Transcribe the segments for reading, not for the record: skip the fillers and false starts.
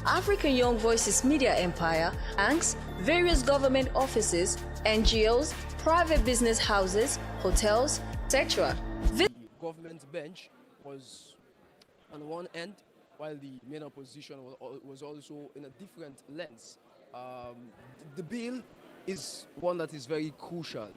African Young Voices Media Empire, banks, various government offices, NGOs, private business houses, hotels, etc. The government bench was on one end, while the main opposition was also in a different lens. The bill is one that is very crucial.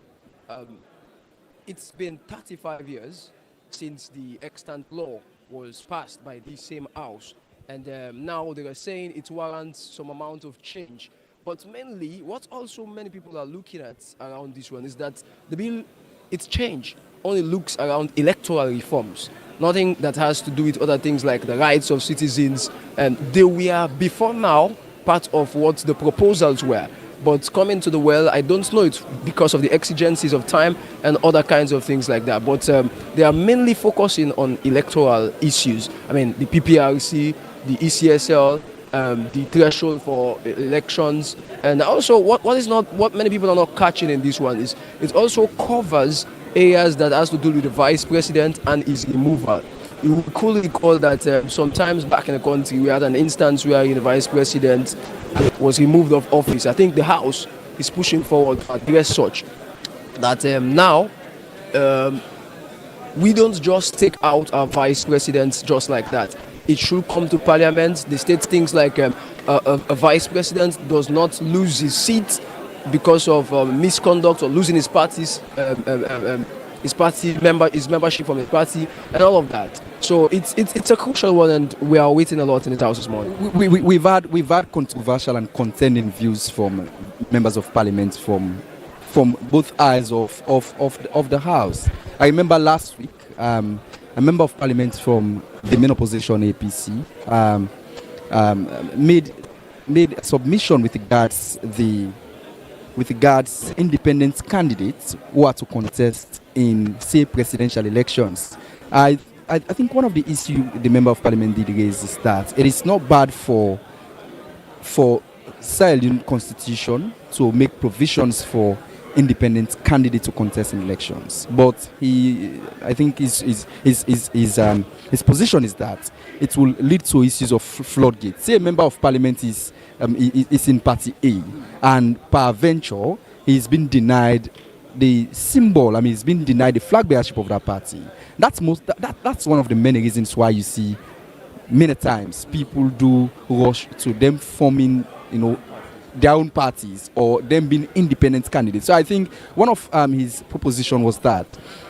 It's been 35 years since the extant law was passed by this same house, and now they are saying it warrants some amount of change. But mainly, what also many people are looking at around this one is that the bill, its change only looks around electoral reforms, nothing that has to do with other things like the rights of citizens. And they were before now part of what the proposals were. But coming to the well, I don't know, it's because of the exigencies of time and other kinds of things like that. But they are mainly focusing on electoral issues. I mean, the PPRC, the ECSL, the threshold for elections, and also what many people are not catching in this one is it also covers areas that has to do with the vice president and his removal. You could recall that sometimes back in the country we had an instance where the vice president was removed of office. I think the House is pushing forward to address such that now we don't just take out our vice presidents just like that. It should come to parliament. They state things like a vice president does not lose his seat because of misconduct or losing his party's his membership from the party and all of that. So it's a crucial one, and we are waiting a lot in the House this morning. We've had controversial and contending views from members of parliament from both sides of the House. I remember last week a member of parliament from the main opposition APC made a submission with regards independent candidates who are to contest in, say, presidential elections. I think one of the issues the member of parliament did raise is that it is not bad for Sierra Leone constitution to make provisions for independent candidate to contest in elections, but I think his position is that it will lead to issues of floodgates. Say a member of parliament is in party A, and per venture he's been denied the symbol. I mean, he's been denied the flag bearership of that party. That's one of the many reasons why you see many times people do rush to them forming, their own parties or them being independent candidates. So I think one of his proposition was that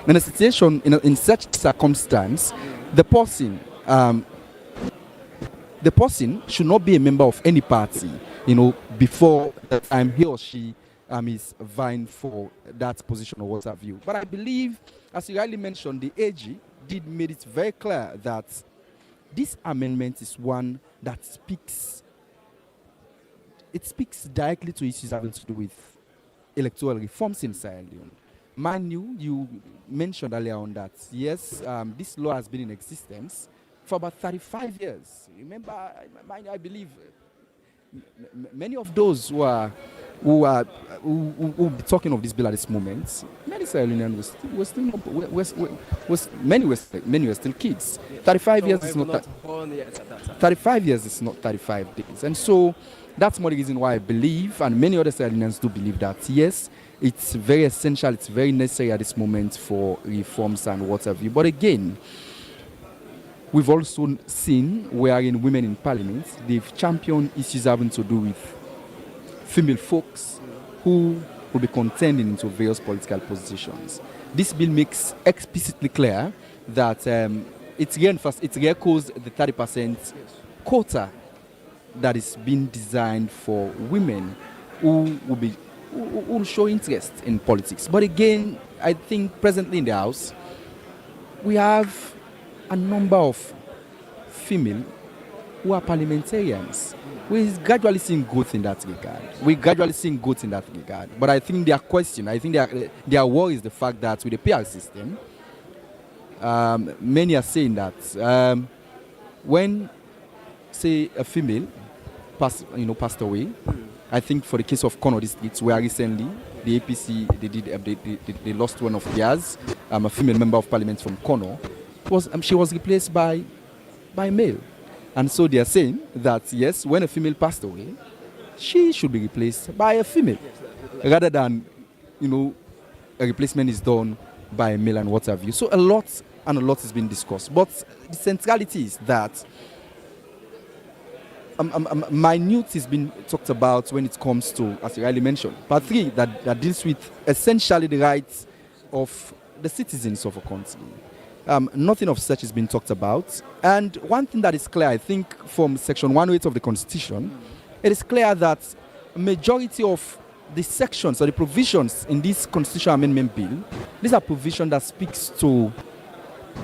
in a situation, in such circumstance, the person should not be a member of any party, before the time he or she is vying for that position or what have you. But I believe, as you rightly mentioned, the AG did made it very clear that this amendment is one that speaks directly to issues having to do with electoral reforms in Sierra Leone. Mind you mentioned earlier on that, yes, this law has been in existence for about 35 years. Remember, I believe many of those who be talking of this bill at this moment, many Sierra Leoneans many were still kids. 35 years is not 35 years is not 35 days, and so that's more the reason why I believe, and many other Sierra Leoneans do believe, that yes, it's very essential, it's very necessary at this moment for reforms and what have you. But again, we've also seen wherein women in parliament, they've championed issues having to do with female folks who will be contending into various political positions. This bill makes explicitly clear that it re-echoes the 30% quota that is being designed for women who will show interest in politics. But again, I think presently in the House, we have a number of female who are parliamentarians. We're gradually seeing growth in that regard. But I think their worry is the fact that with the PR system, many are saying that when, say, a female passed away, I think for the case of Kono district, where recently the APC they lost one of theirs, a female member of parliament from Kono, she was replaced by male. And so they are saying that, yes, when a female passed away, she should be replaced by a female, rather than, a replacement is done by a male and what have you. So a lot has been discussed. But the centrality is that minute has been talked about when it comes to, as you rightly mentioned, part 3, that deals with essentially the rights of the citizens of a country. Nothing of such has been talked about. And one thing that is clear, I think, from Section 108 of the Constitution, it is clear that a majority of the sections or the provisions in this Constitutional Amendment Bill, these are provisions that speaks to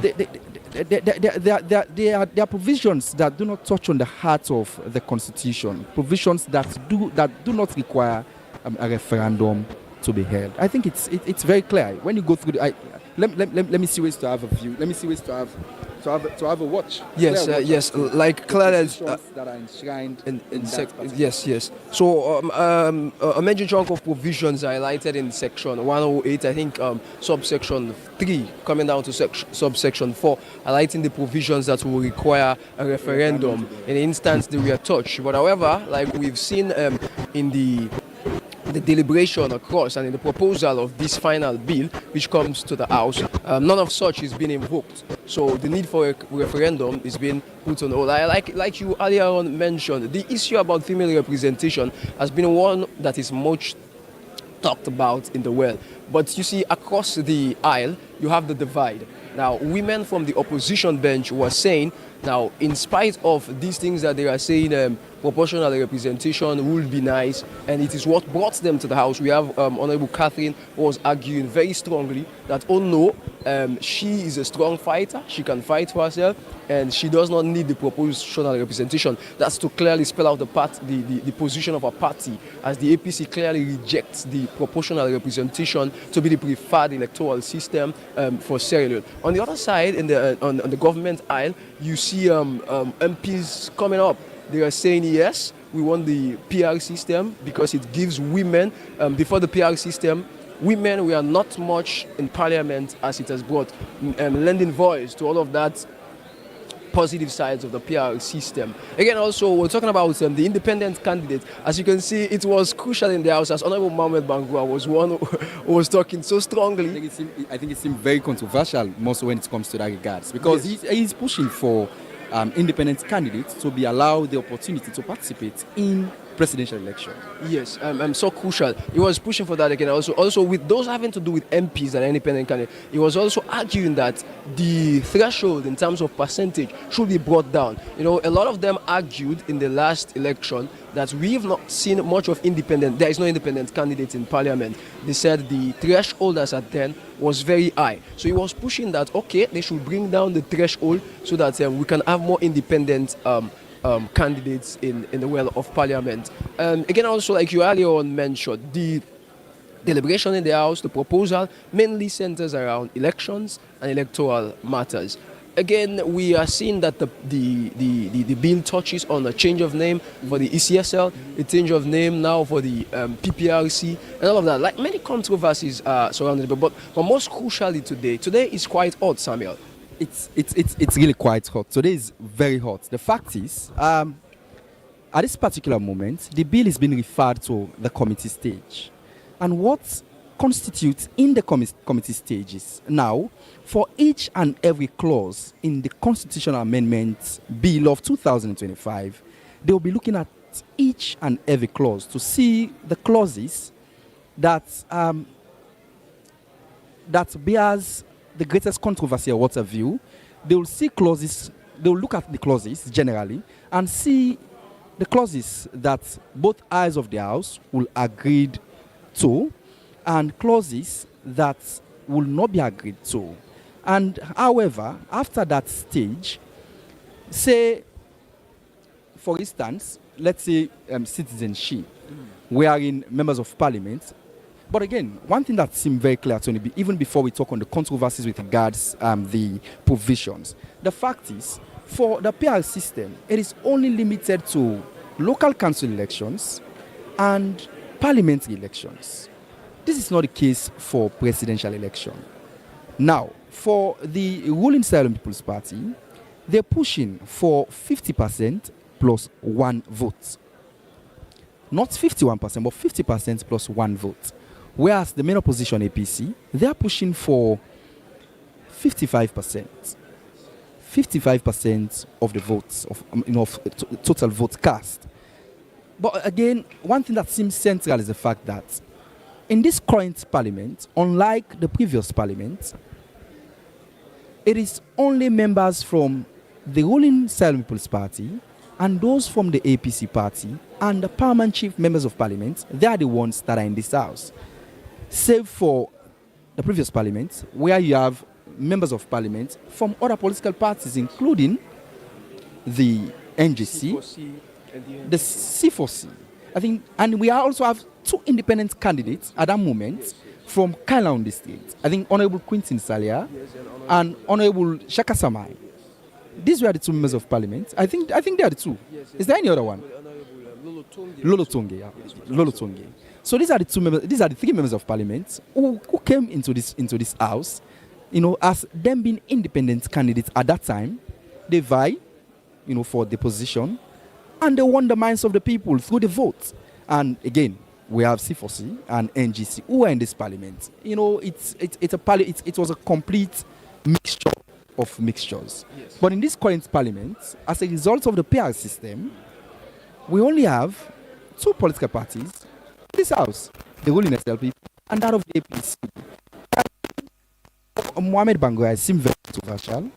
they are provisions that do not touch on the heart of the Constitution, provisions that do not require a referendum to be held. I think it's very clear when you go through let me see ways to have a view. Let me see ways to have a watch. Yes, yes, like Clarence that are enshrined in yes. So a major chunk of provisions are highlighted in Section 108. I think subsection 3 coming down to subsection 4, highlighting the provisions that will require a referendum in the instance they were touched. But however, like we've seen in the deliberation across and in the proposal of this final bill which comes to the House, none of such is being invoked. So the need for a referendum is being put on hold. Like you earlier on mentioned, the issue about female representation has been one that is much talked about in the world. But you see, across the aisle, you have the divide. Now, women from the opposition bench were saying, now, in spite of these things that they are saying, proportional representation would be nice, and it is what brought them to the House. We have Honorable Catherine who was arguing very strongly that, oh no, she is a strong fighter, she can fight for herself, and she does not need the proportional representation. That's to clearly spell out the position of her party, as the APC clearly rejects the proportional representation to be the preferred electoral system for Sierra Leone. On the other side, on the government aisle, you see MPs coming up. They are saying, yes, we want the PR system because it gives women, before the PR system, women were not much in parliament as it has brought, lending voice to all of that positive sides of the PR system. Again, also, we're talking about the independent candidate. As you can see, it was crucial in the House, as Honorable Mohamed Bangura was one who was talking so strongly. I think it seemed very controversial, most when it comes to that regards, because yes, he's pushing for independent candidates to be allowed the opportunity to participate in presidential election. Yes, so crucial. He was pushing for that again. Also with those having to do with MPs and independent candidates, he was also arguing that the threshold in terms of percentage should be brought down. A lot of them argued in the last election that we've not seen much of independent. There is no independent candidate in parliament. They said the threshold as at then was very high. So he was pushing that, okay, they should bring down the threshold so that we can have more independent candidates in the world of parliament. Again, also, like you earlier on mentioned, the deliberation in the House, the proposal mainly centers around elections and electoral matters. Again, we are seeing that the bill touches on a change of name for the ECSL, a change of name now for the PPRC, and all of that. Like many controversies surrounding it, but most crucially today is quite hot, Samuel. It's really quite hot. Today is very hot. The fact is, at this particular moment, the bill is being referred to the committee stage. And what constitutes in the committee stages now, for each and every clause in the Constitutional Amendment Bill of 2025, they will be looking at each and every clause to see the clauses that bears the greatest controversy or what have you. They will see clauses, they will look at the clauses generally and see the clauses that both eyes of the House will agree to and clauses that will not be agreed to. And however, after that stage, say, for instance, let's say citizenship, wherein members of parliament. But again, one thing that seemed very clear to me, even before we talk on the controversies with regards the provisions, the fact is, for the PR system, it is only limited to local council elections and parliamentary elections. This is not the case for presidential election. Now, for the ruling Sierra Leone People's Party, they're pushing for 50% plus one vote. Not 51%, but 50% plus one vote. Whereas the main opposition, APC, they are pushing for 55%. 55% of the votes, of total vote cast. But again, one thing that seems central is the fact that in this current parliament, unlike the previous parliament, it is only members from the ruling Silent People's Party and those from the APC party and the permanent chief members of parliament, they are the ones that are in this house. Save for the previous parliament, where you have members of parliament from other political parties, including the NGC, the C4C. I think, and we also have two independent candidates at that moment from Kailaun district. I think Honorable Quintin Salia and Honorable Shaka Samai. These were the two members of parliament. I think they are the two. Is there any other one? Lolo Tonge, yeah. Lolo Tonge. So these are the two members. These are the three members of parliament who came into this house, as them being independent candidates at that time. They vie, for the position, and they won the minds of the people through the vote. And again, we have C4C and NGC who are in this parliament. It was a complete mixture of mixtures. Yes. But in this current parliament, as a result of the PR system, we only have two political parties in this house, the ruling SLP and that of the APC. Mohamed Bangoya seemed very controversial.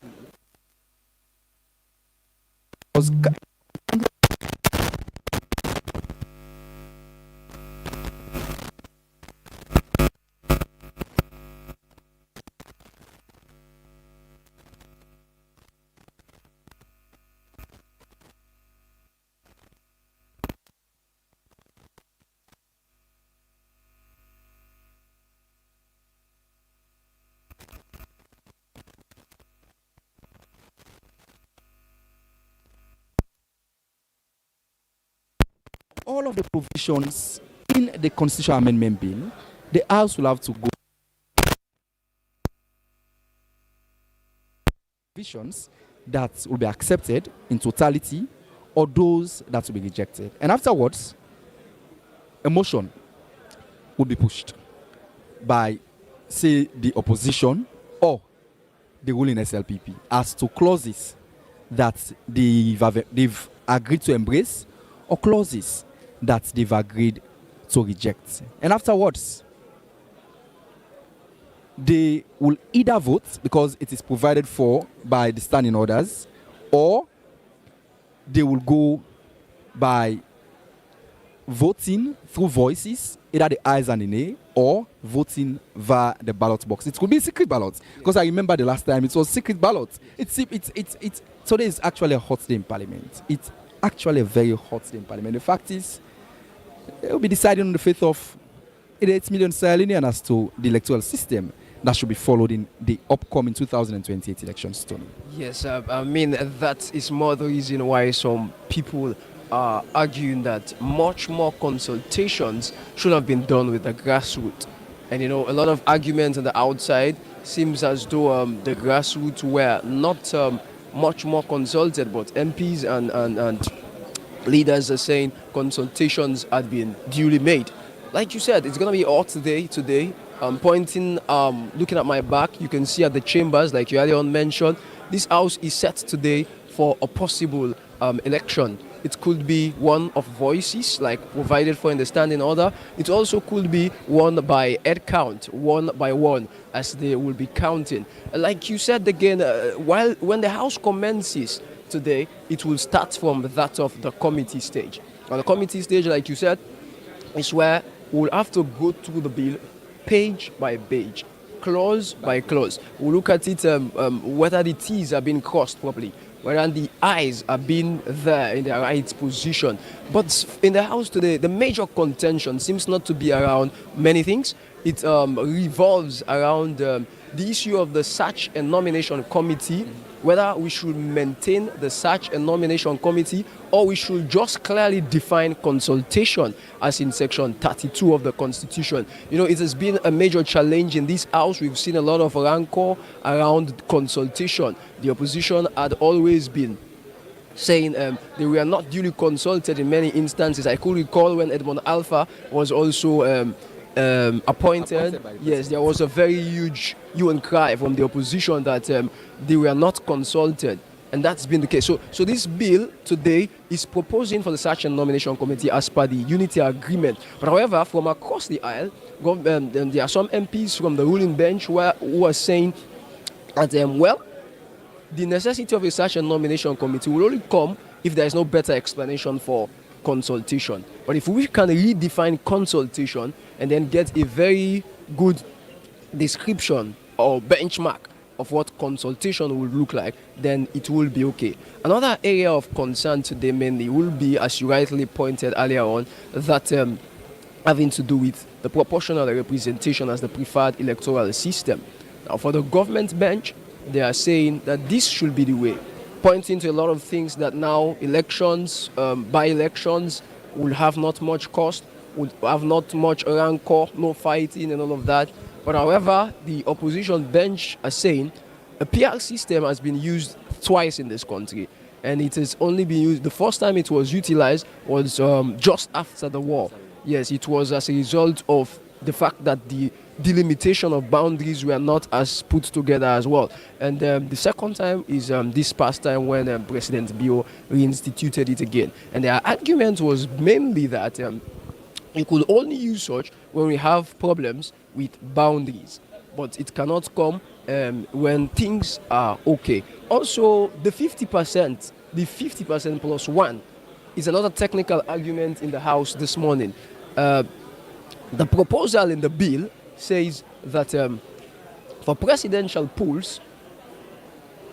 All of the provisions in the Constitutional Amendment Bill, the House will have to go provisions that will be accepted in totality or those that will be rejected. And afterwards, a motion will be pushed by, say, the opposition or the ruling SLPP as to clauses that they've agreed to embrace or clauses that they've agreed to reject. And afterwards, they will either vote because it is provided for by the standing orders, or they will go by voting through voices, either the ayes and the nay, or voting via the ballot box. It could be secret ballots, because I remember the last time it was secret ballots. Today is actually a hot day in Parliament. It's actually a very hot day in Parliament. The fact is, they will be deciding on the fate of 88 million Sierra Leoneans as to the electoral system that should be followed in the upcoming 2028 elections, Tony. Yes, that is more the reason why some people are arguing that much more consultations should have been done with the grassroots. And a lot of arguments on the outside seems as though the grassroots were not much more consulted, but MPs and leaders are saying consultations had been duly made. Like you said, it's going to be hot today. Looking at my back, you can see at the chambers, like you earlier on mentioned, this house is set today for a possible election. It could be one of voices, like provided for in the standing order. It also could be one by head count, one by one, as they will be counting. Like you said again, when the house commences today, it will start from that of the committee stage. On the committee stage, like you said, is where we'll have to go through the bill page by page, clause by clause. We'll look at it, whether the T's are being crossed properly, whether the I's are being there in their right position. But in the House today, the major contention seems not to be around many things. It revolves around the issue of the Search and Nomination Committee, whether we should maintain the search and nomination committee or we should just clearly define consultation as in section 32 of the Constitution. You know, it has been a major challenge in this house. We've seen a lot of rancor around consultation. The opposition had always been saying they were not duly consulted in many instances. I could recall when Edmond Alpha was also appointed. Yes, there was a very huge hue and cry from the opposition that they were not consulted. And that's been the case. So this bill today is proposing for the Search and Nomination Committee as per the Unity Agreement. But however, from across the aisle, there are some MPs from the ruling bench who are saying that, well, the necessity of a Search and Nomination Committee will only come if there is no better explanation for consultation. But if we can redefine consultation and then get a very good description or benchmark of what consultation would look like, then it will be okay. Another area of concern today mainly will be, as you rightly pointed earlier on, that having to do with the proportional representation as the preferred electoral system. Now, for the government bench, they are saying that this should be the way, pointing to a lot of things that now elections, by-elections, will have not much cost, will have not much rancor, no fighting and all of that. But however, the opposition bench are saying a PR system has been used twice in this country, and it has only been used, the first time it was utilized was just after the war. Yes, it was as a result of the fact that the delimitation of boundaries were not as put together as well. And the second time is this past time when President Bio reinstituted it again. And their argument was mainly that you could only use such when we have problems with boundaries, but it cannot come when things are okay. Also, the 50% plus one is another technical argument in the House this morning. The proposal in the bill says that for presidential polls,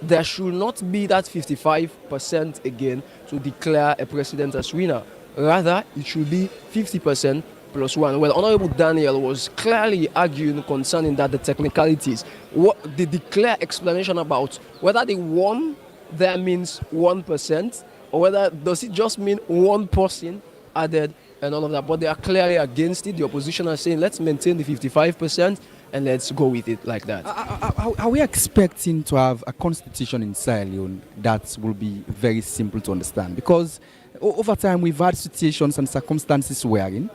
there should not be that 55% again to declare a president as winner. Rather, it should be 50% plus one. Well, Honorable Daniel was clearly arguing concerning that the technicalities. What the clear explanation about whether the one there means 1% or whether does it just mean one person added and all of that. But they are clearly against it. The opposition are saying let's maintain the 55% and let's go with it like that. Are we expecting to have a constitution in Sierra Leone that will be very simple to understand? Because over time we've had situations and circumstances wherein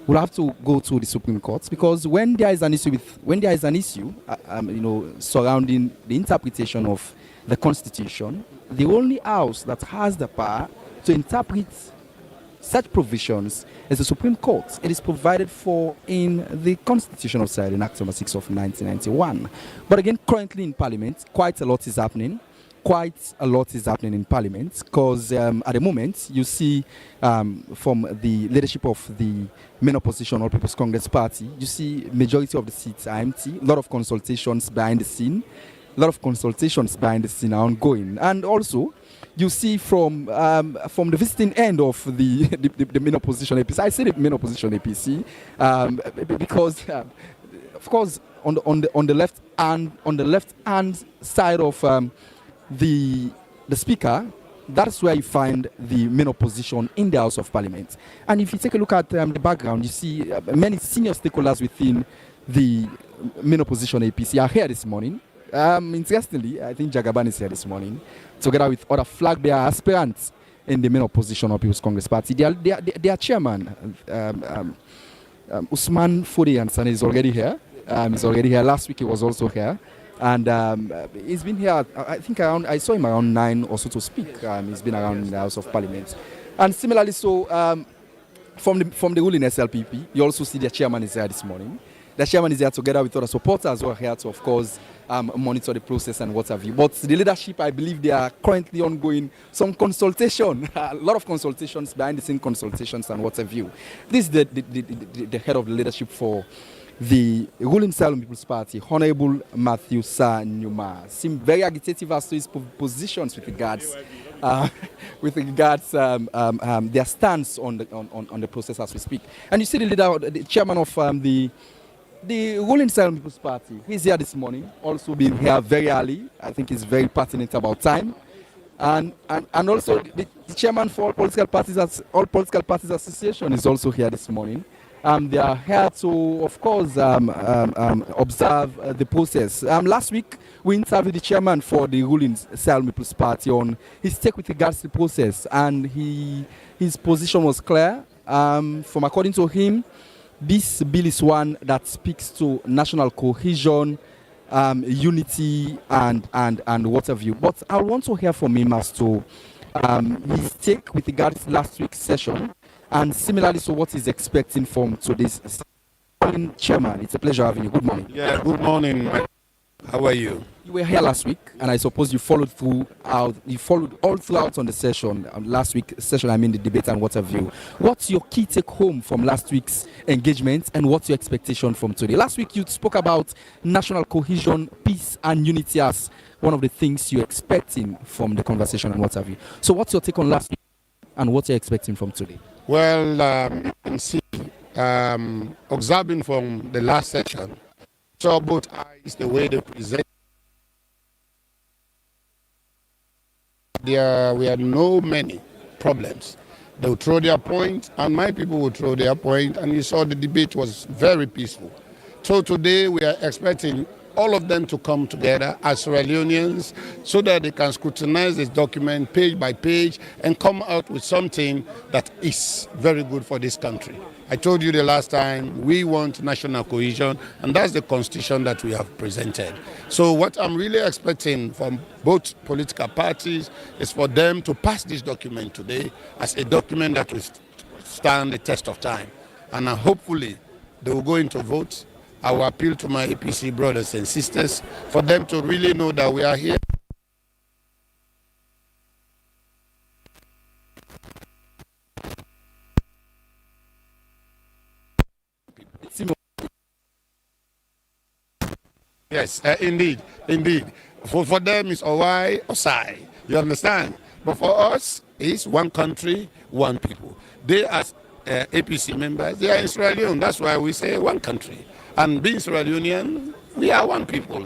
we'll have to go to the Supreme Court, because when there is an issue surrounding the interpretation of the Constitution, the only house that has the power to interpret such provisions is the Supreme Court. It is provided for in the Constitution of Sierra Leone, Act No. 6 of 1991. But again, currently in Parliament, quite a lot is happening. In Parliament, because at the moment you see from the leadership of the main opposition, All People's Congress Party, you see majority of the seats are empty. A lot of consultations behind the scene. Are ongoing, and also you see from the visiting end of the main opposition APC. I say the main opposition APC because of course on the left hand side of the speaker, that's where you find the main opposition in the House of Parliament. And if you take a look at the background, you see many senior stakeholders within the main opposition APC are here this morning. Interestingly, I think Jagaban is here this morning, together with other flag bearer aspirants in the main opposition of People's Congress Party. Their chairman, Usman Fodi Ansani, is already here. He's already here. Last week he was also here. And he's been here, I think I saw him around 9 or so to speak. He's been around in the House of Parliament. And similarly, so from the ruling SLPP, you also see the chairman is here this morning. The chairman is here together with other supporters who are here to, of course, monitor the process and what have you. But the leadership, I believe they are currently ongoing some consultation, a lot of consultations, behind the scene consultations and what have you. This is the head of the leadership for the ruling Sierra Leone People's Party, Honorable Matthew Sa Numa, seemed very agitative as to his positions with regards their stance on the process as we speak. And you see the chairman of the The ruling Silent People's Party, he's here this morning, also been here very early. I think it's very pertinent about time. And also the chairman for all political parties association is also here this morning. They are here to, of course, observe the process. Last week, we interviewed the chairman for the ruling Silent People's Party on his take with regards to the process, and his position was clear. From according to him, this bill is one that speaks to national cohesion, unity, and what have you. But I want to hear from him as to his take with regards to last week's session, and similarly to what he's expecting from today's session. Chairman, it's a pleasure having you. Good morning. Yeah, good morning. How are you? You were here last week, and I suppose you followed all throughout on the session. Last week's session, I mean the debate and what have you. What's your key take home from last week's engagement, and what's your expectation from today? Last week, you spoke about national cohesion, peace, and unity as one of the things you're expecting from the conversation and what have you. So, what's your take on last week, and what you're expecting from today? Well, you can see, observing from the last session, saw both eyes the way they present. We had many problems. They would throw their point, and my people would throw their point, and you saw the debate was very peaceful. So today we are expecting all of them to come together as Sierra Leoneans so that they can scrutinize this document page by page and come out with something that is very good for this country. I told you the last time, we want national cohesion, and that's the constitution that we have presented. So what I'm really expecting from both political parties is for them to pass this document today as a document that will stand the test of time. And hopefully they will go into votes. I will appeal to my APC brothers and sisters for them to really know that we are here. Yes, indeed. For them it's Owai, Osai. You understand? But for us, it's one country, one people. They as APC members, they are in Sierra Leone. That's why we say one country. And being Sierra Leonean, we are one people.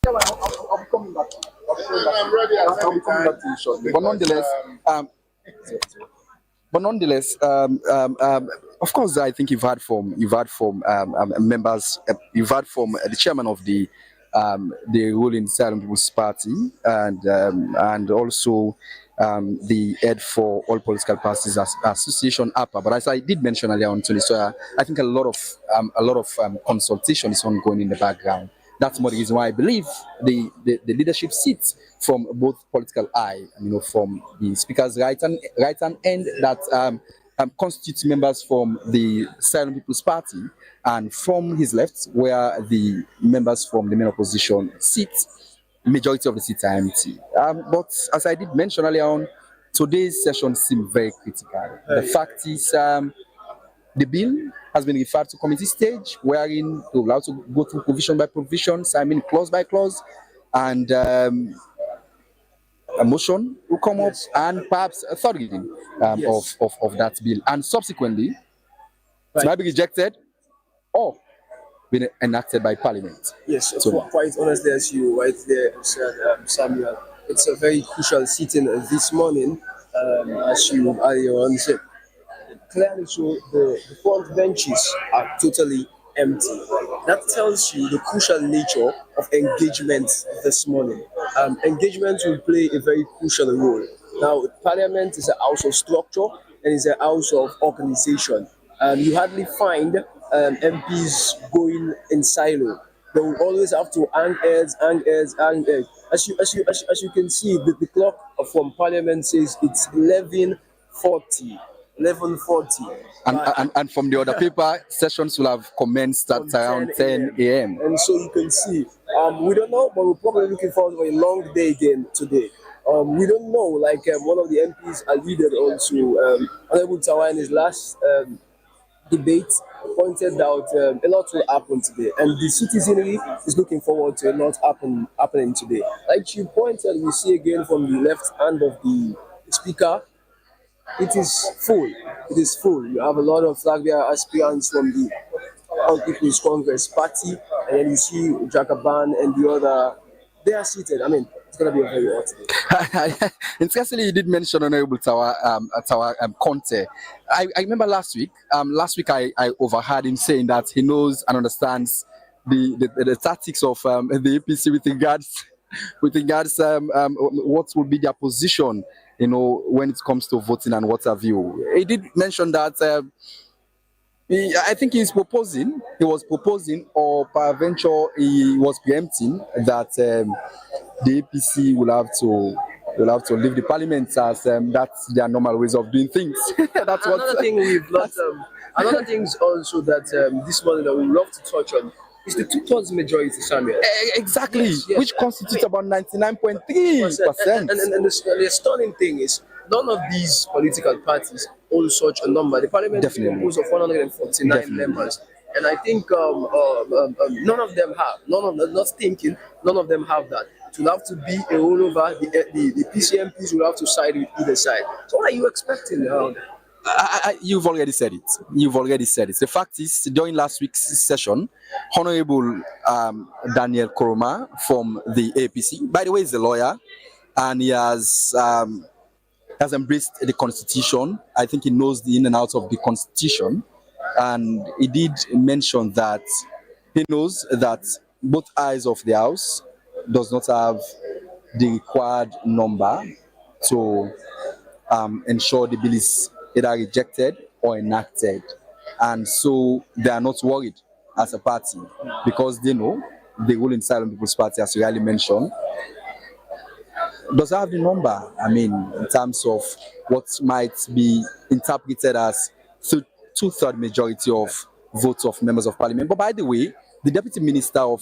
I'll be coming back. I'll be coming back to you shortly. But nonetheless, of course, I think you've heard from members, you've heard from the chairman of the ruling Silent People's Party, and also the head for all political parties association APA. But as I did mention earlier on, Tony, so I think a lot of consultation is ongoing in the background. That's more the reason why I believe the leadership sits from both political eye, from the speaker's right hand end that constitutes members from the Silent People's Party, and from his left, where the members from the main opposition sit. Majority of the seats are empty. But as I did mention earlier on, today's session seemed very critical. The fact is, the bill has been referred to committee stage, wherein we will have to go through provision by provision, clause by clause, and a motion will come up, and perhaps a third reading of that bill. And subsequently, it might be rejected or been enacted by Parliament. Yes, so, quite honestly, as you right there said, Samuel, it's a very crucial sitting this morning, as you earlier on said. Clearly, so the front benches are totally empty. That tells you the crucial nature of engagement this morning. Engagement will play a very crucial role. Now, Parliament is a house of structure and is a house of organization. You hardly find MPs going in silo. They will always have to hang heads, hang heads, hang heads. As you can see, the clock from Parliament says it's 11:40. 11:40. And from the other paper, sessions will have commenced at around 10 a.m. And so you can see, we don't know, but we're probably looking forward to a long day again today. We don't know, like one of the MPs alluded also, Honorable Tawa in his last debate pointed out a lot will happen today, and the citizenry is looking forward to a lot happening today. Like you pointed, we see again from the left hand of the speaker, it is full. It is full. You have a lot of flag bearer aspirants from the All People's Congress Party, and then you see Jagaban and the other. They are seated. I mean, it's gonna be a very hot day. Interestingly, you did mention Honorable Tawa Conte. I remember last week. I overheard him saying that he knows and understands the tactics of the APC with regards what will be their position, when it comes to voting and what have you. He did mention that I think he was proposing, or peradventure he was preempting that the APC will have to leave the parliament, as that's their normal ways of doing things. That's another thing we've lost. Another thing is also that this morning that we love to touch on is the 2/3 majority, Samuel. Exactly, Yes. Which constitutes about 99.3%. And the stunning thing is, none of these political parties hold such a number. The parliament is composed of 149 members. And I think none of them have, none of them have that. It will have to be a rollover. The PCMPs will have to side with either side. So what are you expecting? You've already said it. The fact is, during last week's session, Honorable Daniel Koroma from the APC, by the way, is a lawyer, and he has embraced the Constitution. I think he knows the in and out of the Constitution, and he did mention that he knows that both eyes of the House does not have the required number to ensure the bill is either rejected or enacted, and so they are not worried as a party because they know the ruling Silent People's Party, as you rightly mentioned, does have the number. I mean, in terms of what might be interpreted as 2/3 majority of votes of members of parliament. But by the way, the Deputy Minister of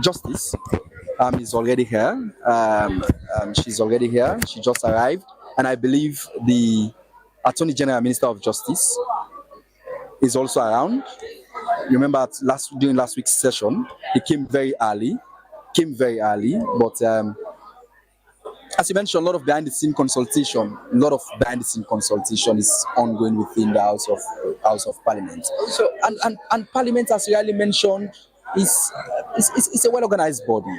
Justice is already here. She's already here. She just arrived, and I believe the Attorney General, Minister of Justice, is also around. You remember during last week's session, he came very early, but as you mentioned, a lot of behind-the-scene consultation is ongoing within the House of Parliament. So, and Parliament, as you rightly mentioned, is a well-organized body.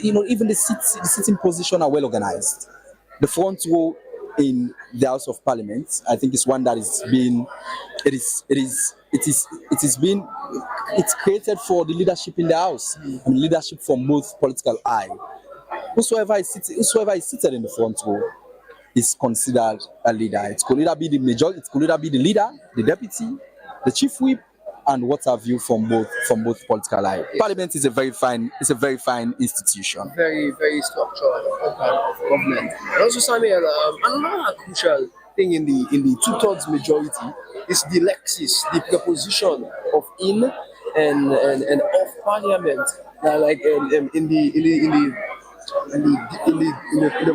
Even the sitting position are well-organized. The front row in the House of Parliament, I think, is one that it's created for the leadership in the House, and leadership from both political eye. Whosoever is seated in the front row is considered a leader. It could either be the majority, it could either be the leader, the deputy, the chief whip, and what have you from both political eye. Parliament is a very fine institution. Very, very structured government. And also, Samuel, another crucial thing in the 2/3 majority is the lexis, the preposition of in and of parliament. Now, like in the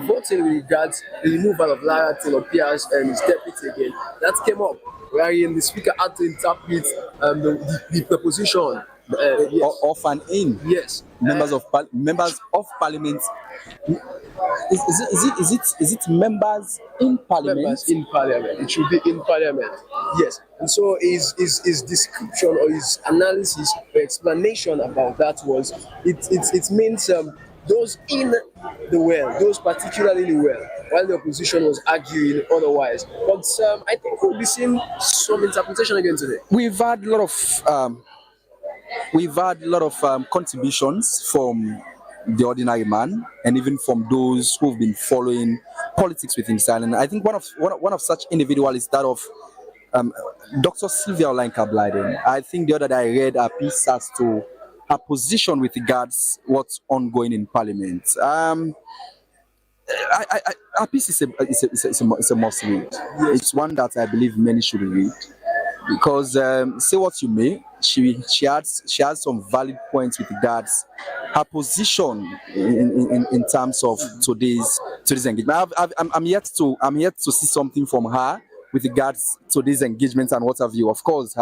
voting regards the removal of Lara Taylor Pierce and his deputy again, that came up wherein the speaker had to interpret the preposition yes. Of and in. Yes. Members of parliament. Is it members in parliament? Members in parliament. It should be in parliament. Yes. And so his description or his analysis or explanation about that was it means those in the well, those particularly well. while the opposition was arguing otherwise. But I think we'll be seeing some interpretation again today. We've had a lot of contributions from the ordinary man and even from those who've been following politics within silence. I think one of such individuals is that of Dr. Sylvia Olenka Blyden. I think the other day I read a piece as to her position with regards what's ongoing in Parliament. Her piece is a must read. It's one that I believe many should read because say what you may, she has some valid points with regards her position in terms of today's engagement. I'm yet to see something from her with regards to these engagements and what have you. Of course,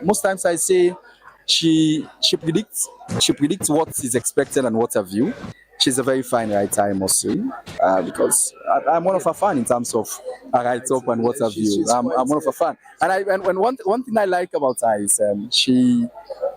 most times I say she predicts what is expected and what have you. She's a very fine writer, I must say, because I'm one of her fan in terms of her write-up and what have you. I'm one of her fan, and one thing I like about her is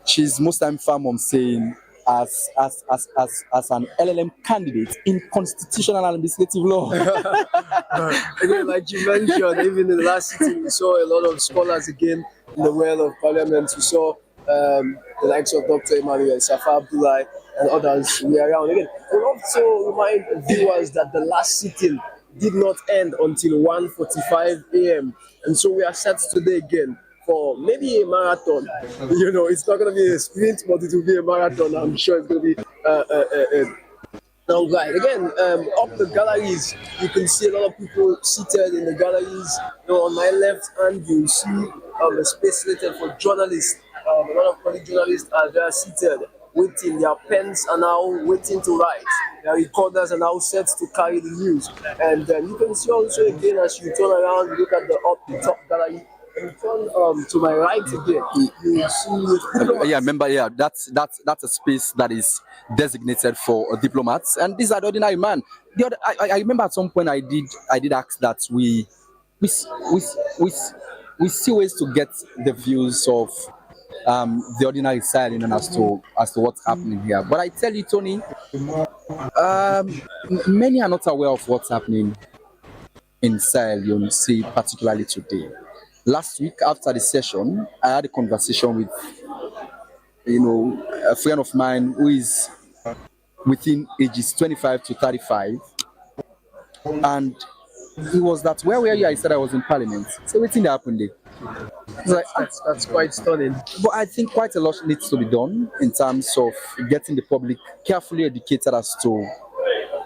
she's most time firm on saying as an LLM candidate in constitutional and administrative law. Again, like you mentioned, even in the last sitting, we saw a lot of scholars again in the world of Parliament. We saw the likes of Dr. Emmanuel, Safa Abdullah, and others were around. Again, we'll also remind viewers that the last sitting did not end until 1:45 a.m. And so we are set today again for maybe a marathon. You know, it's not going to be a sprint, but it will be a marathon. I'm sure it's going to be now, guys, again, up the galleries, you can see a lot of people seated in the galleries. You know, on my left hand, you see a space slated for journalists. A lot of colleague journalists are there seated, waiting. Their pens are now waiting to write. Their recorders are now set to carry the news. And you can see also again, as you turn around, you look at the top gallery. And turn to my right again, you see. That's a space that is designated for diplomats, and these are the ordinary man. I remember at some point I did ask that we see ways to get the views of the ordinary side and as to what's happening here. But I tell you, Tony, many are not aware of what's happening in Sahel. You see, particularly today. Last week, after the session, I had a conversation with, a friend of mine who is within ages 25 to 35, and he was that, where were you? I said I was in Parliament. So what thing that happened there? Like, that's quite stunning. But I think quite a lot needs to be done in terms of getting the public carefully educated as to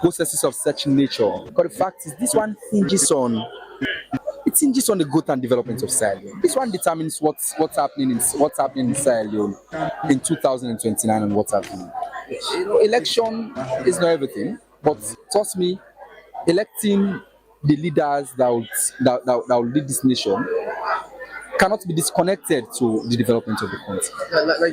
processes of such nature. Because the fact is, this one hinges on the growth and development of Sierra Leone. This one determines what's happening in Sierra Leone in 2029 and what's happening. Election is not everything, but trust me, electing the leaders that will lead this nation cannot be disconnected to the development of the country.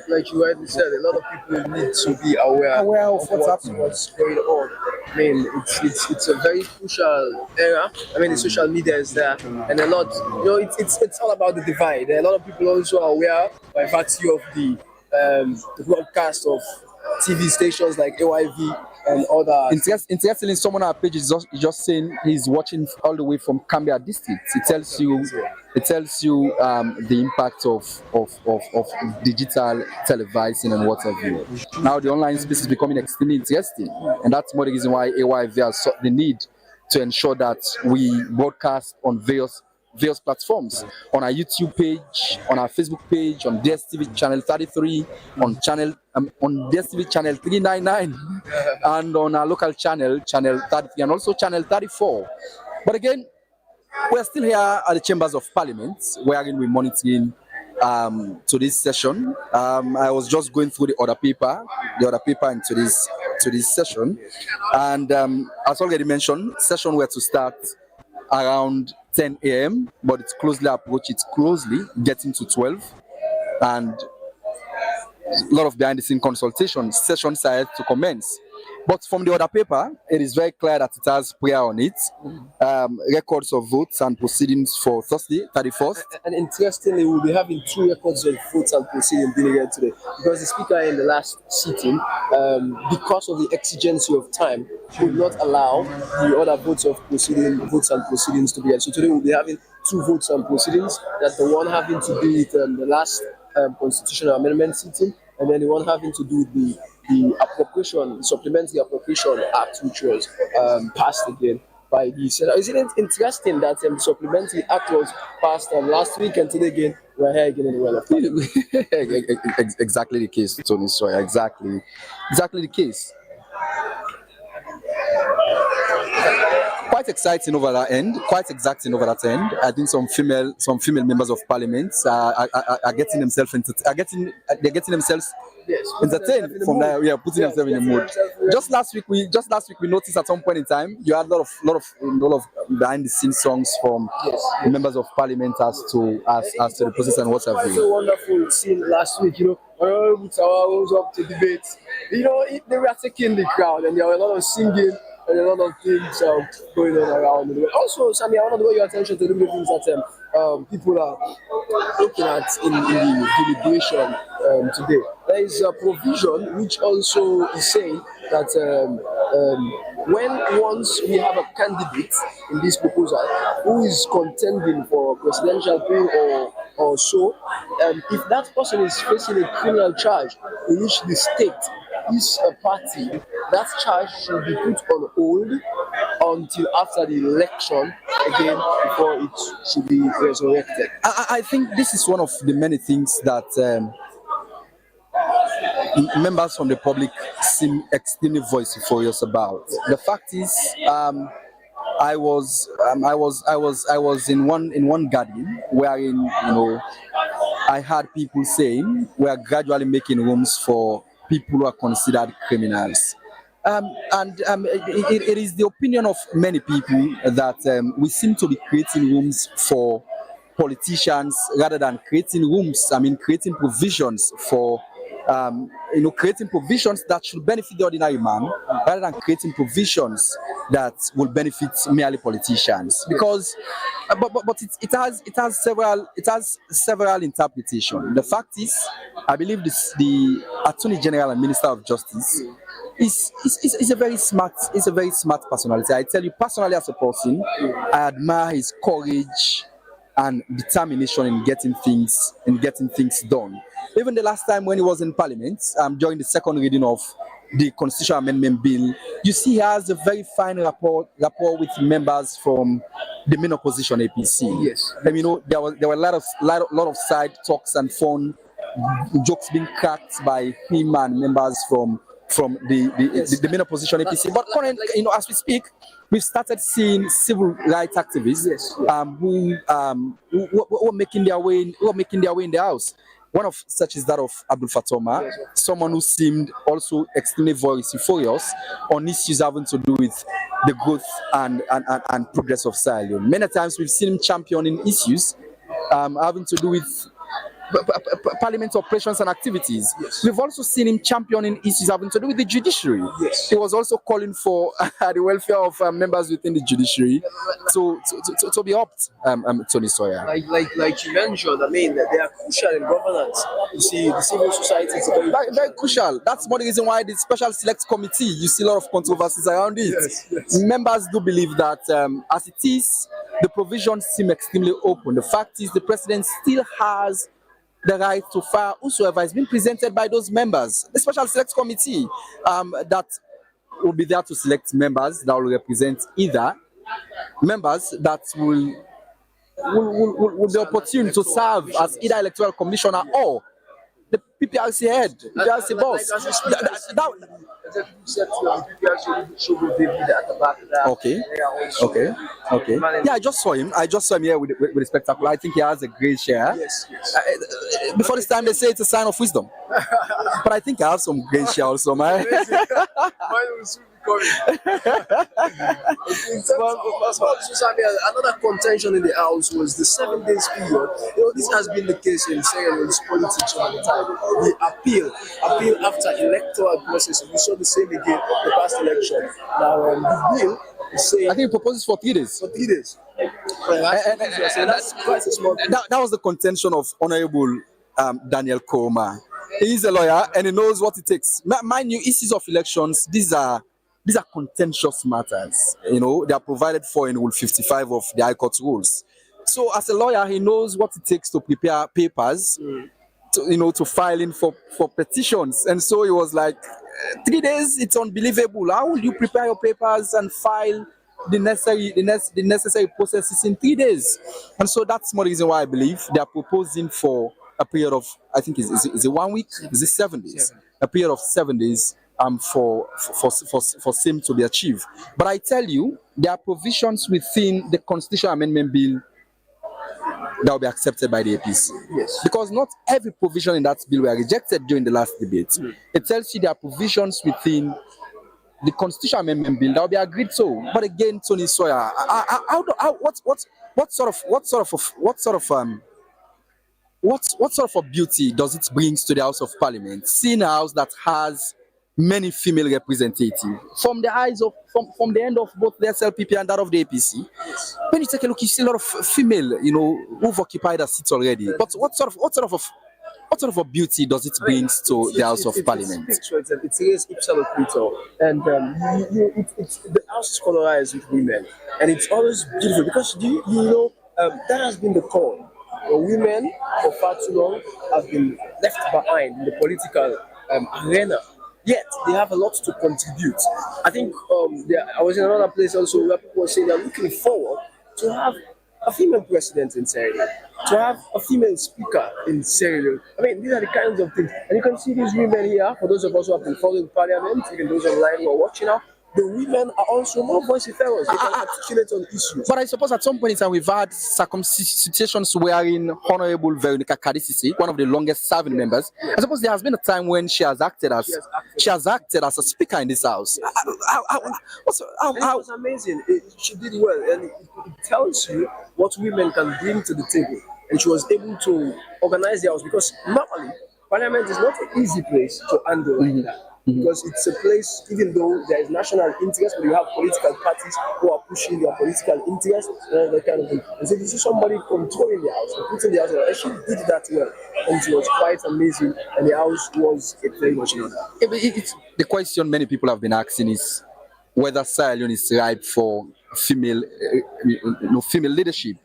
Like you rightly said, a lot of people need to be aware of what's going on. I mean, it's a very crucial era. I mean, the social media is there, and a lot. It's all about the divide. There are a lot of people also aware by virtue of the broadcast of TV stations like AYV and other. Interestingly, someone on our page is just saying he's watching all the way from Cambia district. It tells you the impact of digital televising and what have you. Now the online space is becoming extremely interesting, and that's more the reason why AYV has the need to ensure that we broadcast on various platforms, on our YouTube page, on our Facebook page, on DSTV channel 33, on DSTV channel 399, and on our local channel 33, and also channel 34. But again, we're still here at the Chambers of Parliament, wherein we're monitoring to this session. I was just going through the other paper into this session, and as already mentioned, session were to start around 10 a.m., but it's closely getting to 12, and a lot of behind-the-scene consultation sessions are to commence. But from the other paper, it is very clear that it has prayer on it, records of votes and proceedings for Thursday, 31st. And interestingly, we'll be having 2 records of votes and proceedings being again today, because the speaker in the last sitting, because of the exigency of time, would not allow the other votes and proceedings to be here. So today we'll be having 2 votes and proceedings. That the one having to do with the last constitutional amendment sitting, and then the one having to do with the appropriation, supplementary appropriation act, which was passed again by the Senate. Isn't it interesting that the supplementary act was passed last week, and today again we're here again in the well of Parliament? Exactly the case, Tony Sawyer. Exactly the case. Quite exciting over that end. Quite exacting over that end. I think some female members of Parliament are getting themselves entertained from that. Yeah, putting themselves in the mood. Just last week we noticed at some point in time you had a lot of behind the scenes songs from members of Parliament as to the process and what have you. So wonderful scene last week. Honorable Tawa was up to debate. They were taking the crowd, and there were a lot of singing and a lot of things going on around. Also, Sammy, I want to draw your attention to the things that people are looking at in the deliberation today. There is a provision which also is saying that once we have a candidate in this proposal who is contending for presidential pool or so, if that person is facing a criminal charge in which the state is a party, that charge should be put on hold until after the election again before it should be resurrected. I think this is one of the many things that members from the public seem extremely vociferous about. The fact is, I was in one garden wherein I had people saying we are gradually making rooms for people who are considered criminals. It is the opinion of many people that we seem to be creating rooms for politicians rather than creating provisions for creating provisions that should benefit the ordinary man rather than creating provisions that will benefit merely politicians. Because it has several interpretations. The fact is, I believe the Attorney General and Minister of Justice is a very smart personality. I tell you personally, as a person, I admire his courage and determination in getting things done. Even the last time when he was in Parliament, during the second reading of the Constitutional Amendment Bill, you see he has a very fine rapport with members from the main opposition APC. Yes. And, there were a lot of side talks and fun jokes being cracked by him and members from the main opposition APC. But currently, as we speak, we've started seeing civil rights activists who are making their way in the House. One of such is that of Abdul Fatoma, someone who seemed also extremely vociferous on issues having to do with the growth and progress of Sierra Leone. Many times we've seen him championing issues having to do with Parliament operations and activities. Yes. We've also seen him championing issues having to do with the judiciary. Yes. He was also calling for the welfare of members within the judiciary to be upped, Tony Sawyer. Like you mentioned, they are crucial in governance. You see, the civil society is very crucial. That's one reason why the Special Select Committee, you see a lot of controversies around it. Yes. Members do believe that as it is, the provisions seem extremely open. The fact is the president still has the right to fire whosoever has been presented by those members. The Special Select Committee that will be there to select members that will represent either members that will be opportune to serve as either electoral commissioner or the PPRC head, PPRC boss. Okay. Yeah, I just saw him here with the spectacle. I think he has a great share. Yes. Before this time, they say it's a sign of wisdom. But I think I have some great share also, man. Mine will soon Another contention in the House was the 7 days period. You know, this has been the case in Sierra Leone's politics all the time. The appeal after electoral process. We saw the same again the past election. Now, the bill is saying. I think he proposes for 3 days. For 3 days. That's quite a small. That was the contention of Honorable Daniel Koma. He's a lawyer and he knows what it takes. Mind you, issues of elections, these are contentious matters. You know, they are provided for in Rule 55 of the High Court rules. So as a lawyer, he knows what it takes to prepare papers, to file in for petitions. And so he was like, 3 days, it's unbelievable. How will you prepare your papers and file the necessary processes in 3 days? And so that's one reason why I believe they are proposing for a period of, I think, is it 1 week? Is it 7 days? A period of 7 days for same to be achieved. But I tell you, there are provisions within the Constitutional Amendment Bill that will be accepted by the APC. Yes. Because not every provision in that bill were rejected during the last debate. It tells you there are provisions within the Constitutional Amendment Bill that will be agreed to. But again, Tony Sawyer, what sort of a beauty does it bring to the House of Parliament, seeing a house that has many female representatives from the eyes of from the end of both the SLPP and that of the APC? When you take a look, you see a lot of female, who've occupied a seat already. But what sort of a beauty does it bring to the House of Parliament? It's ipsa loquitur, and the House is colorized with women, and it's always beautiful because that has been the call. Women for far too long have been left behind in the political arena. Yet they have a lot to contribute. I think I was in another place also where people were saying they're looking forward to have a female president in Sierra Leone, to have a female speaker in Sierra Leone. I mean, these are the kinds of things. And you can see these women here, for those of us who have been following Parliament, even those online who are watching now, the women are also more vociferous. They can articulate on issues. But I suppose at some point in time we've had situations wherein Honorable Veronica Kadisisi, one of the longest serving members, I suppose there has been a time when she has acted as a speaker in this house. It was amazing. She did well, and it tells you what women can bring to the table. And she was able to organize the house because normally Parliament is not an easy place to handle like that. Because it's a place, even though there is national interest, but you have political parties who are pushing their political interest and all that kind of thing. And so you see somebody controlling the house, putting the house, and she did that well. And it was quite amazing, and the house was very much in order. The question many people have been asking is whether Sierra Leone is ripe for female leadership.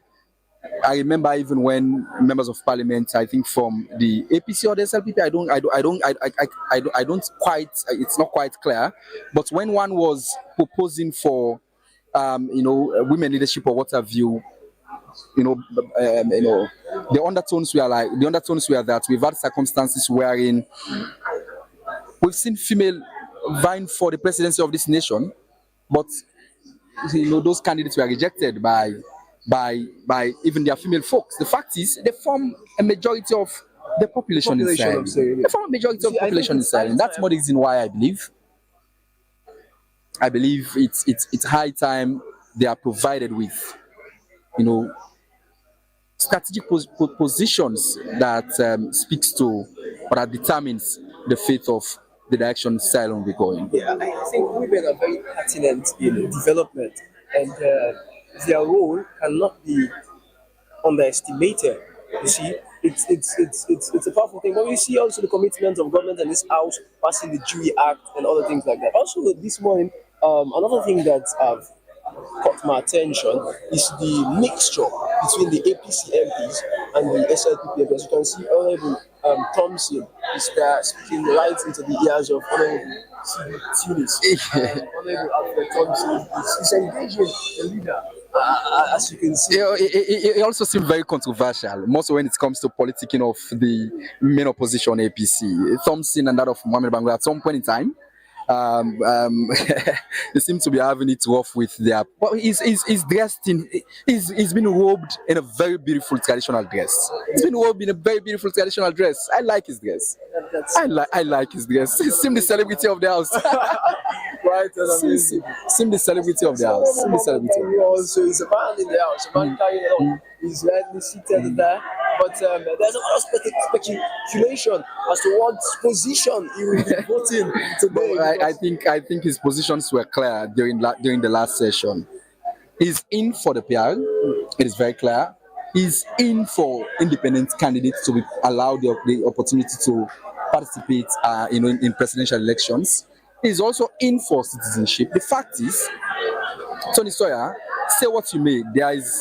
I remember even when members of parliament, I think from the APC or the SLPP, I don't quite, it's not quite clear. But when one was proposing for, women leadership or what have you, the undertones were that we've had circumstances wherein we've seen female vying for the presidency of this nation, but those candidates were rejected by even their female folks. The fact is, they form a majority of the population in Sierra Leone. They form a majority of the population in Sierra Leone. That's one reason why I believe it's high time they are provided with, strategic positions that speaks to or that determines the fate of the direction Sierra Leone will be going. Yeah, I think women are very pertinent in development, and their role cannot be underestimated. You see, it's a powerful thing. But we see also the commitment of government and this house passing the Jury Act and other things like that. Also, this morning, another thing that caught my attention is the mixture between the APC MPs and the SLPP MPs. As you can see, Honorable Thompson is there speaking right into the ears of Honorable Tunis. Honorable Alfred Thompson is engaging the leader. As you can see, it also seems very controversial, most when it comes to politicking of the main opposition APC. Thompson and that of Mohamed Bango at some point in time, they seem to be having it rough with their. Well, he's dressed in. He's been robed in a very beautiful traditional dress. He's been robed in a very beautiful traditional dress. I like his dress. I like his dress. He seems the celebrity of the house. quite an amazing. Seem the celebrity of the house. Seem the celebrity. Also, he's a man in the house. A man carrying it on. He's lightly seated there. But there's a lot of speculation as to what position he will be voting today. I think his positions were clear during the last session. He's in for the PR. It is very clear. He's in for independent candidates to be allowed the opportunity to participate, in presidential elections. He's also in for citizenship. The fact is, Tony Sawyer, say what you may, there is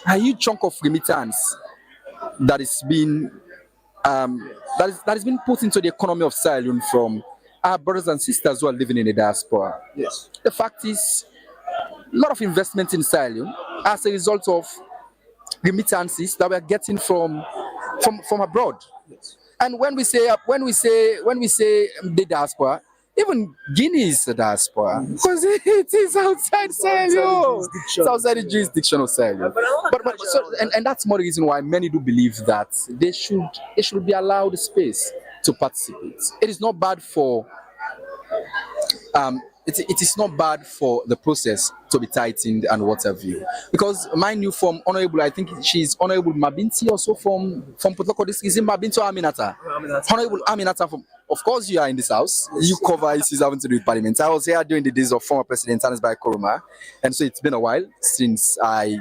a huge chunk of remittance that is being that has been put into the economy of Sierra Leone from our brothers and sisters who are living in the diaspora. Yes. The fact is, a lot of investment in Sierra Leone as a result of remittances that we are getting from abroad. Yes. And when we say the diaspora, even Guinea is the diaspora because it is outside Sierra Leone. It's outside the jurisdiction of Sierra Leone. And that's more the reason why many do believe that they should be allowed space to participate. It is not bad for it is not bad for the process to be tightened and what have you. Because my new form, Honorable, I think she's Honorable Mabinti also from Potoko. This is in Mabinti or Aminata? Honorable Aminata from, of course you are in this house. You cover issues having to do with Parliament. I was here during the days of former President Tanis Bai Koroma. And so it's been a while since I,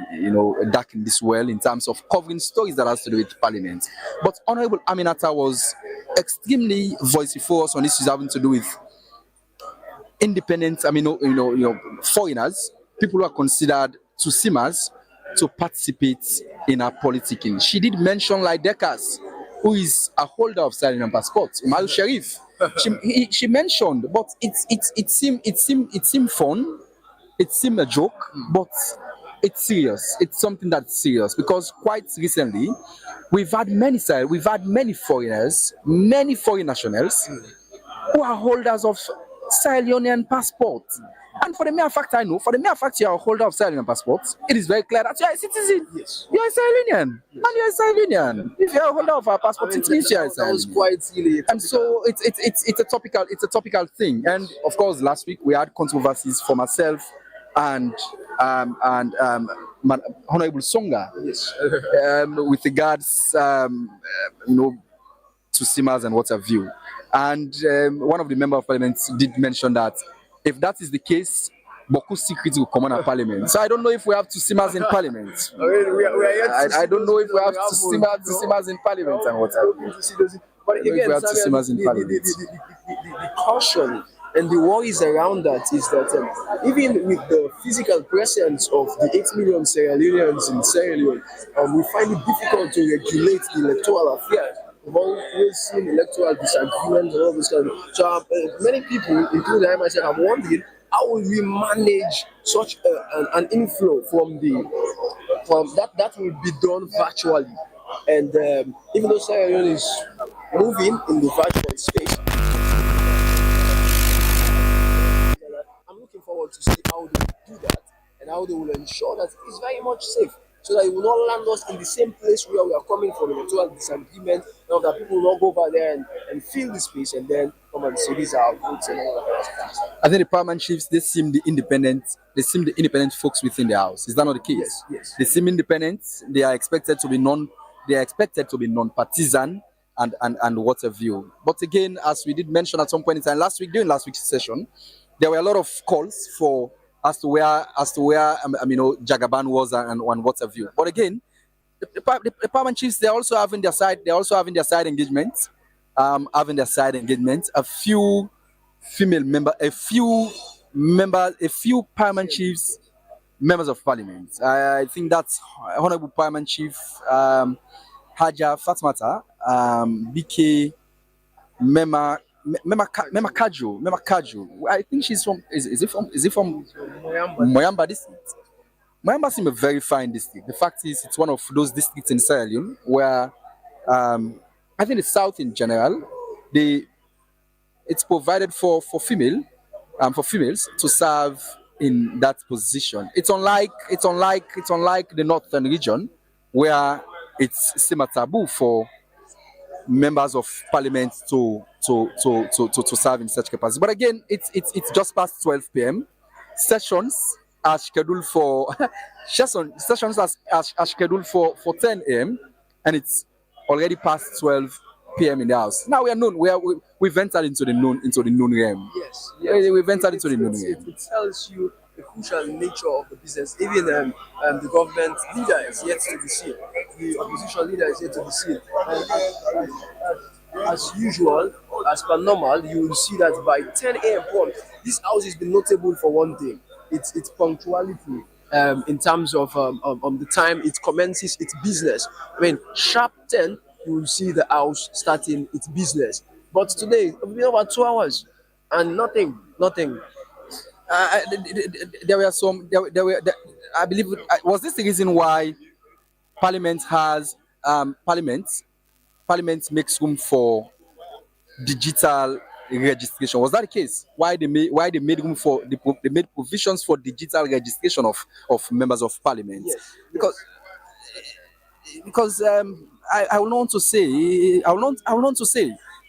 darkened this well in terms of covering stories that has to do with Parliament. But Honorable Aminata was extremely vociferous on issues having to do with independent, foreigners, people who are considered Tsusimas, to participate in our politicking. She did mention like Dekas, who is a holder of Sierra Leone passport, Umaru Sharif. She mentioned, but it seemed fun, it seemed a joke, but it's serious. It's something that's serious because quite recently we've had many foreigners, many foreign nationals who are holders of Sierra Leonean passport. And for the mere fact you are a holder of Sierra Leonean passport, it is very clear that you are a citizen. Yes. You are a Sierra Leonean. And you are a Sierra Leonean. If you are a holder of our passport, it means you are a Sierra Leonean. And so it's a topical thing. And of course, last week we had controversies for myself and Honorable Songa, yes. With regards to Simas and what have you. And one of the members of parliament did mention that if that is the case, Boku's secrets will come on at parliament. So I don't know if we have two Simas in parliament. I don't know if we have two Simas in parliament and what have you. But again, the caution and the worries around that is that even with the physical presence of the 8 million Sierra Leoneans in Sierra Leone, we find it difficult to regulate the electoral affairs. We've always seen electoral disagreements and all this kind of. So many people, including I myself, are wondering how will we manage such an inflow from that will be done virtually. And even though Sierra Leone is moving in the virtual space, I'm looking forward to see how they will do that and how they will ensure that it's very much safe, so that it will not land us in the same place where we are coming from, electoral disagreement, that people will not go over there and fill the space and then come and say these are votes and all that kind of stuff. I think the paramount chiefs, they seem the independent folks within the house. Is that not the case? Yes. They seem independent. They are expected to be non-partisan and what have you. But again, as we did mention at some point in time during last week's session, there were a lot of calls for as to where Jagaban was and what have you. But again, the paramount chiefs, they're also having their side engagement. A few female members, a few paramount chiefs, members of parliament. I think that's Honorable Paramount Chief Haja Fatmata, BK Mema Kaju. I think she's from. Is it from Moyamba district? Moyamba seems a very fine district. The fact is, it's one of those districts in Sierra Leone where I think the south in general, it's provided for females to serve in that position. It's unlike the northern region where it's semi taboo for members of parliament to serve in such capacity. But again, it's just past 12 p.m. Sessions are scheduled for sessions are scheduled for 10 a.m. and it's already past 12 p.m. in the house. Now we are noon. We've entered into the noon realm. Yes, We've entered into the noon realm. It tells you the crucial nature of the business. Even the government leader is yet to be seen. The opposition leader is yet to be seen. And as usual, as per normal, you will see that by 10 a.m. prompt, this house has been notable for one thing. It's punctuality. In terms of the time it commences its business. I mean, sharp 10, you will see the house starting its business. But today, it's been over 2 hours and nothing. There were some. I believe. Was this the reason why Parliament has Parliament makes room for digital registration? Was that the case? Why they made room for they made provisions for digital registration of members of Parliament? Yes. Because I will not want to say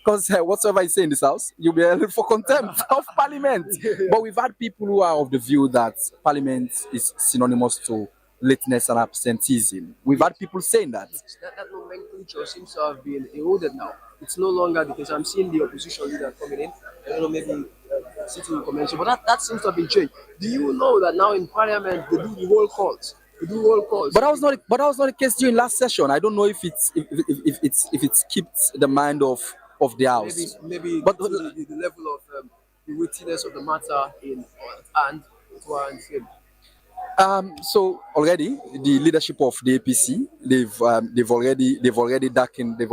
because whatsoever I say in this house, you'll be held for contempt of Parliament. But we've had people who are of the view that Parliament is synonymous to lateness and absenteeism. We've had people saying that. That nomenclature seems to have been eroded now. It's no longer because I'm seeing the opposition leader coming in. I don't know, maybe sitting in convention, but that seems to have been changed. Do you know that now in Parliament they do the roll calls? But that was not the case during last session. I don't know if it's kept the mind of the house. Maybe but the level of the weightiness of the matter in and warrants him. So already the leadership of the APC, they've already darkened the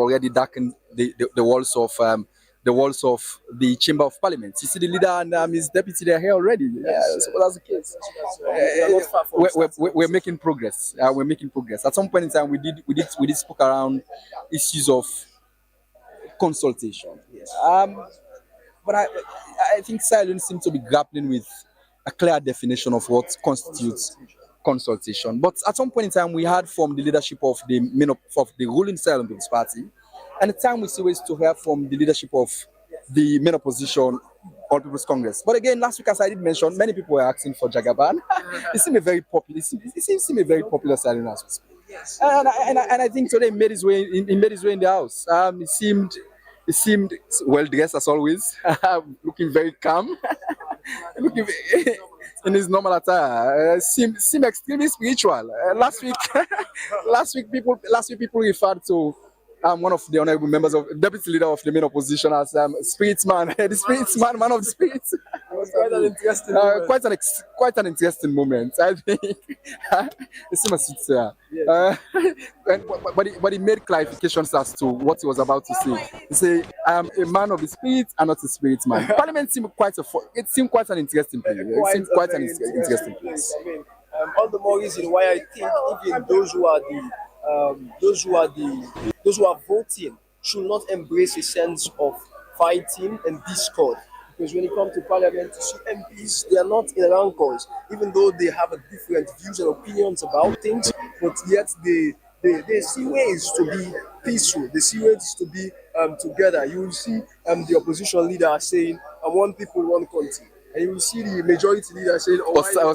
walls of the Chamber of Parliament. You see the leader and his deputy, they're here already. Yes, so that's the case. We're making progress. We're making progress. At some point in time, we did spoke around issues of consultation. Yes. But I think silence seems to be grappling with a clear definition of what constitutes consultation. But at some point in time, we heard from the leadership of the ruling Silent People's Party, and the time we see ways to hear from the leadership of the main opposition, All People's Congress. But again, last week, as I did mention, many people were asking for Jagaban. It seemed a very popular silent as we speak. Yes. And I think today he made his way in the house. He seemed well dressed as always, looking very calm, looking in his normal attire. Seemed extremely spiritual. Last week people referred to one of the honorable members of deputy leader of the main opposition as spirits man, the spirits man of the spirits. Quite an interesting moment. Quite an interesting moment. I think it's a sincere. Yes. But he made clarifications as to what he was about to say. He said, "I am a man of the spirit and not a spirit man." Parliament seemed quite an interesting place. It seemed quite an interesting place. I mean, all the more reason why I think even those who are voting should not embrace a sense of fighting and discord. Because when it comes to Parliament, you see MPs, they are not in rancors, even though they have a different views and opinions about things, but yet they see ways to be peaceful, they see ways to be together. You will see the opposition leader saying, "I want people, one country." And you will see the majority leader saying, "Oh, So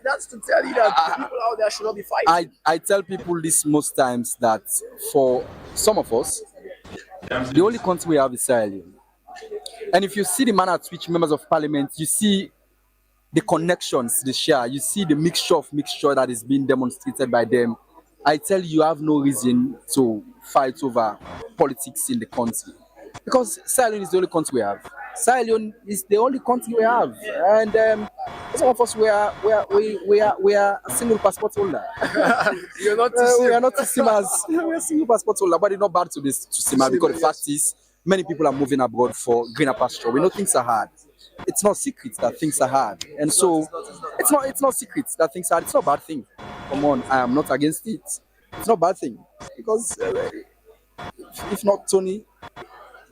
that's to tell you that people out there should not be fighting. I tell people this most times that for some of us, the only country we have is Sierra Leone. And if you see the manner at which members of Parliament, you see the connections they share, you see the mixture that is being demonstrated by them. I tell you, you have no reason to fight over politics in the country. Because Sierra Leone is the only country we have. Sierra Leone is the only country we have. And some of us, we are a single passport holder. You're not We are not to see as we are single passport holder, but it's not bad to see because the fact is, many people are moving abroad for greener pasture. We know things are hard. It's not secret that things are hard, and so it's not secret that things are hard. It's not a bad thing. Come on, I am not against it. It's not a bad thing because if not Tony,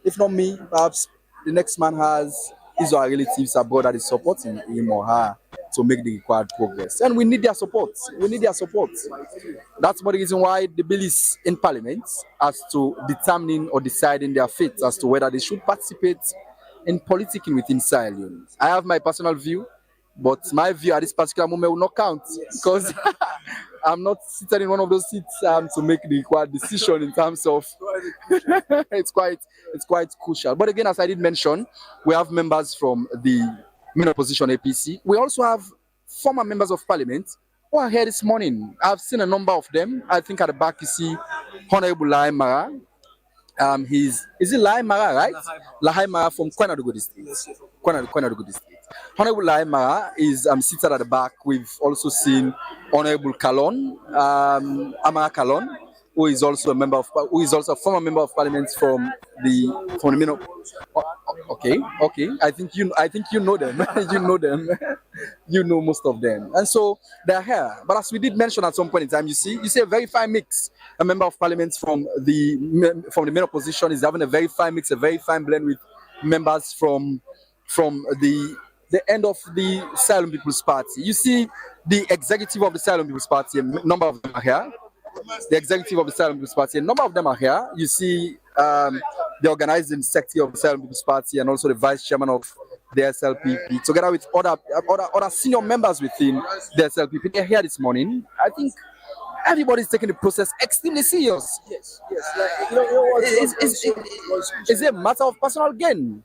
if not me, perhaps the next man has his or her relatives abroad that is supporting him or her. to make the required progress. And we need their support. We need their support. That's one reason why the bill is in Parliament, as to determining or deciding their fate as to whether they should participate in politicking within Sierra Leone. I have my personal view, but my view at this particular moment will not count because I'm not sitting in one of those seats to make the required decision in terms of it's quite crucial. But again, as I did mention, we have members from the main opposition APC. We also have former members of parliament who are here this morning. I've seen a number of them. I think at the back you see Honorable Lai Mara. Is it Lai Mara, right? Lai Mara from Kwanadugu district. Kwanadugu district. Honorable Lai Mara is seated at the back. We've also seen Honorable Kalon, Amara Kalon, who is also a former member of parliament from the okay. I think you know them. You know them. You know most of them, and so they're here. But as we did mention at some point in time, you see a very fine mix. A member of parliament from the main opposition is having a very fine mix, a very fine blend with members from the end of the Silent People's Party. You see the executive of the Silent People's Party, a number of them are here. The executive of the Silent People's Party, a number of them are here. You see the organizing secretary of the Silent People's Party and also the vice chairman of the SLPP, together with other senior members within the SLPP. They're here this morning. I think everybody's taking the process extremely serious. Yes. Like, you know what? Is it a matter of personal gain?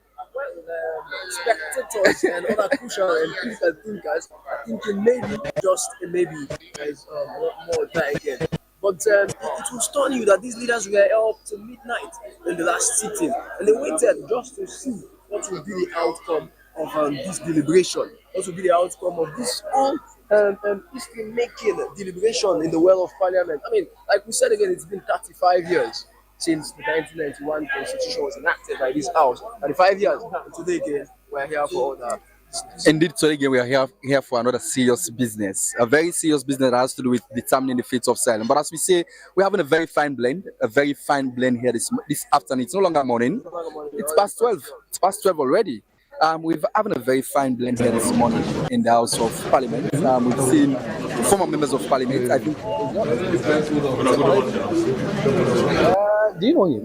Spectators and other crucial and critical thinkers are thinking maybe there's more that again. But it will stun you that these leaders were up to midnight in the last sitting and they waited just to see what will be the outcome of this deliberation, what will be the outcome of this history-making deliberation in the well of Parliament. I mean, like we said again, it's been 35 years since the 1991 Constitution was enacted by this House. 35 years. And today again, we're here for all that. Indeed, today again, we are here for another serious business. A very serious business that has to do with determining the fate of Silent. But as we say, we're having a very fine blend here this afternoon. It's no longer morning. It's past 12. It's past 12 already. We're having a very fine blend here this morning in the House of Parliament. We've seen former members of Parliament. I think. Do you know him?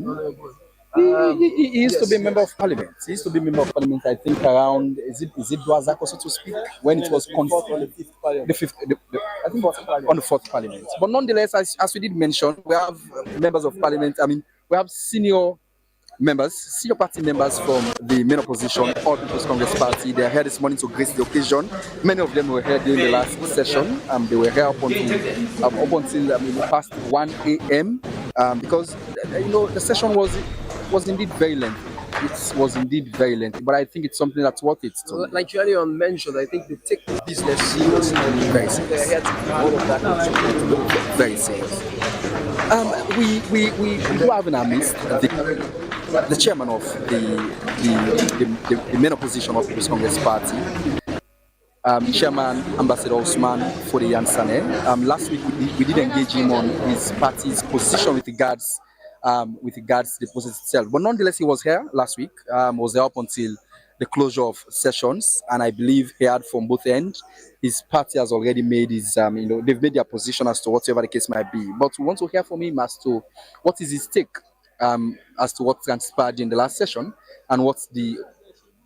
He used to be a member of parliament. He used to be a member of parliament, I think, around, is it Dwazak, so to speak, when it was on the fifth, I think it was on the fourth parliament. But nonetheless, as we did mention, we have members of parliament. I mean, we have senior party members from the main opposition, All People's Congress Party. They are here this morning to grace the occasion. Many of them were here during the last session. They were here up until past 1 a.m. Because the session was indeed very lengthy. It was indeed very lengthy, but I think it's something that's worth it. Like you earlier mentioned, I think they take the business seriously. Very serious. They're here to do all of that. Very serious. We do have in our midst the chairman of the main opposition of People's Congress Party, Chairman Ambassador Osman Fodeyan Sane. Last week we did engage him on his party's position with regards to the process itself. But nonetheless, he was here last week, was there up until the closure of sessions, and I believe he had from both ends. His party has already made they've made their position as to whatever the case might be. But we want to hear from him as to what is his take as to what transpired in the last session and what the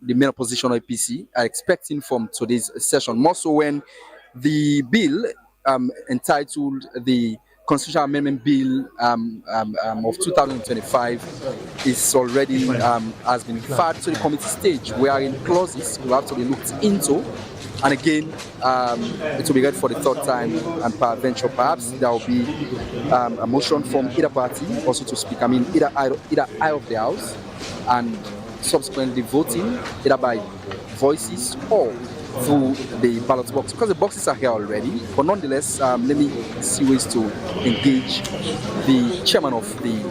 main opposition of APC are expecting from today's session. More so when the bill entitled the Constitutional Amendment Bill of 2025 is already has been referred to the committee stage. We are in clauses we have to be looked into, and again it will be read for the third time, and peradventure perhaps there will be a motion from either party also to speak. I mean either eye of the house, and subsequently voting either by voices or through the ballot box, because the boxes are here already. But nonetheless, let me see ways to engage the chairman of the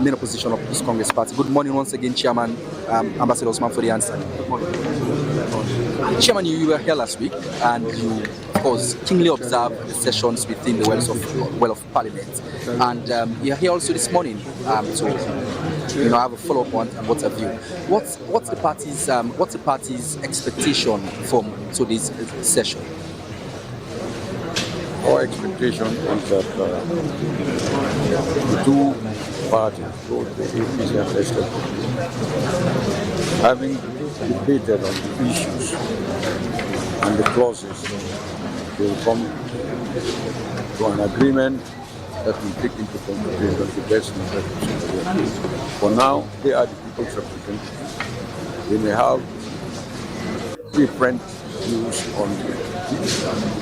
main opposition of this Congress Party. Good morning once again, Chairman Ambassador Osman Fodeyan Sane. Chairman, you were here last week and you, of course, keenly observed the sessions within the well of Parliament, and you're here also this morning to have a follow-up on what have you. What's the party's expectation from to this session? Our expectation is that the two parties, both the APC and SLP, having debated on the issues and the clauses, they will come to an agreement that will take into consideration the best interests of the people. For now, they are the people's representatives. They may have different views on the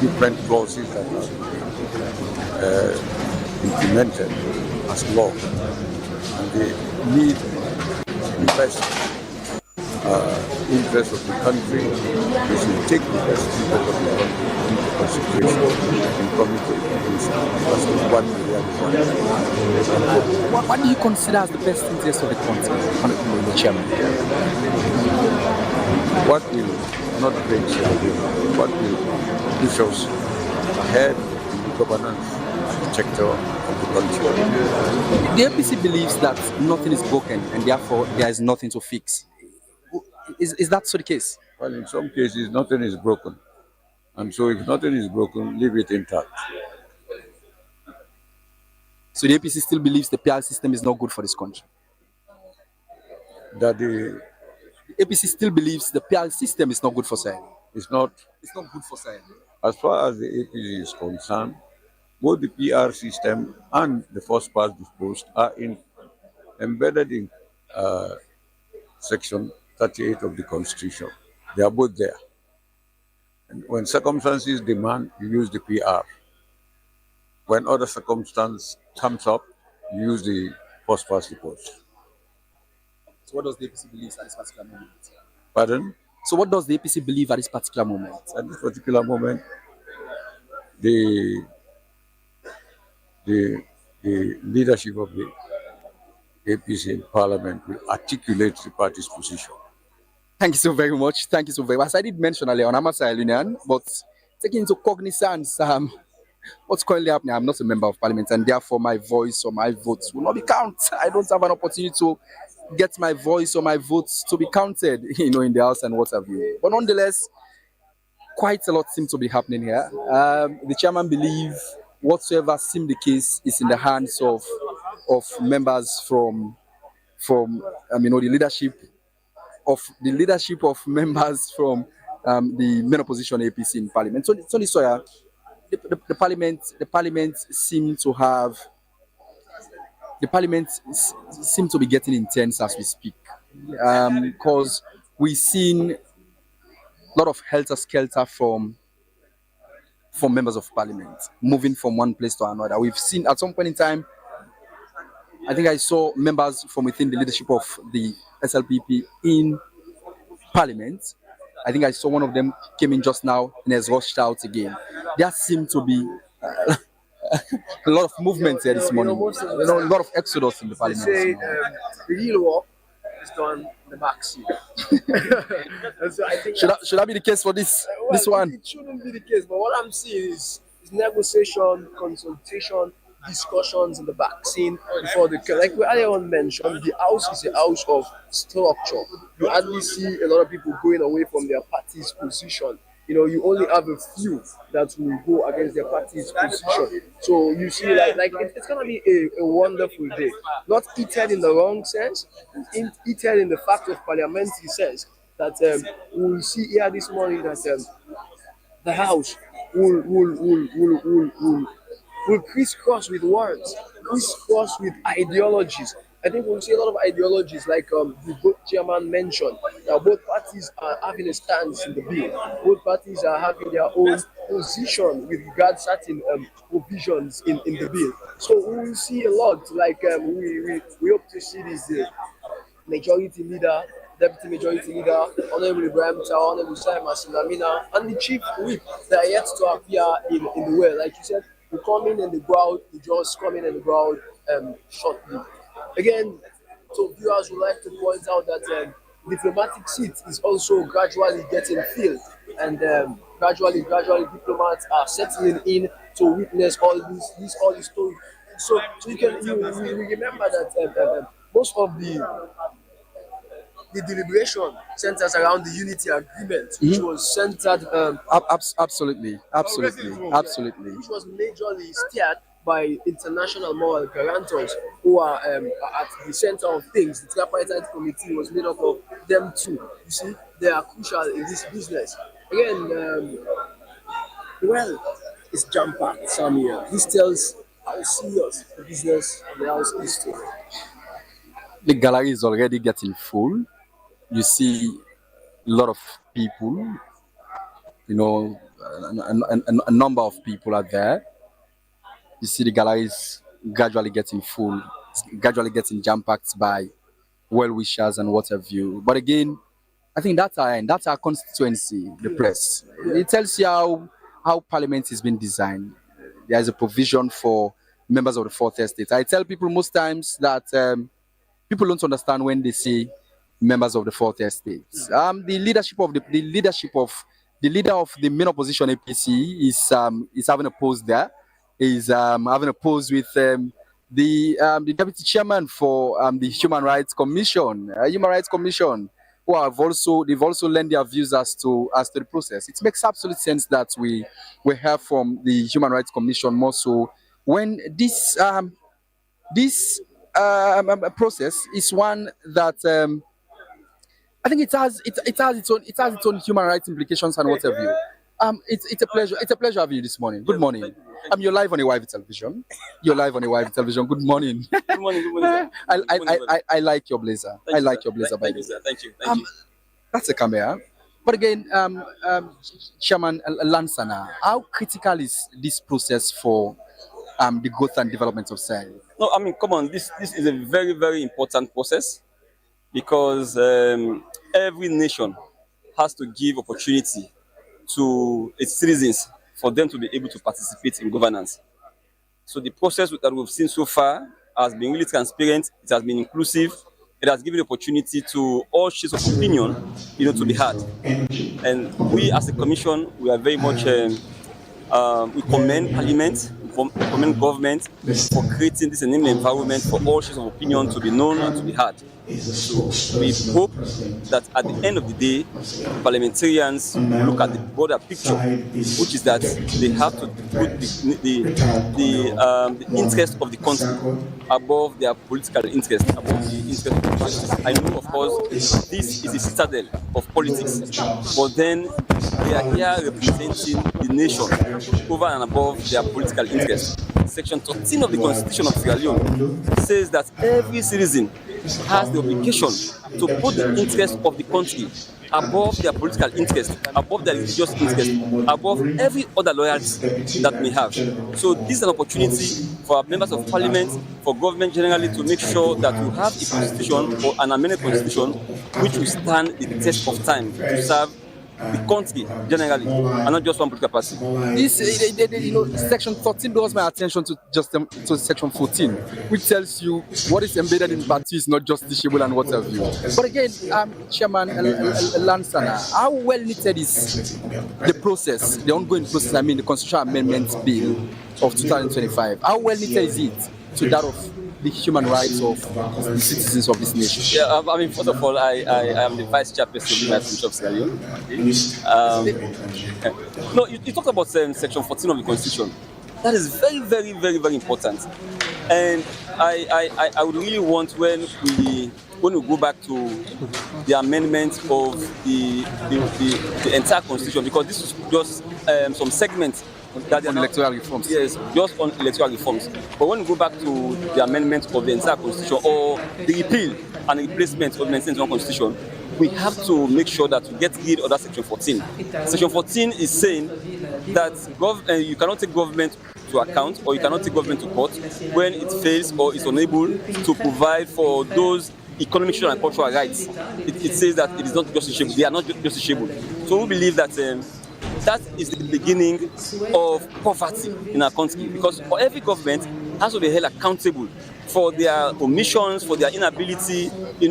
different clauses that are implemented as law, and they need the best interest of the country. They should take the best interest of the country into consideration in coming to a conclusion. That's the one we are What do you consider as the best interest of the country, Honorable Chairman? What will not bring what will push us ahead in the governance architecture of the country. The APC believes that nothing is broken and therefore there is nothing to fix. Is that so the case? Well, in some cases, nothing is broken. And so if nothing is broken, leave it intact. So the APC still believes the PR system is not good for this country? That the APC still believes the PR system is not good for Sahel? it's not good for Sahel. As far as the APC is concerned, both the PR system and the first past disposed are embedded in Section 38 of the Constitution. They are both there. And when circumstances demand, you use the PR. When other circumstance comes up, you use the first past disposed. So what does the APC believe at this particular moment? Pardon? So what does the APC believe at this particular moment? At this particular moment, the leadership of the APC in Parliament will articulate the party's position. Thank you so very much. Thank you so very much. As I did mention earlier on, I'm a Sahel Union, but taking into cognizance what's currently happening, I'm not a member of Parliament, and therefore my voice or my votes will not be counted. I don't have an opportunity to get my voice or my votes to be counted, in the House and what have you. But nonetheless, quite a lot seems to be happening here. The chairman believes whatsoever seems the case is in the hands of members from the leadership of members from the main opposition APC in Parliament. So Sawyer, the Parliament seems to be getting intense as we speak, because we've seen a lot of helter-skelter from members of Parliament moving from one place to another. We've seen at some point in time, I think I saw members from within the leadership of the SLPP in Parliament. I think I saw one of them came in just now and has rushed out again. There seemed to be a lot of movement here this morning. A lot of exodus in the Parliament. They say the real work is done in the backseat. So I think should that be the case for this one? It shouldn't be the case, but what I'm seeing is negotiation, consultation, discussions in the back scene before like we earlier mentioned, the house is a house of structure. You hardly see a lot of people going away from their party's position. You only have a few that will go against their party's position. So you see, it's gonna be a wonderful day. Not heated in the wrong sense, heated in the fact of parliamentary sense that we will see here this morning that the house will crisscross with words, crisscross with ideologies. I think we'll see a lot of ideologies like the both chairman mentioned. Now both parties are having a stance in the bill. Both parties are having their own position with regard to certain provisions in the bill. So we will see a lot. Like we hope to see this majority leader, deputy majority leader, Honorable Ibrahim Tawa, Honorable Simon Sinamina, and the chief whip that are yet to appear in the way. Like you said, we come in and the crowd, we just come in and the crowd shortly. Again, so viewers would like to point out that diplomatic seat is also gradually getting filled, and gradually diplomats are settling in to witness all this story. So you remember that most of the the deliberation centers around the unity agreement, which was centered, Absolutely, absolutely. which was majorly steered by international moral guarantors who are at the center of things. The tripartite committee was made up of them too. You see, they are crucial in this business. Again, well, it's jam-packed, Samia. This tells how serious the business of the house is too. The gallery is already getting full. You see a lot of people, a number of people are there. You see the gallery is gradually getting full, gradually getting jam-packed by well-wishers and what have you. But again, I think that's our constituency, the press. It tells you how parliament is being designed. There is a provision for members of the fourth estate. I tell people most times that people don't understand when they say members of the fourth estate. The leader of the main opposition APC is having a pose there. Is having a pose with the deputy chairman for the Human Rights Commission, who they've also lent their views as to the process. It makes absolute sense that we hear from the Human Rights Commission more so when this process is one that I think it has its own human rights implications and what have you. It's a pleasure having you this morning. Good morning. You're live on a YV television. Good morning. Good morning. I like your blazer. By the way. Thank you. That's a camera. But again, Chairman Lansana, how critical is this process for the growth and development of Sahel? No, come on. This is a very, very important process because every nation has to give opportunity to its citizens for them to be able to participate in governance. So the process that we've seen so far has been really transparent. It has been inclusive. It has given the opportunity to all shades of opinion, to be heard. And we, as a commission, we are very much we commend Parliament, we commend government for creating this enabling environment for all shades of opinion to be known and to be heard. So we hope that at the end of the day, parliamentarians look at the broader picture, which is that they have to put the interest of the country above their political interest, above the interest of the politics. I know, of course, this is a citadel of politics, but then they are here representing the nation over and above their political interest. Section 13 of the Constitution of Sierra Leone says that every citizen has the obligation to put the interest of the country above their political interest, above their religious interest, above every other loyalty that we have. So this is an opportunity for our members of parliament, for government generally, to make sure that we have a constitution or an amended constitution which will stand the test of time to serve the country generally, and not just one political party. Section 13 draws my attention to Section 14, which tells you what is embedded in party is not justiciable and what have you. But again, Chairman Lansana, how well knitted is the process, the ongoing process? The Constitutional Amendment Bill of 2025. How well knitted is it to that of the human rights of the citizens of this nation? Yeah, first of all, I am the vice chairperson of the of Sierra Leone. No, you talked about Section 14 of the Constitution. That is very, very, very, very important. And I would really want when we go back to the amendment of the entire Constitution, because this is just some segments that on electoral reforms. Yes, just on electoral reforms. But when we go back to the amendment of the entire Constitution or the repeal and replacement of the 1991 Constitution, we have to make sure that we get rid of that Section 14. Section 14 is saying that you cannot take government to account, or you cannot take government to court when it fails or is unable to provide for those economic, social, and cultural rights. It says that it is not justiciable. They are not justiciable. So we believe that that is the beginning of poverty in our country, because every government has to be held accountable for their omissions, for their inability, in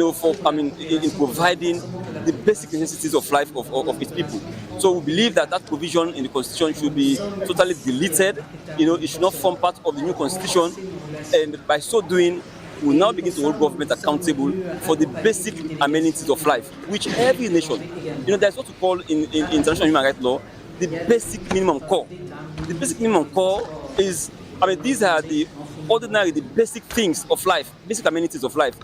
providing the basic necessities of life of its people. So we believe that provision in the Constitution should be totally deleted. It should not form part of the new Constitution, and by so doing, will now begin to hold government accountable for the basic amenities of life, which every nation, there's what we call in international human rights law, the basic minimum core. The basic minimum core is, these are the basic things of life, basic amenities of life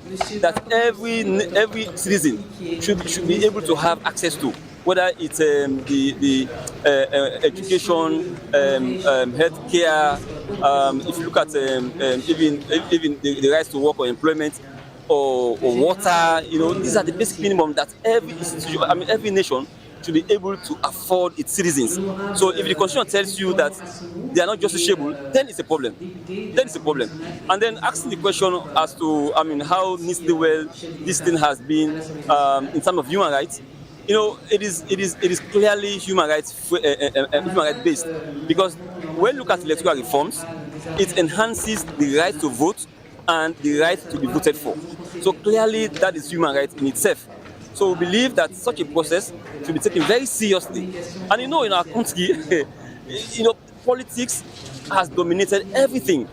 that every citizen should be able to have access to, whether it's the education, health care, if you look at even the rights to work or employment or water, these are the basic minimum that every institution, every nation should be able to afford its citizens. So if the constitution tells you that they are not justiciable, then it's a problem. And then asking the question as to, how neatly well this thing has been in terms of human rights, it is clearly human rights based, because when you look at electoral reforms, it enhances the right to vote and the right to be voted for. So clearly that is human right in itself. So we believe that such a process should be taken very seriously. And in our country, politics has dominated everything.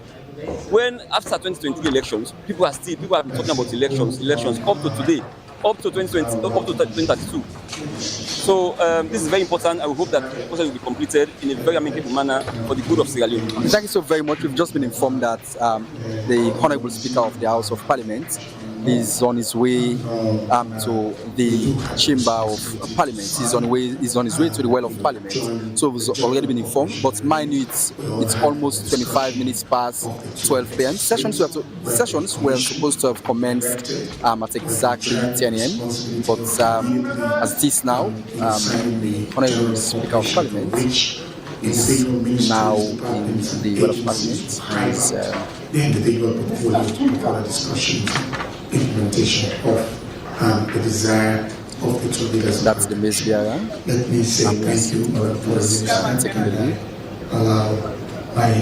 When after 2020 elections, people have been talking about elections up to today, up to 2020, up to 2032. So this is very important. I hope that the process will be completed in a very amicable manner for the good of Sierra Leone. Thank you so very much. We've just been informed that the Honourable Speaker of the House of Parliament is on his way to the Chamber of Parliament. He's on his way to the Well of Parliament. So we've already been informed. But mind you, it's almost 25 minutes past 12 p.m. Sessions were supposed to have commenced at exactly 10 a.m. But as it is now, the Honourable Speaker of Parliament is now in the Well of Parliament. Then the table portfolio for further discussion, implementation of the desire of the two leaders. That's the Miss Biara. Let me say thank you for taking the lead. Allow my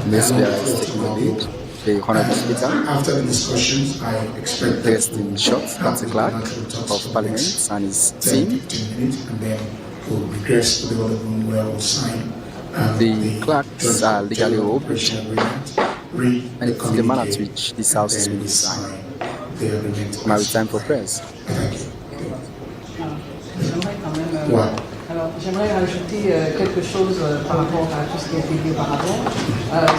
Miss Biara is taking the lead. The Honourable Speaker. After the discussions, I expect dressed in shorts, that's a clerk of Parliament and his team. 15 minutes, and then we'll regress to the other room where we'll sign. The clerks are legally robed, and it's the manner to which this house is being designed. Now it's time for prayers. Alors, j'aimerais rajouter quelque chose par rapport à tout ce qui a été dit auparavant.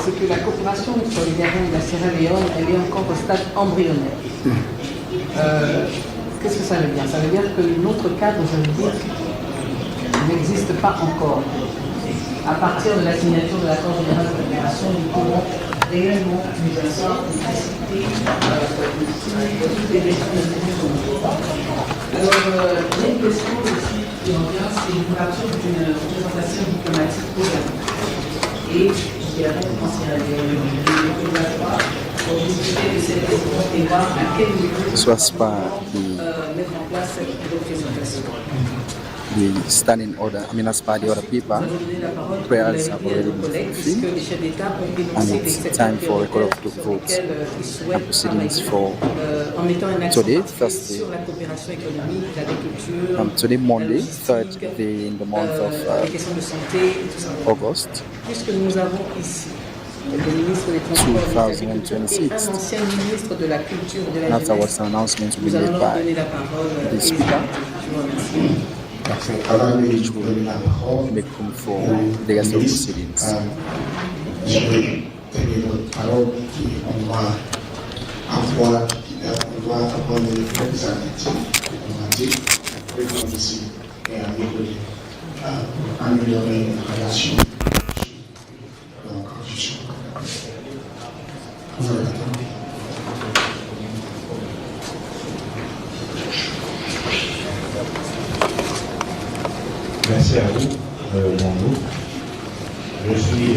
C'est que la coopération sur les Gabon et la Sierra Leone, elle est encore au stade embryonnaire. Qu'est-ce que ça veut dire? Ça veut dire que notre cadre juridique n'existe pas encore. À partir de la signature de l'accord général de coopération, nous pouvons réellement nous asseoir et discuter toutes les questions de l'Union. Alors, il y a une question aussi qui revient, c'est l'ouverture d'une représentation diplomatique au Gabon. Et je dirais en Sierra Leone, pour discuter de cette question et voir à quel niveau mettre en place cette représentation. The standing order, as per the other paper, prayers have already been fulfilled, and it's time for a call of votes and proceedings for today, Thursday, today Monday, 3rd day in the month of August 2026. Afterwards, an announcement will be made by the Speaker, which will make room for the rest of the proceedings. Merci à vous, bonjour. Je suis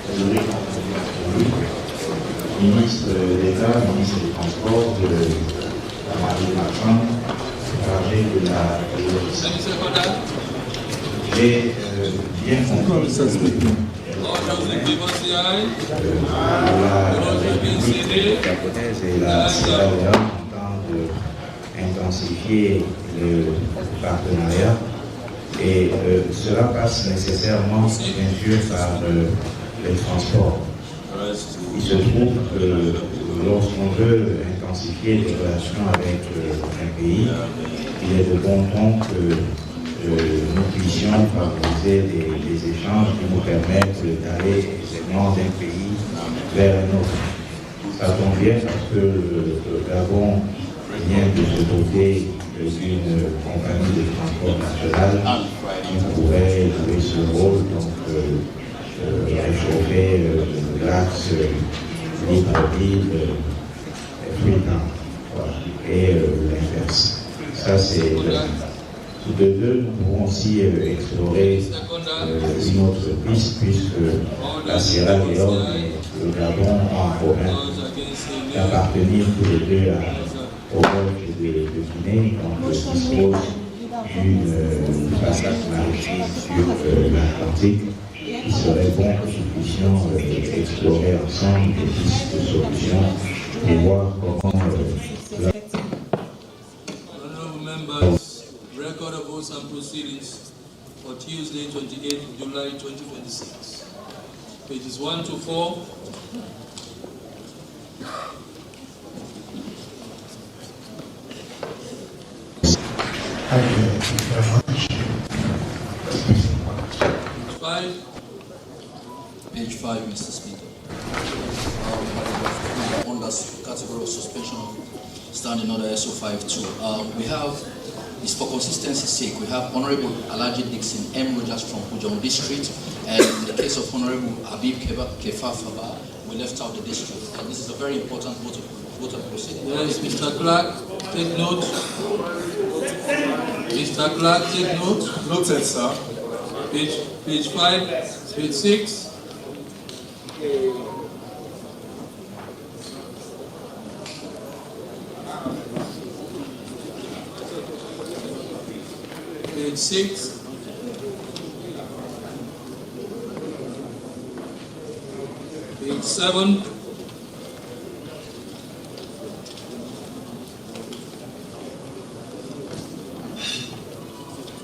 Frédéric ministre d'État, ministre des Transports, de la Marine marchande, chargé de la logistique. J'ai bien compris que la République gabonaise et la Sierra Leone entendent intensifier le partenariat. Et cela passe nécessairement, bien sûr, par les transports. Il se trouve que lorsqu'on veut intensifier les relations avec un pays, il est de bon ton que nous puissions favoriser des échanges qui nous permettent d'aller aisément d'un pays vers un autre. Ça tombe bien parce que le Gabon vient de se doter d'une compagnie de transport national qui pourrait jouer ce rôle, donc réchauffer l'axe Libreville, Freetown, voilà, et l'inverse. Ça, c'est de deux, nous pouvons aussi explorer une autre piste, puisque la Sierra Leone et le Gabon ont en commun d'appartenir tous les deux au golfe de Guinée, donc dispose d'une façade maritime sur l'Atlantique. Il serait bon que nous puissions explorer ensemble des pistes de solutions et voir comment record of votes and proceedings for Tuesday, 28th July 2026. Pages 1 to 4. Thank you very much. Page 5, Mr. Speaker. On the category of suspension of standing order SO52. We have, it's for consistency's sake, we have Honorable Alaji Dixon M. Rogers from Pujong District, and in the case of Honorable Habib Kefa Faba, we left out the district. And this is a very important vote of proceeding. Yes, Mr. Clark, take note. Mr. Clark, take note. Noted, sir. Page 5, page 6. Page 6. Page 7.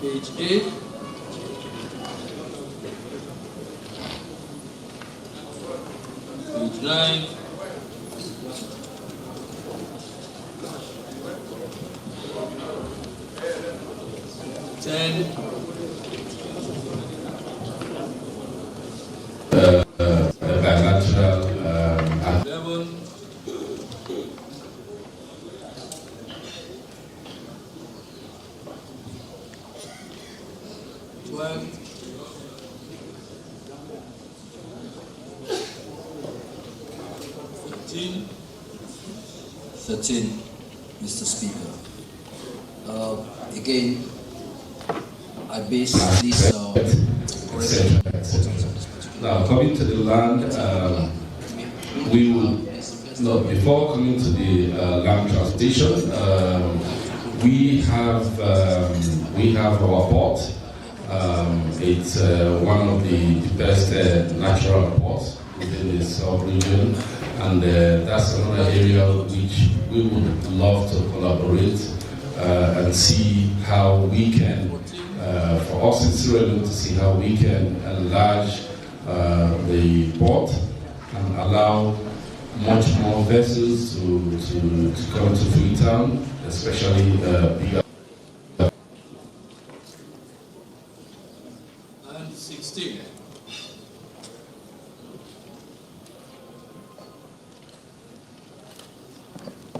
Page 8. Page 9. bilateral 11. 12. 13. 13, Mr. Speaker. Again, I base this Now, coming to the land, we will, no, before coming to the land transportation, we have our port. It's one of the best natural ports within the sub-region, and that's another area which we would love to collaborate and see how we can, for us it's relevant to see how we can enlarge the port and allow much more vessels to come to Freetown, especially bigger. And 16.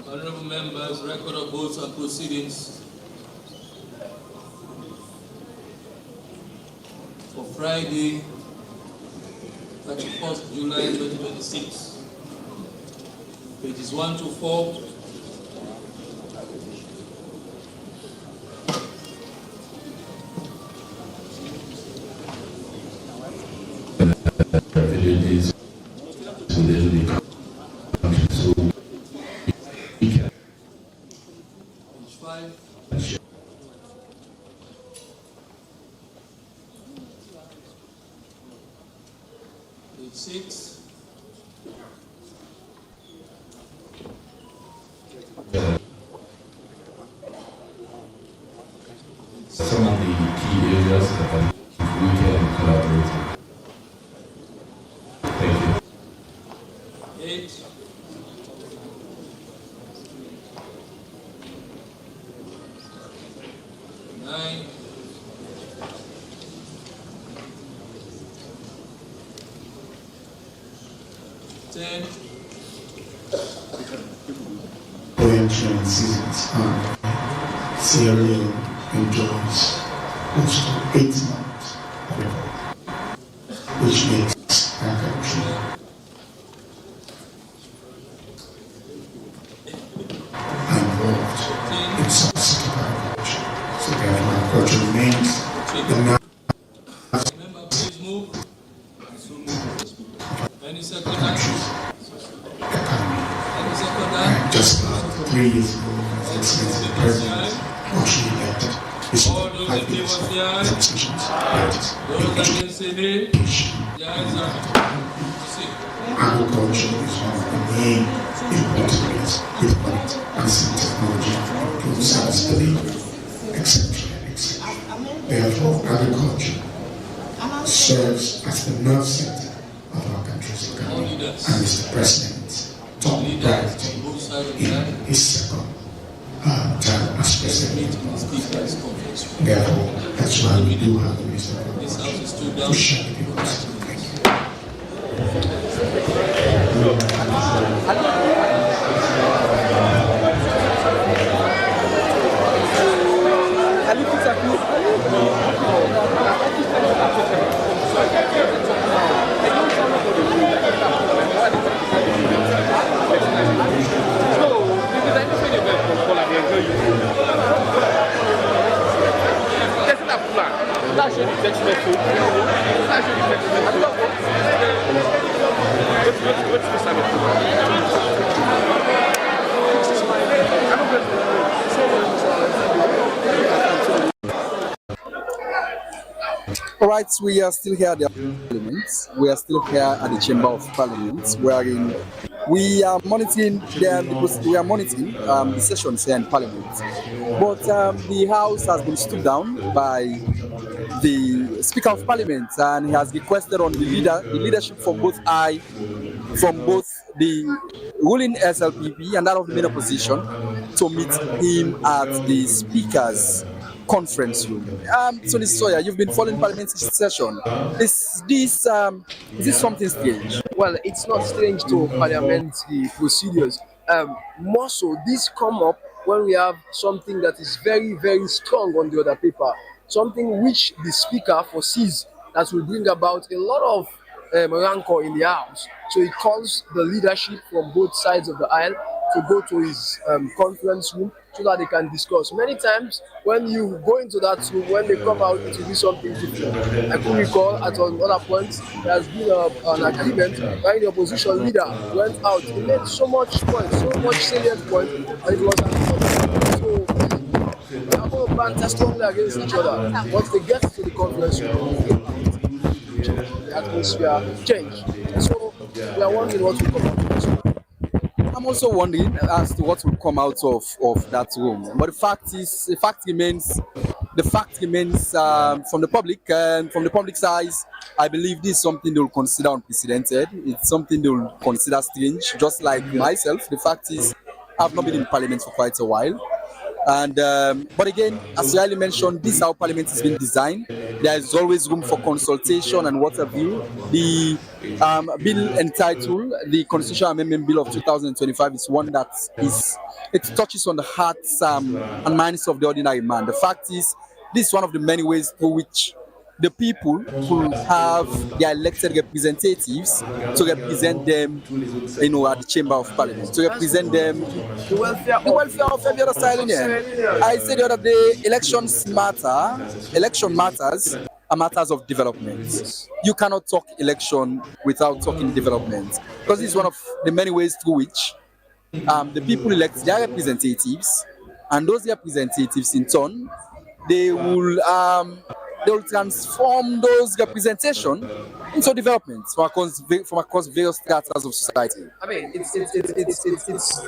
Honorable members, record of votes and proceedings for Friday, 31st July 2026. Pages 1 to 4. Villages within the country, so we can. Page 5. Page 6. Some of the key areas that we can collaborate. Thank you. 8. 9. 10. Orange seasons Sierra Leone enjoys close to 8 months of rainfall, which makes our country involved in subset of agriculture. So therefore agriculture remains the Please move. Any second? just about 3 years ago, His Excellency the President, which he elected, All those in favor say aye. Those against say nay. The ayes have it. agriculture is one of the main important areas development and some technology to service delivery, etc. etc. Therefore, agriculture serves as the nerve center of our country's economy and is the President's top priority in his second term as President. Therefore, that's why we do have the Minister to share the people's. Thank you. All right, we are still here at the Parliament. We are still here at the Chamber of Parliament, wherein we are monitoring the sessions here in Parliament. But the House has been stood down by the Speaker of Parliament, and he has requested on the leadership from both the ruling SLPP and that of the main opposition to meet him at the Speaker's conference room. So, Mr. Sawyer, you've been following parliamentary session. Is this something strange? Well, it's not strange to parliamentary procedures. More so, this come up when we have something that is very, very strong on the other paper, something which the Speaker foresees that will bring about a lot of rancor in the House. So he calls the leadership from both sides of the aisle to go to his conference room so that they can discuss. Many times when you go into that room, when they come out, it will be something different. I could recall at other points there has been an agreement where the opposition leader went out. He made so much salient point, and it was so they are going to banter strongly against each other. Once they get to the conference room, the atmosphere change. So we are wondering what will come out of this. I'm also wondering as to what will come out of that room. But the fact remains from the public's eyes. I believe this is something they will consider unprecedented. It's something they will consider strange. Just like myself, the fact is, I've not been in Parliament for quite a while. And but again, as you already mentioned, this is how Parliament has been designed. There is always room for consultation and what have you. The bill entitled the Constitutional Amendment Bill of 2025 is one that it touches on the hearts and minds of the ordinary man. The fact is, this is one of the many ways through which the people will have their elected representatives to represent them, at the Chamber of Parliament, to represent them, the welfare of every other Sahelian. I said the other day, election matters are matters of development. You cannot talk election without talking development, because this is one of the many ways through which the people elect their representatives, and those representatives in turn, they will transform those representation into development from across various strata of society. I mean, it's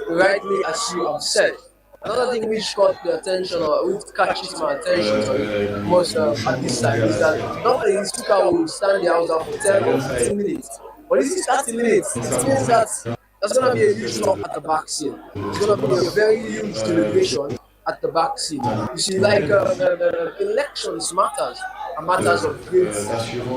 rightly as you have said. Another thing which caught the attention, or which catches my attention most at this time, is that normally the Speaker will stand the House out for 10 or 15 minutes. But this is 30 minutes. It means that there's going to be a huge talk at the back scene. There's going to be a very huge deliberation at the back scene. You see, like elections matters, and matters of great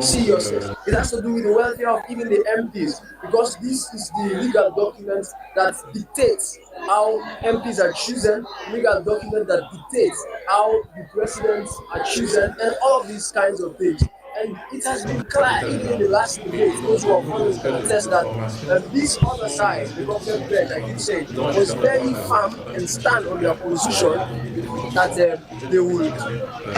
seriousness. It has to do with the welfare of even the MPs, because this is the legal document that dictates how MPs are chosen, legal document that dictates how the presidents are chosen, and all of these kinds of things. And it has been clear, even in the last debate, those who are following can attest that this other side, the government bench, I keep saying, was very firm and stand on their position that they would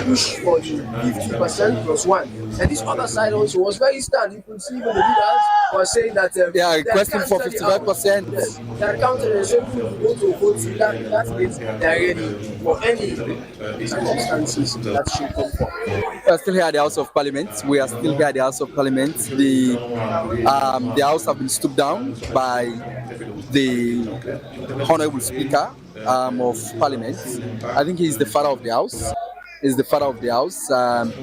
push for the 50% plus one. And this other side also was very stand. You could see even the leaders were saying that they are requesting for 55%. Yes, they are counting and saying who will go to vote. That means they are ready for any circumstances that should come forth. We are still here at the House of Parliament. We are still here at the House of Parliament. The House have been stood down by the Honourable Speaker of Parliament. I think he is the father of the House. Is the father of the House, and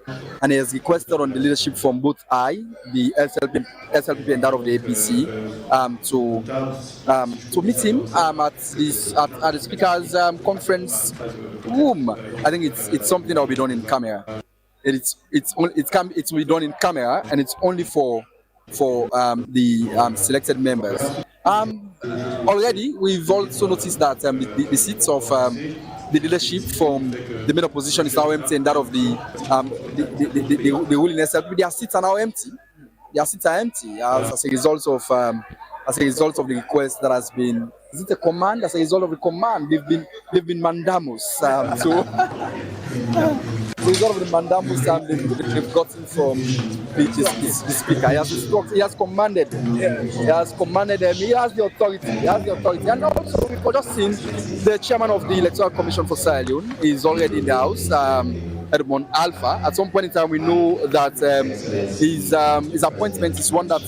he has requested on the leadership from both the SLP and that of the APC, to meet him at the Speaker's conference room. I think it's something that will be done in camera. It will be done in camera, and it's only for the selected members. Already, we've also noticed that the seats of the leadership from the main opposition is now empty, and that of the ruling SLP, their seats are now empty. Their seats are empty as a result of the request that has been. Is it a command? As a result of the command, they've been mandamus. As a result of the mandamus they've gotten from the speaker. He has commanded them. He has commanded them. He has the authority. And also, we've just seen the chairman of the Electoral Commission for Sierra Leone is already in the house. Edmond Alpha. At some point in time, we know that his appointment is one that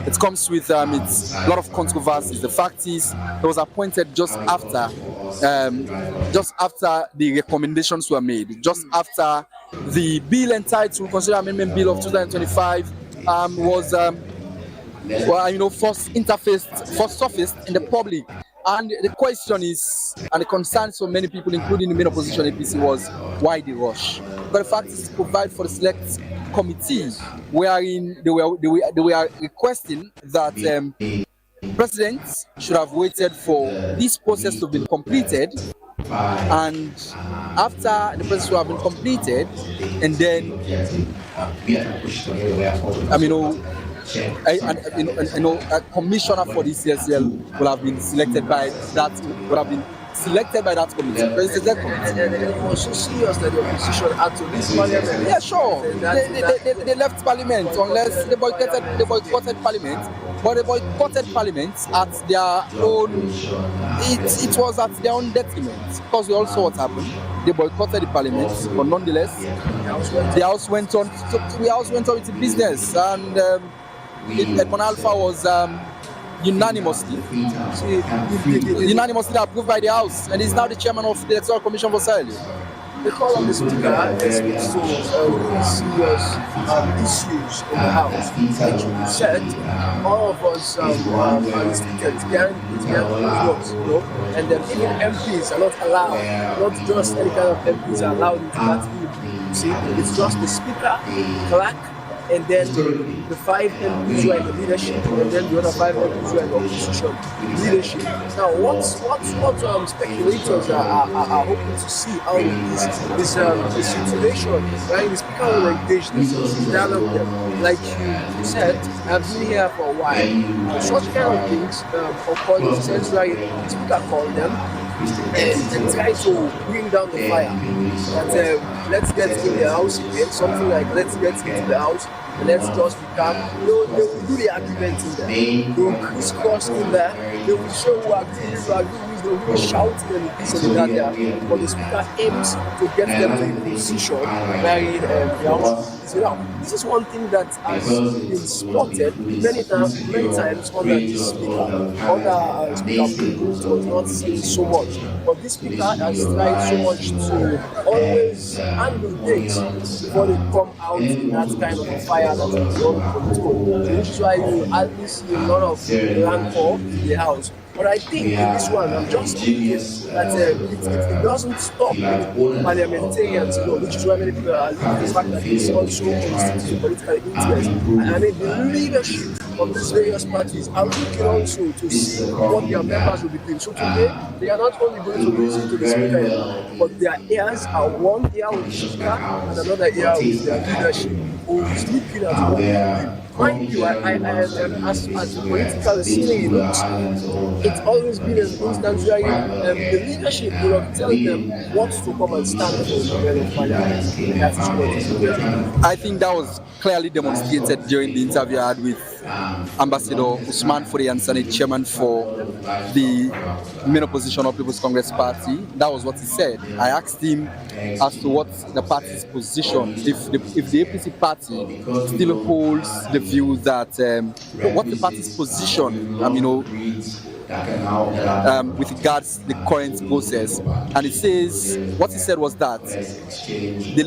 it comes with it's a lot of controversies. The fact is, he was appointed just after the recommendations were made, just after the bill entitled Constitutional Amendment Bill of 2025 was first surfaced in the public. And the question is, and the concern for many people, including the main opposition APC, was why the rush? But the fact is to provide for the select committee, wherein they were requesting that presidents should have waited for this process to be completed, and after the process will have been completed, and then a commissioner for the CSL will have been selected by that committee. And it was so serious that the opposition had to leave parliament. Yeah, sure. They left parliament unless they boycotted parliament. But they boycotted parliament at their own. It was at their own detriment, because we all saw what happened. They boycotted the parliament, but nonetheless, the house went on with the business, and Edmond Alpha was unanimously approved by the House, and he's now the chairman of the Electoral Commission for Sierra Leone. The call of the speaker speaks to really serious issues in the House. Like you said, all of us are restricted behind closed doors, and then even MPs are not allowed. Not just any kind of MPs are allowed into that room. See, it's just the speaker, clerk, and then the 5 MPs who are in the leadership, and then the other 5 MPs who are in the opposition leadership. Now, what speculators are hoping to see out of this situation, right? The speaker will engage them, dialogue them. Like you said, I've been here for a while. Such kind of things, of course, in the sense where the speaker called them and try to bring down the fire. But let's get in the house again, something like let's get into the house and let's just be calm. They will do the argument in there. They will crisscross in there. They will show who agree with really shouting and increasing that there, but the speaker aims to get them to a position wherein the house is now. This is one thing that has been spotted many times under this speaker. Under Speaker Bull, it was not seen so much, but this speaker has tried so much to always handle things before they come out in that kind of a fire that is uncontrolled. So which is why you hardly see a lot of rancor in the house. But I think in this one, I'm just thinking that it doesn't stop with parliamentarians, which is why many people are leaving the fact that this also constitutes political interest. I mean, the leadership of these various parties are looking also to see what their members will be doing. So today, they are not only going to listen to the speaker, but their ears are one ear with the speaker and another ear with their leadership, who is looking at what they do. Mind you, as the political scene looks, it's always been an instance where the leadership will have tell them what to come and stand for in the men of parliament. That is what it is. I think that was clearly demonstrated during the interview I had with Ambassador Usman Furi, Senate Chairman for the main opposition of People's Congress Party. That was what he said. I asked him as to what the party's position, if the APC party still holds the view that what the party's position, with regards to the current process. And it says, what he said was that the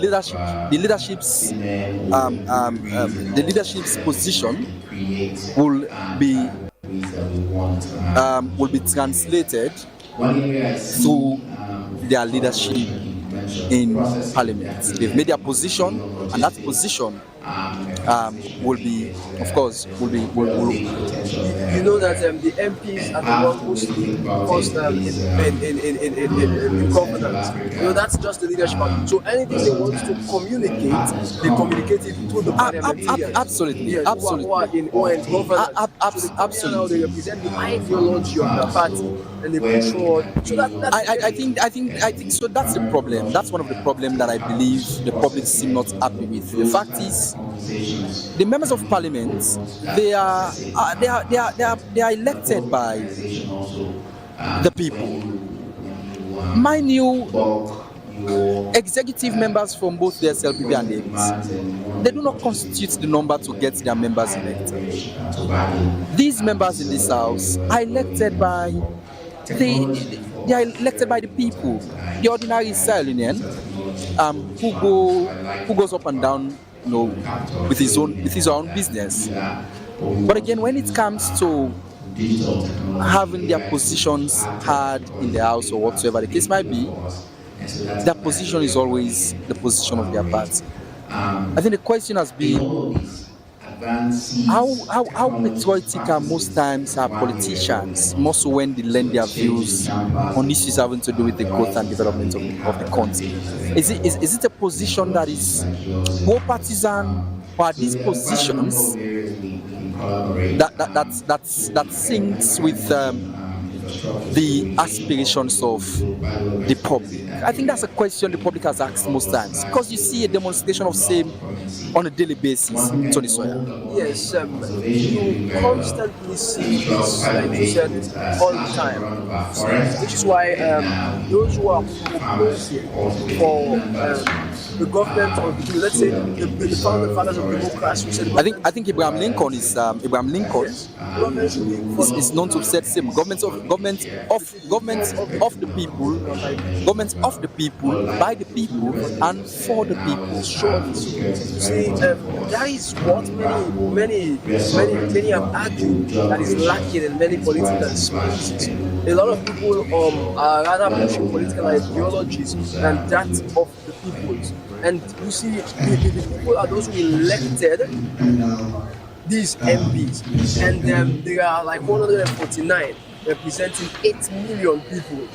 leadership's position will be translated to their leadership in parliament. They've made their position, and that position will be, of course, will. You know that the MPs are the ones mostly involved in governance. You know, that's just the leadership. So anything they want to communicate, they communicate it to the parliamentarians. Absolutely, yes, absolutely. Who are in governance. Absolutely. Now they represent the ideology of the party, and they push forward. So I think so. That's the problem. That's one of the problems that I believe the public seem not happy with. The fact is, the members of parliament, they are elected by the people. Mind you, executive members from both the SLPP and the APC, they do not constitute the number to get their members elected. These members in this house are elected by they are elected by the people, the ordinary Sierra who goes up and down, with his own business. But again, when it comes to having their positions heard in the house or whatsoever the case might be, their position is always the position of their party. I think the question has been how patriotic are most times our politicians, more so when they lend their views on issues having to do with the growth and development of the country. Is it a position that is more partisan, or are these positions that syncs with the aspirations of the public? I think that's a question the public has asked most times, because you see a demonstration of same on a daily basis, Tony Sawyer. Yes, you constantly see this, like you said, all the time. Which is why those who are proposing for the government, or let's say the fathers of democracy, said I think Abraham Lincoln is known to have said same government of the people, by the people, and for the people. Sure. See, that is what many have argued that is lacking in many political spaces. A lot of people are rather pushing political ideologies than that of the people. And you see, the people are those who elected these MPs, and there are like 149 representing 8 million people.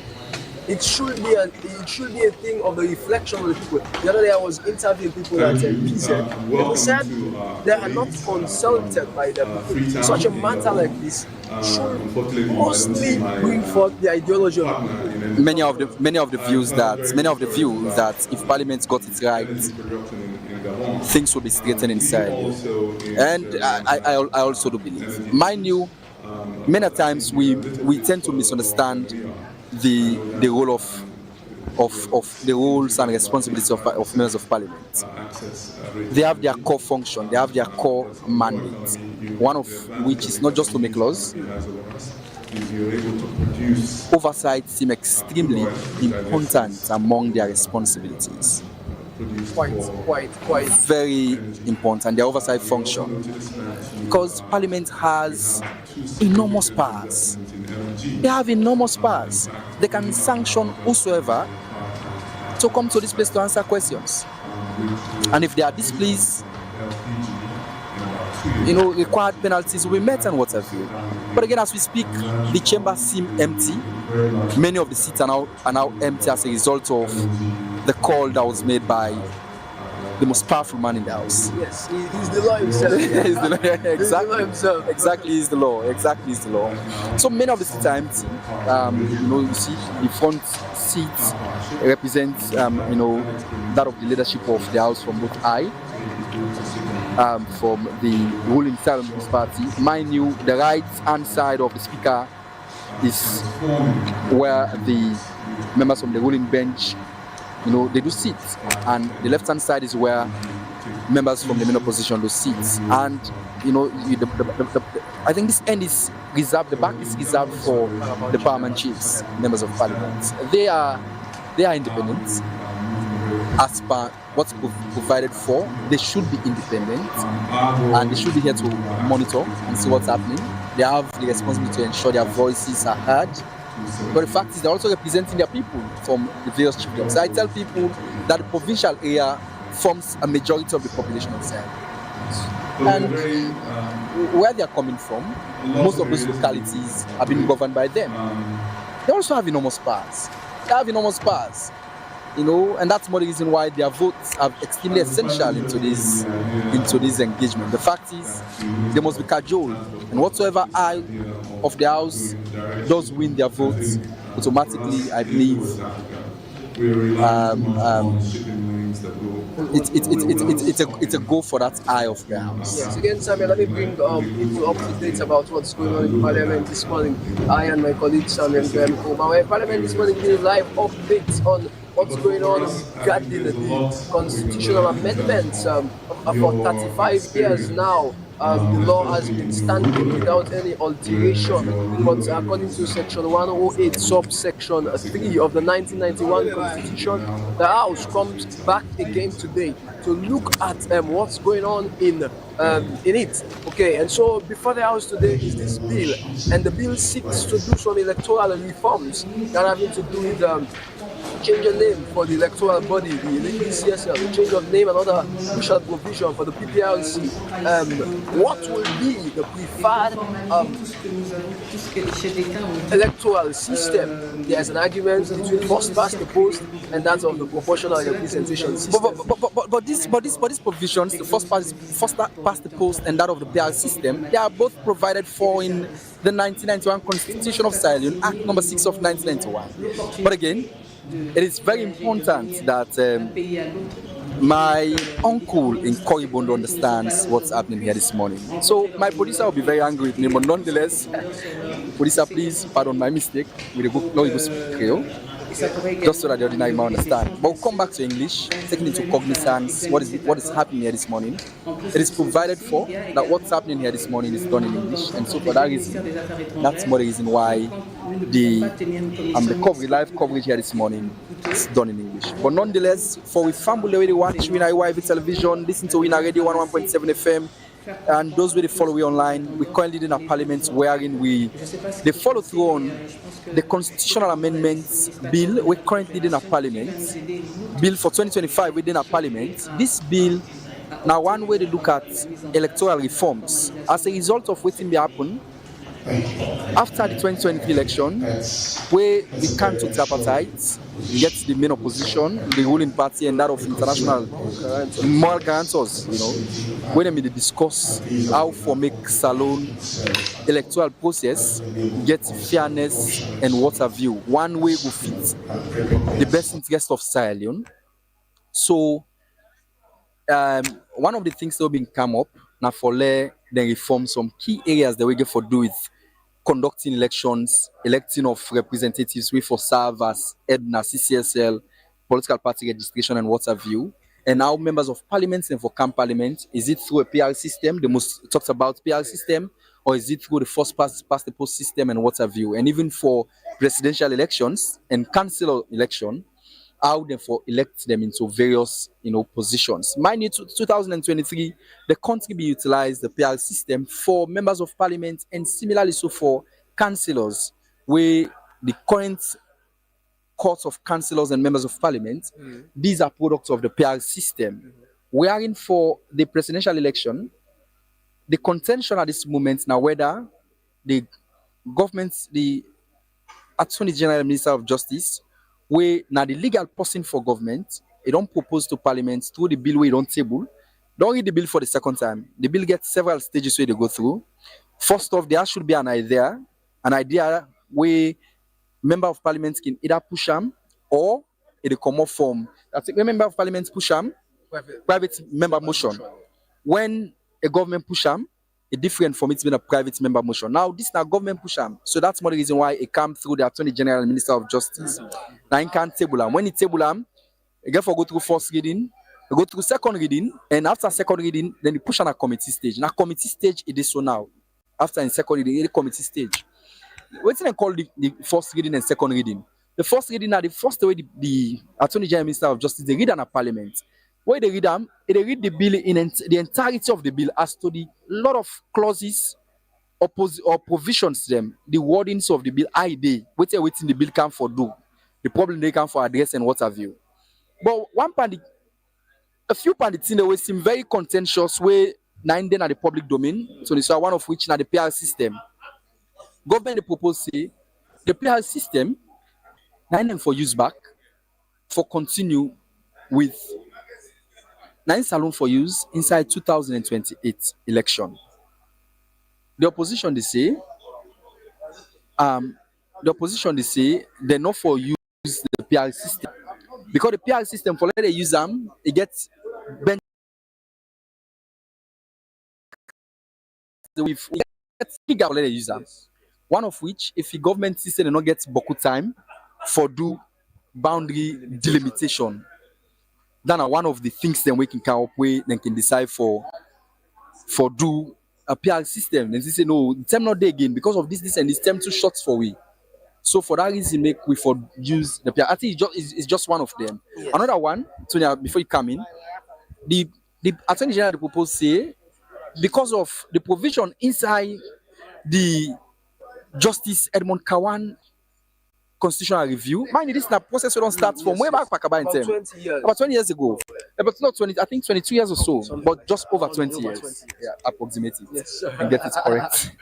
It should be a thing of the reflection of the people. The other day I was interviewing people at PZ. People said they are not consulted by the people. Such a matter like this should mostly bring forth the ideology of the people. Many of the views that if Parliament got it right, things will be straightened inside. And I also do believe. Mind you, many times we tend to misunderstand the role of the roles and responsibilities of members of parliament. They have their core function, they have their core mandate, one of which is not just to make laws. Oversight seem extremely important among their responsibilities. Quite. Very important, their oversight function. Because Parliament has enormous powers. They have enormous powers. They can sanction whosoever to come to this place to answer questions. And if they are displeased, required penalties will be met and what have you. But again, as we speak, the chamber seem empty. Many of the seats are now empty as a result of the call that was made by the most powerful man in the house. Yes, he's the law himself. He's the law. Exactly. He's the law himself. Exactly, he's the law. Exactly, he's the law. So many of the seats are empty. You see, the front seats represent, that of the leadership of the house from both from the ruling side of this party. Mind you, the right-hand side of the speaker is where the members from the ruling bench, they do sit, and the left-hand side is where members from the main opposition do sit. And I think this end is reserved. The back is reserved for the paramount chiefs, members of parliament. They are independent as per what's provided for. They should be independent, and they should be here to monitor and see what's happening. They have the responsibility to ensure their voices are heard. But the fact is, they're also representing their people from the various chiefdoms. I tell people that the provincial area forms a majority of the population of Sahel. And where they are coming from, most of those localities have been governed by them. They also have enormous powers. And that's more the reason why their votes are extremely essential into this engagement. The fact is, they must be cajoled, and whatsoever eye of the house does win their votes, automatically, I believe, it's a go for that eye of the house. Yes, again, Samuel, let me bring people up to date about what's going on in Parliament this morning. I and my colleague Samuel Graham Koma. Parliament this morning giving live updates on what's going on regarding the constitutional amendments. For 35 years now, the law has been standing without any alteration. But according to Section 108, subsection 3 of the 1991 Constitution, the House comes back again today to look at what's going on in it. Okay, and so before the House today is this bill, and the bill seeks to do some electoral reforms that have to do with change of name for the electoral body, the ECSL, the change of name and other crucial provision for the PPRC. What will be the preferred electoral system? There's an argument between first past the post and that of the proportional representation system. But these provisions, the first past the post and that of the PR system, they are both provided for in the 1991 Constitution of Sierra Leone, Act number 6 of 1991. But again, it is very important that my uncle in Koribondo understands what's happening here this morning. So my producer will be very angry with me, but nonetheless, producer, please pardon my mistake with a book, no, you speak Creole, just so that the ordinary man understand. But we'll come back to English, taking into cognizance what is happening here this morning. It is provided for that what's happening here this morning is done in English, and so for that reason, that's more the reason why the live coverage here this morning is done in English. But nonetheless, for we family already watch Winner YV television, listen to Winner Radio 101.7 FM, and those who follow we online, we currently in a parliament wherein they follow through on the constitutional amendments bill. We're currently in a parliament bill for 2025 within a parliament. This bill now one way to look at electoral reforms as a result of what will happen after the 2023 election, where the can't tripartite gets the main opposition, the ruling party, and that of international moral guarantors, when they discuss how for make Salon electoral process get fairness and what have you, one way will fit the best interest of Sierra Leone. So one of the things that have been come up now for then reform some key areas that we get for do with conducting elections, electing of representatives, we for serve as EDNA, CCSL, political party registration and what have you. And now members of parliament and for camp parliament, is it through a PR system? The most talks about PR system, or is it through the first past the post system and what have you? And even for presidential elections and council election, how therefore elect them into various positions. Mind you, 2023, the country be utilized the PR system for members of parliament and similarly so for councillors, where the current courts of councillors and members of parliament, these are products of the PR system. Wherein for the presidential election, the contention at this moment now whether the government, the Attorney General Minister of Justice, where now the legal person for government, they don't propose to Parliament through the bill where don't table. Don't read the bill for the second time. The bill gets several stages where they go through. First off, there should be an idea where member of Parliament can either push them or it come off from. That's it. When member of Parliament push them, private member motion. When a government push them, it's different from it's been a private member motion. Now, this is now government push them. So that's one reason why it comes through the Attorney General and Minister of Justice. Now, you can't table them. When you table them, you get for go through first reading, you go through second reading, and after second reading, then you push on a committee stage. Now, committee stage, it is so now. After in second reading, it's committee stage. What's it called the first reading and second reading? The first reading are the first way the Attorney General and Minister of Justice, they read on a parliament. Where they read them, they read the bill in the entirety of the bill as to the lot of clauses or provisions them, the wordings of the bill, ID, waiting the bill can for do, the problem they can for address and what have you. But a few pandits in the way seem very contentious where 9 then are the public domain, so this is one of which now the PR system. Government they propose say the PR system 9 them for use back for continue with 9 salon for use inside 2028 election. The opposition they say they're not for use the PR system because the PR system for let they use them it gets bent with figure let they use them. One of which if the government system they not get beaucoup time for do boundary delimitation. That are one of the things then we can come up with then can decide for do a PR system. Then they say no, the term not there again because of this and this term too short for we. So for that reason, make we for use the PR. I think it's just one of them. Yes. Another one, Tonya, before you come in, the Attorney General propose say because of the provision inside the Justice Edmond Kawan constitutional review. Mind you, this is a process we don't start from way back about 20 years. About 20 years ago. But not 20, I think 22 years or so, but just over 20 years. Yeah, approximately. Yes, and get it correct.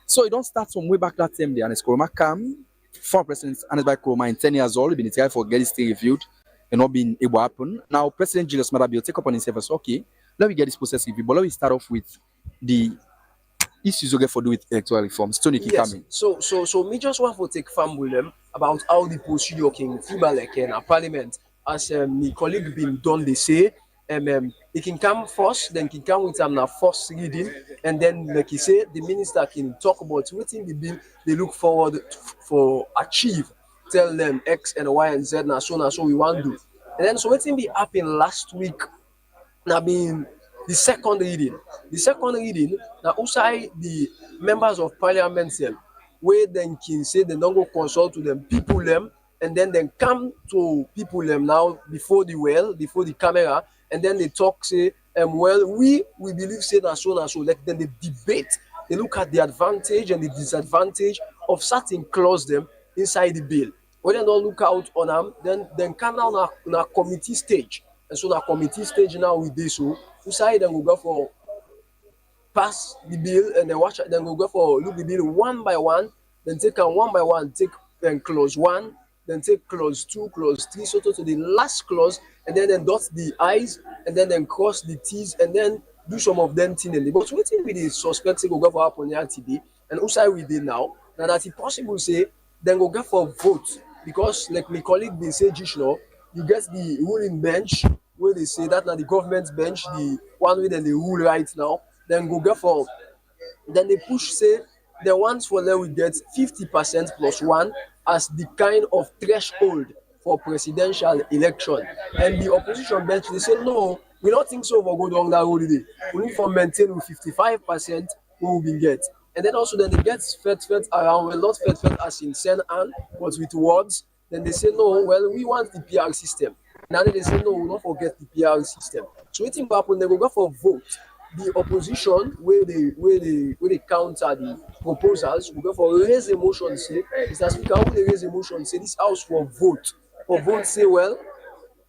So it don't start from way back that time there. And it's Kuroma Kam, former President Anisbai Kuroma in 10 years old, been tried for getting still reviewed and not being able to happen. Now, President Julius Maada will take up on himself and say, okay, let me get this process review, but let me start off with the issues you get for do with electoral reforms. Tony can come in. So me just want to take farm with them about how the procedure can FIBA like in a parliament. As my colleague been done, they say it can come first, then can come with a first reading, and then like he say, the minister can talk about within the bill they look forward for achieve. Tell them X and Y and Z and so we want to do. And then so what be happened last week? Now being the second reading. The second reading, now outside the members of parliament them, where then can say they don't go consult to them, people them, and then come to people them now before the camera, and then they talk, say, we believe say that so and so, like then they debate, they look at the advantage and the disadvantage of certain clause them inside the bill. When they don't look out on them, then come down on a committee stage. And so the committee stage now with this so inside then we go for pass the bill and then watch then we go for look the bill one by one, then take one by one, take clause 1, then take clause 2, clause 3, so to the last clause, and then dot the I's and then cross the T's and then do some of them thing. But waiting with the suspect say go for happen here today and outside we did now that it's possible say then go for vote because like my colleague been say Gishno, you get the ruling bench where they say that now the government bench, the one way then they rule right now, then go for then they push say the ones for them we get 50% plus one as the kind of threshold for presidential election. And the opposition bench, they say, no, we don't think so for go down that road today. We need for maintain with 55% we will get. And then also then they get fed around, well, not fed as in send and, but with words. Then they say, no, well, we want the PR system. Now they say, no, we'll not forget the PR system. So what will happen, they will go for vote. The opposition, where they counter the proposals, will go for raise a motion, say, Mr. Speaker, who they raise a motion, say this house for vote. For vote, say, well,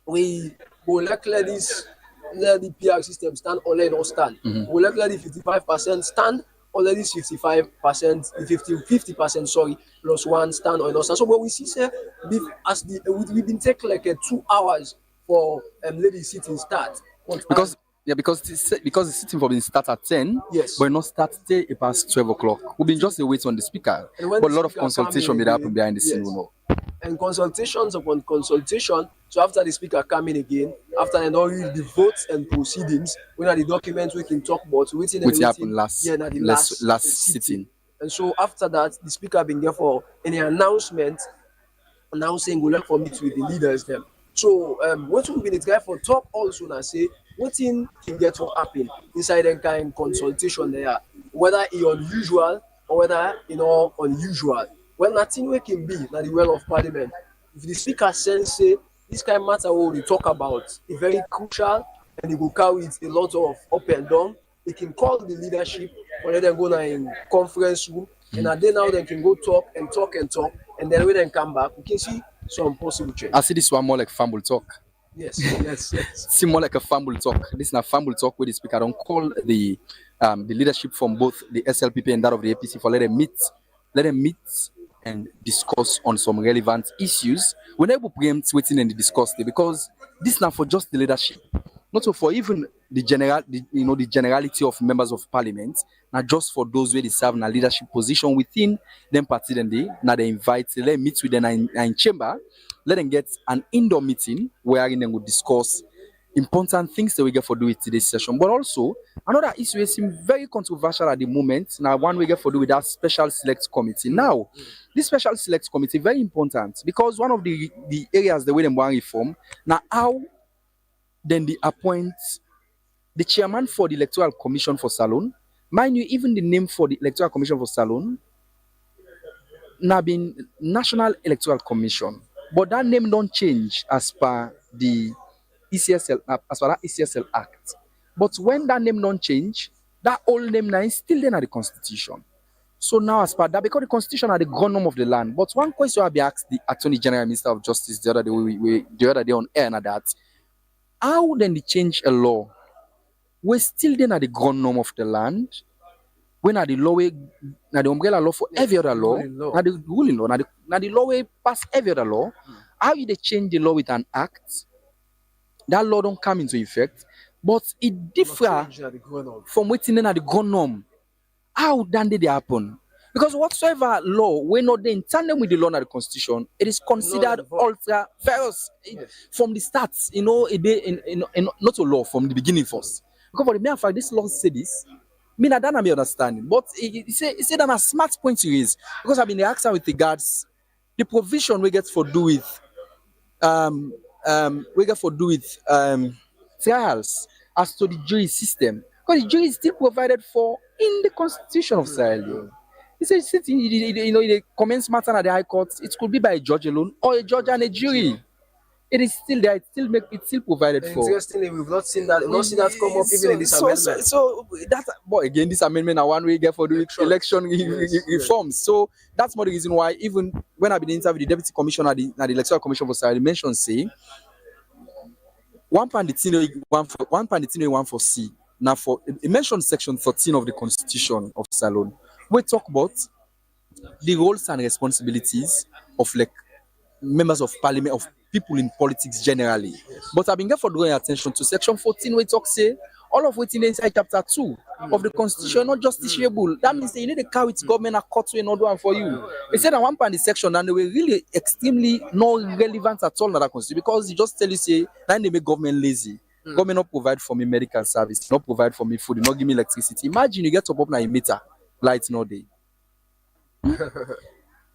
we will let the PR system stand or let it not stand. We'll let the 55% stand or let this 55%, 50%, sorry, plus one stand or not stand. So what we see, say, as we've been taking like 2 hours for lady sitting start. Because the sitting for being start at 10, yes, but not start till past 12 o'clock. We've been just waiting on the speaker, but a lot of consultation will happen behind the scene. Yes. And consultations upon consultation. So after the speaker come in again, after they don't read the votes and proceedings, when are the documents we can talk about waiting and happened last sitting. And so after that, the speaker been there for any announcement announcing we look for meet with the leaders them. So what will be the try for talk also now say what thing can get to happen inside that kind of consultation there, whether it's unusual or whether unusual. Well, nothing we can be na the well of parliament. If the speaker say this kind of matter what we talk about is very crucial and it will carry it a lot of up and down, they can call the leadership or let them go now in conference room and then now they can go talk, and then when they come back, we can see some possible change. I see this one more like fumble talk. Yes. See more like a fumble talk. This is not fumble talk where the speaker don't call the leadership from both the SLPP and that of the APC for let them meet and discuss on some relevant issues. We're not able to preempt waiting and discuss it because this is not for just the leadership, not so for even the generality of members of parliament, not just for those where they serve in a leadership position within them party. Then they invite, let them meet with them in chamber, let them get an indoor meeting wherein they will discuss important things that we get for do with today's session. But also another issue is very controversial at the moment. Now one we get for do with that special select committee. Now this special select committee very important because one of the areas the way they want reform now how then they appoint the chairman for the electoral commission for Salone. Mind you, even the name for the electoral commission for Salone now been National Electoral Commission, but that name don't change as per the ECSL, as per that ECSL Act. But when that name don't change, that old name now is still there in the Constitution. So now as per that, because the Constitution are the gunum of the land. But one question I be asked the Attorney General and Minister of Justice the other day on air and that, how then they change a law? We're still there at the gunum of the land. When are the law, now the umbrella law for every other law, now the ruling law, now the law way pass every other law. How you they change the law with an act? That law don't come into effect, but it differ from waiting at the gunum. How then did it happen? Because whatsoever law, we're not in tandem with the law and the Constitution, it is considered ultra virus from the start. Not a law from the beginning first. Because for the mere fact this law say this, me that may understanding. But he said that a smart point to raise because I've been asking with regards the provision we get for do with trials as to the jury system. Because the jury is still provided for in the Constitution of Sierra Leone. He says, in the commence matter at the High Court, it could be by a judge alone or a judge and a jury. It is still there. It's still provided for. Interestingly, we've not seen that. We've not seen that come up even in this amendment. So that, but again, this amendment are one way get for the election reforms. So that's more the reason why even when I've been interviewed, the Deputy Commissioner at the Electoral Commission for Sierra mentioned say one for C. Now for it mentioned section 13 of the Constitution of Salone. We talk about the roles and responsibilities of like members of parliament, of people in politics generally. Yes. But I've been here for drawing attention to section 14 where it talks say all of what's inside chapter 2 of the Constitution not justiciable. That means you need to carry it government a court to another one for you. They said at one point in the section and they were really extremely not relevant at all in that Constitution because it just tell you say then they make government lazy. Government not provide for me medical service, not provide for me food, not give me electricity. Imagine you get up now a meter, lights no day.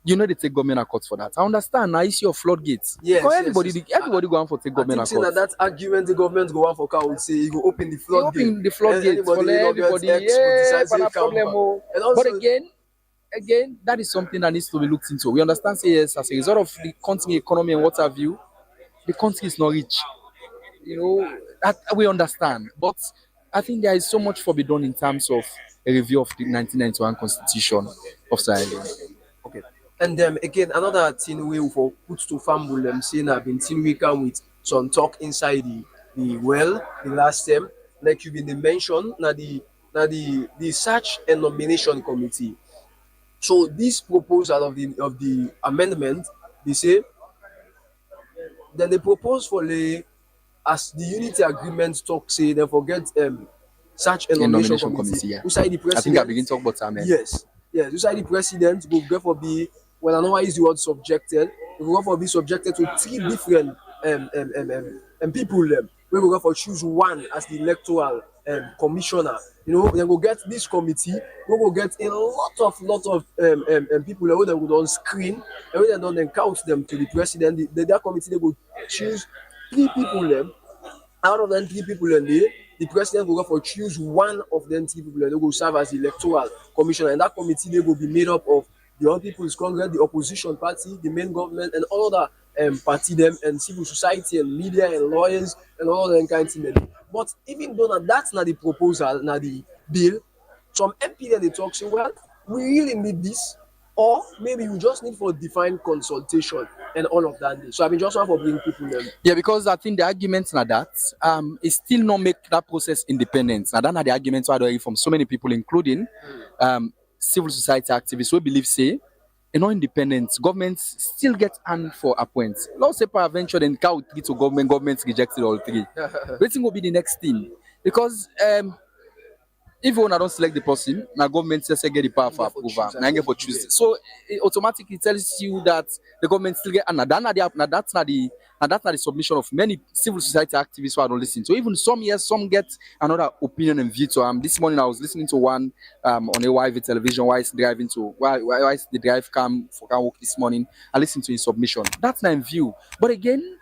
You know they take government a court for that. I understand. Now it's your floodgates. Yes, Because yes, everybody, yes. everybody go on for take I government think a saying court. that argument the government go on for car would say you go open the You floodgate. open the floodgates for Anybody who gets everybody. X would Yeah, decide to no come problem. back. Oh. And But also, again, that is something that needs to be looked into. We understand, say yes, as a result of the country economy and what have you, the country is not rich. You know, that we understand. But I think there is so much for be done in terms of a review of the 1991 Constitution of Sierra Leone. okay. And again, another thing we for put to family saying I've been thing we come with some talk inside the well the last time, like you've been mentioned, now the search and nomination committee. So this proposal of the amendment, they say then they propose for the as the unity agreement talk say they forget search and A nomination nomination committee. committee, yeah. Who side the I think I president? begin talk about Amen. Yes, yes. Who side the president go go for be when I know I use the word subjected, we go for be subjected to three different people we go go for choose one as the electoral commissioner. You know, then go get this committee, we go get a lot of people who they would on screen, and we then don't count them to the president. That committee they go choose three people out of them three people the president will go for choose one of them three people and they go serve as the electoral commissioner, and that committee they will be made up of the Young People's Congress, the opposition party, the main government, and all other party them, and civil society and media and lawyers and all them kind of thing. But even though that's not the proposal, not the bill, some MP then they talk say, well, we really need this, or maybe we just need for defined consultation and all of that. So I mean, just want for bring people them. Yeah, because I think the arguments now that it still not make that process independent. Now that are the arguments why I from so many people, including civil society activists who believe say independent governments still get hand for appointments. Let's say peradventure then count three to governments rejected all three. Waiting will be the next thing. Because if you don't select the person, now government says get the power for approval. Now get for choosing. So it automatically tells you that the government still get, and that's not the submission of many civil society activists who I don't listen to. Even some get another opinion and view to. This morning I was listening to one on AYV television while driving to why the drive come work this morning. I listened to his submission. That's my view. But again,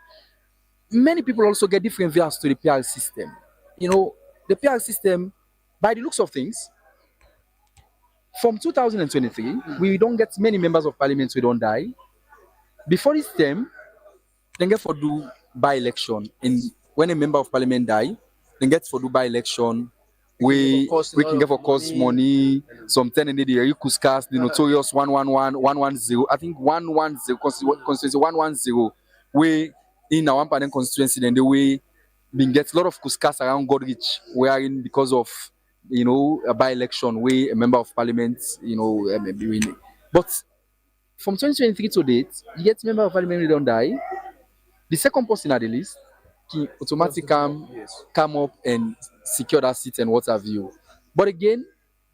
many people also get different views to the PR system. You know, the PR system, by the looks of things, from 2023, we don't get many members of parliament who don't die. Before this term, they get for do by-election. When a member of parliament die, they get for do by-election. We can get for cost money. Sometimes they discuss the notorious 110. I think 110 constituency 110. We in our one constituency, then the way been get a lot of kuskas around Godrich, wherein because of a by-election where a member of parliament, maybe winning. But from 2023 to date, you get member of parliament who don't die. The second person at the list can automatically come up and secure that seat and what have you. But again,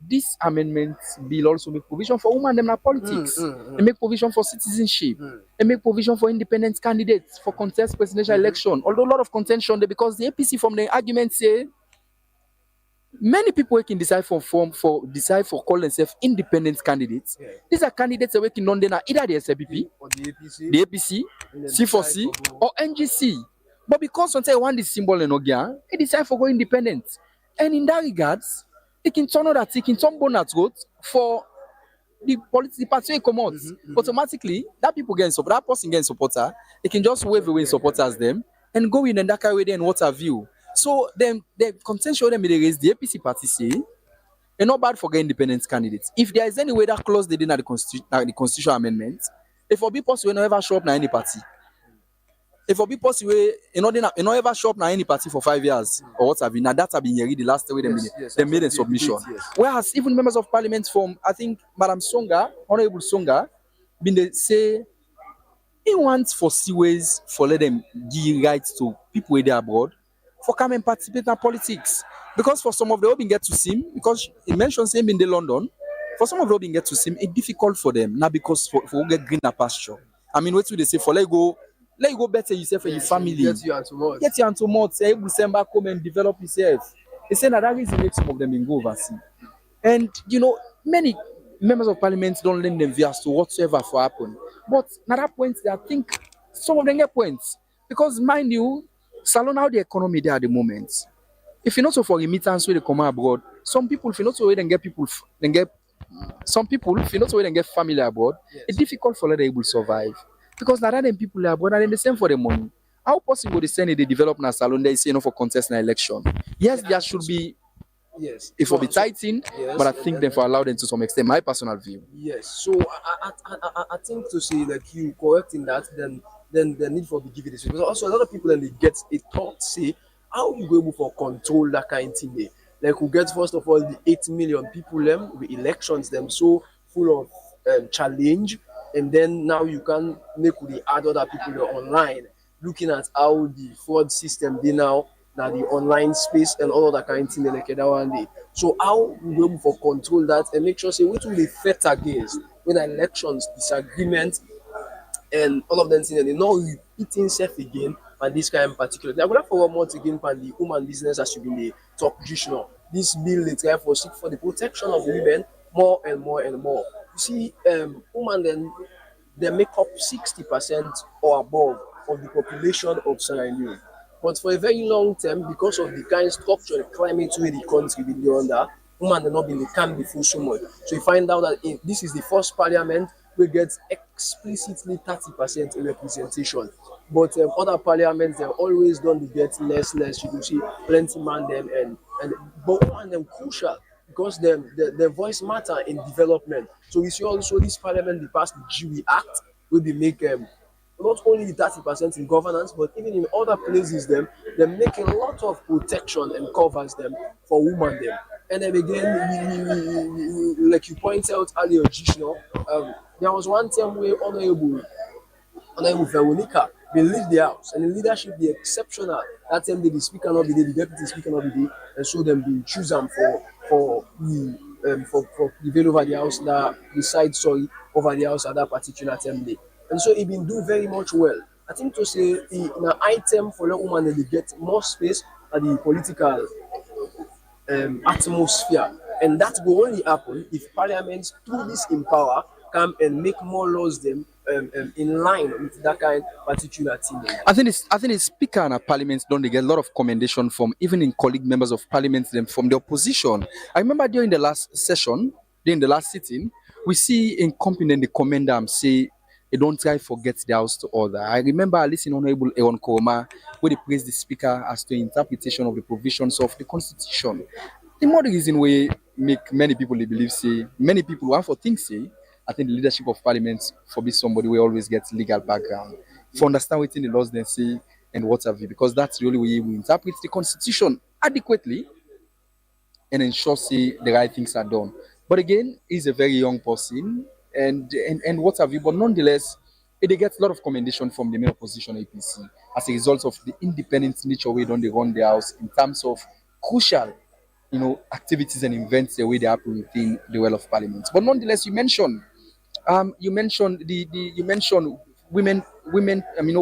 this amendment bill also make provision for women and politics. It make provision for citizenship. It make provision for independent candidates for contest presidential election. Although a lot of contention there because the APC from the argument say many people can decide for call themselves independent candidates. These are candidates that work in London are either the SLPP, or the APC, C4C, or NGC. But because sometimes one is symbol in Ogia, it decide for go independent. And in that regards, it can turn out that it can turn bonus vote for the party they come out. Automatically, that people get support, that person getting supporter, they can just wave away supporters them and go in and that carry them and what have you. So then the contention them they raise the APC party say, it's not bad for getting independent candidates. If there is any way that clause they did at the constitutional amendment, if for be possible, you never show up na any party. If for be possible, you not ever show up na any party for 5 years or what have you. Now that have been the last way they made a submission. Whereas even members of parliament from I think Madam Songa, Honorable Songa, been they say he wants for ways for let them give rights to people where they are abroad for come and participate in politics. Because for some of them, they get to see him, because he mentions him in the London, for some of them, they get to see him, it's difficult for them. Not because for get greener pasture. I mean, what do they say? For let you go better yourself and your family. Get you into more. Get you into more. Say, you send back home and develop yourself. They say that reason makes some of them go overseas. And, many members of parliament don't lend them views to whatsoever for happen. But at that point, I think some of them get points. Because mind you, salon how the economy there at the moment. If you not so for remittance where they come abroad, some people if you not so way then get people then get some people if you not so way then get family abroad, it's difficult for them to able to survive. Because now that them people are abroad and then the same for the money. How possible they send it they develop na salon they say for contest na election? Yes, there should be Yes. it will be tightened, yes, but I think they for allow them to some extent. My personal view. Yes. So I think to say like you correcting that, then the need for be given this because also a lot of people then they get a thought say how you go able for control that kind of thing there. Like we get first of all the 8 million people them with elections them so full of challenge, and then now you can make with the add other people there online looking at how the fraud system they now the online space and all of that kind of thing like that one day. So how we go able for control that and make sure say what will they fight against when elections disagreement and all of them things and they not repeating self again and this kind of particular. Now, going forward more again for the woman business as you been the top just now. This bill they try for seek for the protection of women more and more and more. You see, women then they make up 60% or above of the population of Sierra Leone. But for a very long time, because of the kind of structure and climate where the country been there under, women have not been the can before so much. So you find out that this is the first parliament we get explicitly 30% representation. But other parliaments they've always done the get less. You can see plenty man them and but one them crucial because their voice matter in development. So we see also this parliament they passed the GWE Act will be make not only 30% in governance, but even in other places, they make a lot of protection and covers them for women. Them. And then again, like you pointed out earlier, Gishno, there was one time where Honorable Veronica, they leave the house and the leadership be exceptional. That time they the speaker not be there, the deputy speaker not be there, and so them be choose them for the veil over the house that the side sorry over the house at that particular time day. And so it been do very much well. I think to say an item for the woman they get more space at the political atmosphere. And that will only happen if parliament through this in power come and make more laws them in line with that kind of particular thing. I think the speaker and parliament don't they get a lot of commendation from even in colleague members of parliament them from the opposition. I remember during the last session, during the last sitting, we see in company the commend them say they don't try forget the house to order. I remember I listened Honorable Aaron Koroma where they praised the speaker as to interpretation of the provisions of the constitution. The more the reason we make many people they believe say many people want for things say I think the leadership of parliament for be somebody will always get legal background for understand what the laws they say and what have you because that's really where we interpret the constitution adequately and ensure say the right things are done. But again, he's a very young person and what have you. But nonetheless, they get a lot of commendation from the main opposition APC as a result of the independent nature way don't they run the house in terms of crucial, activities and events the way they happen within the well of parliament. But nonetheless, you mentioned you mentioned women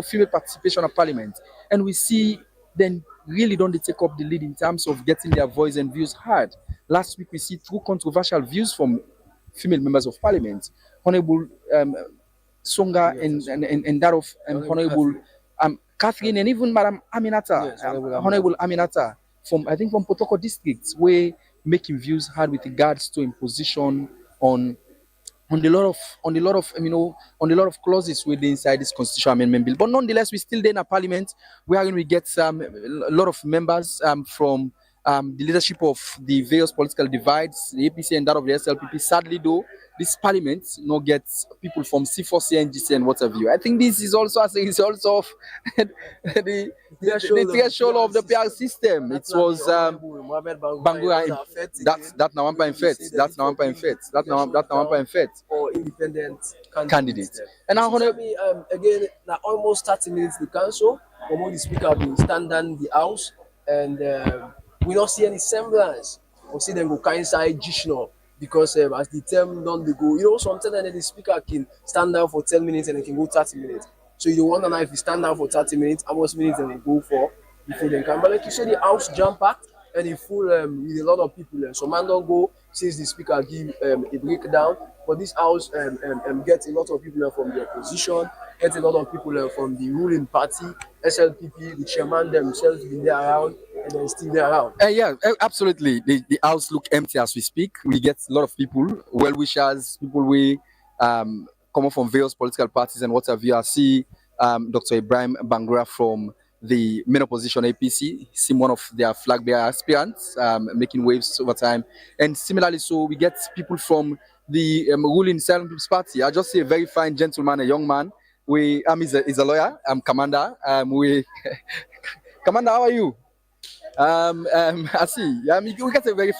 female participation at parliament, and we see then really don't they take up the lead in terms of getting their voice and views heard. Last week we see two controversial views from female members of parliament, Honorable Songa and that of Honorable Catherine and even Madam Aminata, Yes, Honorable Aminata from I think from Potoko district, where making views heard with regards to imposition on the lot of on the lot of clauses within inside this constitutional amendment bill. But nonetheless, we still there in a parliament where we get a lot of members from the leadership of the various political divides, the APC and that of the SLPP. Sadly, though, this parliament gets people from C4C, NGC, and what have you. I think this is also as a result of the threshold of the PR system. It was Bangura. That's now one point fit. That's now one point fit. That's now one point fit. Or independent Candidates. And now, again, now almost 30 minutes the council, Omo the speaker will stand down the house, and we don't see any semblance. We see them go kind side Jishno because as the term don't they go, sometimes the speaker can stand down for 10 minutes and they can go 30 minutes. So you wonder now if you stand down for 30 minutes, how much minutes they go for before they come. But like you said, the house jump packed and it full with a lot of people. So man don't go since the speaker give a breakdown. But this house gets a lot of people from the opposition, gets a lot of people from the ruling party, SLPP, the chairman themselves been there around, and then still there around. Yeah, absolutely. The house look empty as we speak. We get a lot of people, well-wishers, people we come from various political parties and what have you. I see Dr. Ibrahim Bangra from the main opposition APC. He's one of their flag bearer aspirants, making waves over time. And similarly, so we get people from the ruling Silent People's Party. I just see a very fine gentleman, a young man. He's a lawyer. I'm Commander. Commander, how are you? I see. We get a very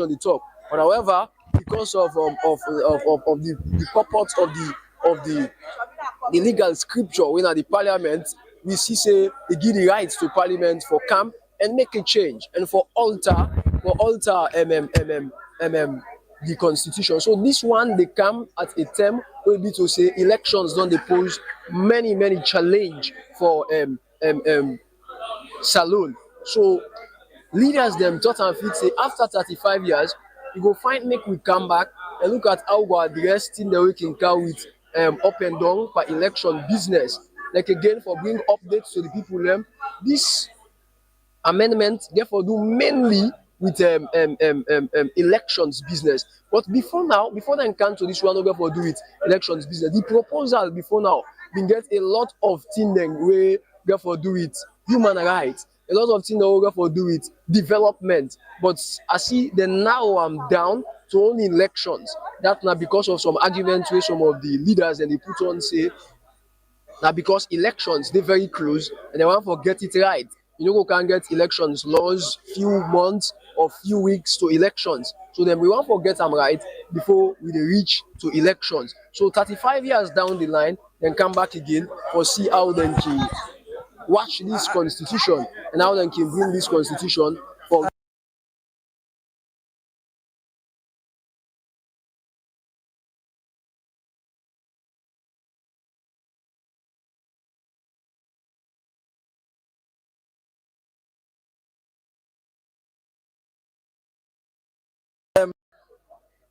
On the top. But however, because of the purport of the legal scripture when at the parliament, we see say they give the rights to parliament for come and make a change and for alter the constitution. So this one they come at a time will be to say elections don't they pose many challenge for saloon. So leaders them thought and fit say after 35 years, you go find make we come back and look at how we go address thing that we can go with up and down for election business. Like again for bring updates to the people this amendment therefore do mainly with elections business. But before they come to this one, we therefore do it elections business. The proposal before now been get a lot of things then we therefore do it human rights, a lot of things that we therefore do it development. But I see the now I'm down to only elections. That's not because of some arguments where some of the leaders and they put on say now because elections they very close and they want to get it right. You know, we can get elections laws few months or few weeks to elections. So then we want to get them right before we reach to elections. So 35 years down the line, then come back again for see how then can watch this constitution and how then can bring this constitution for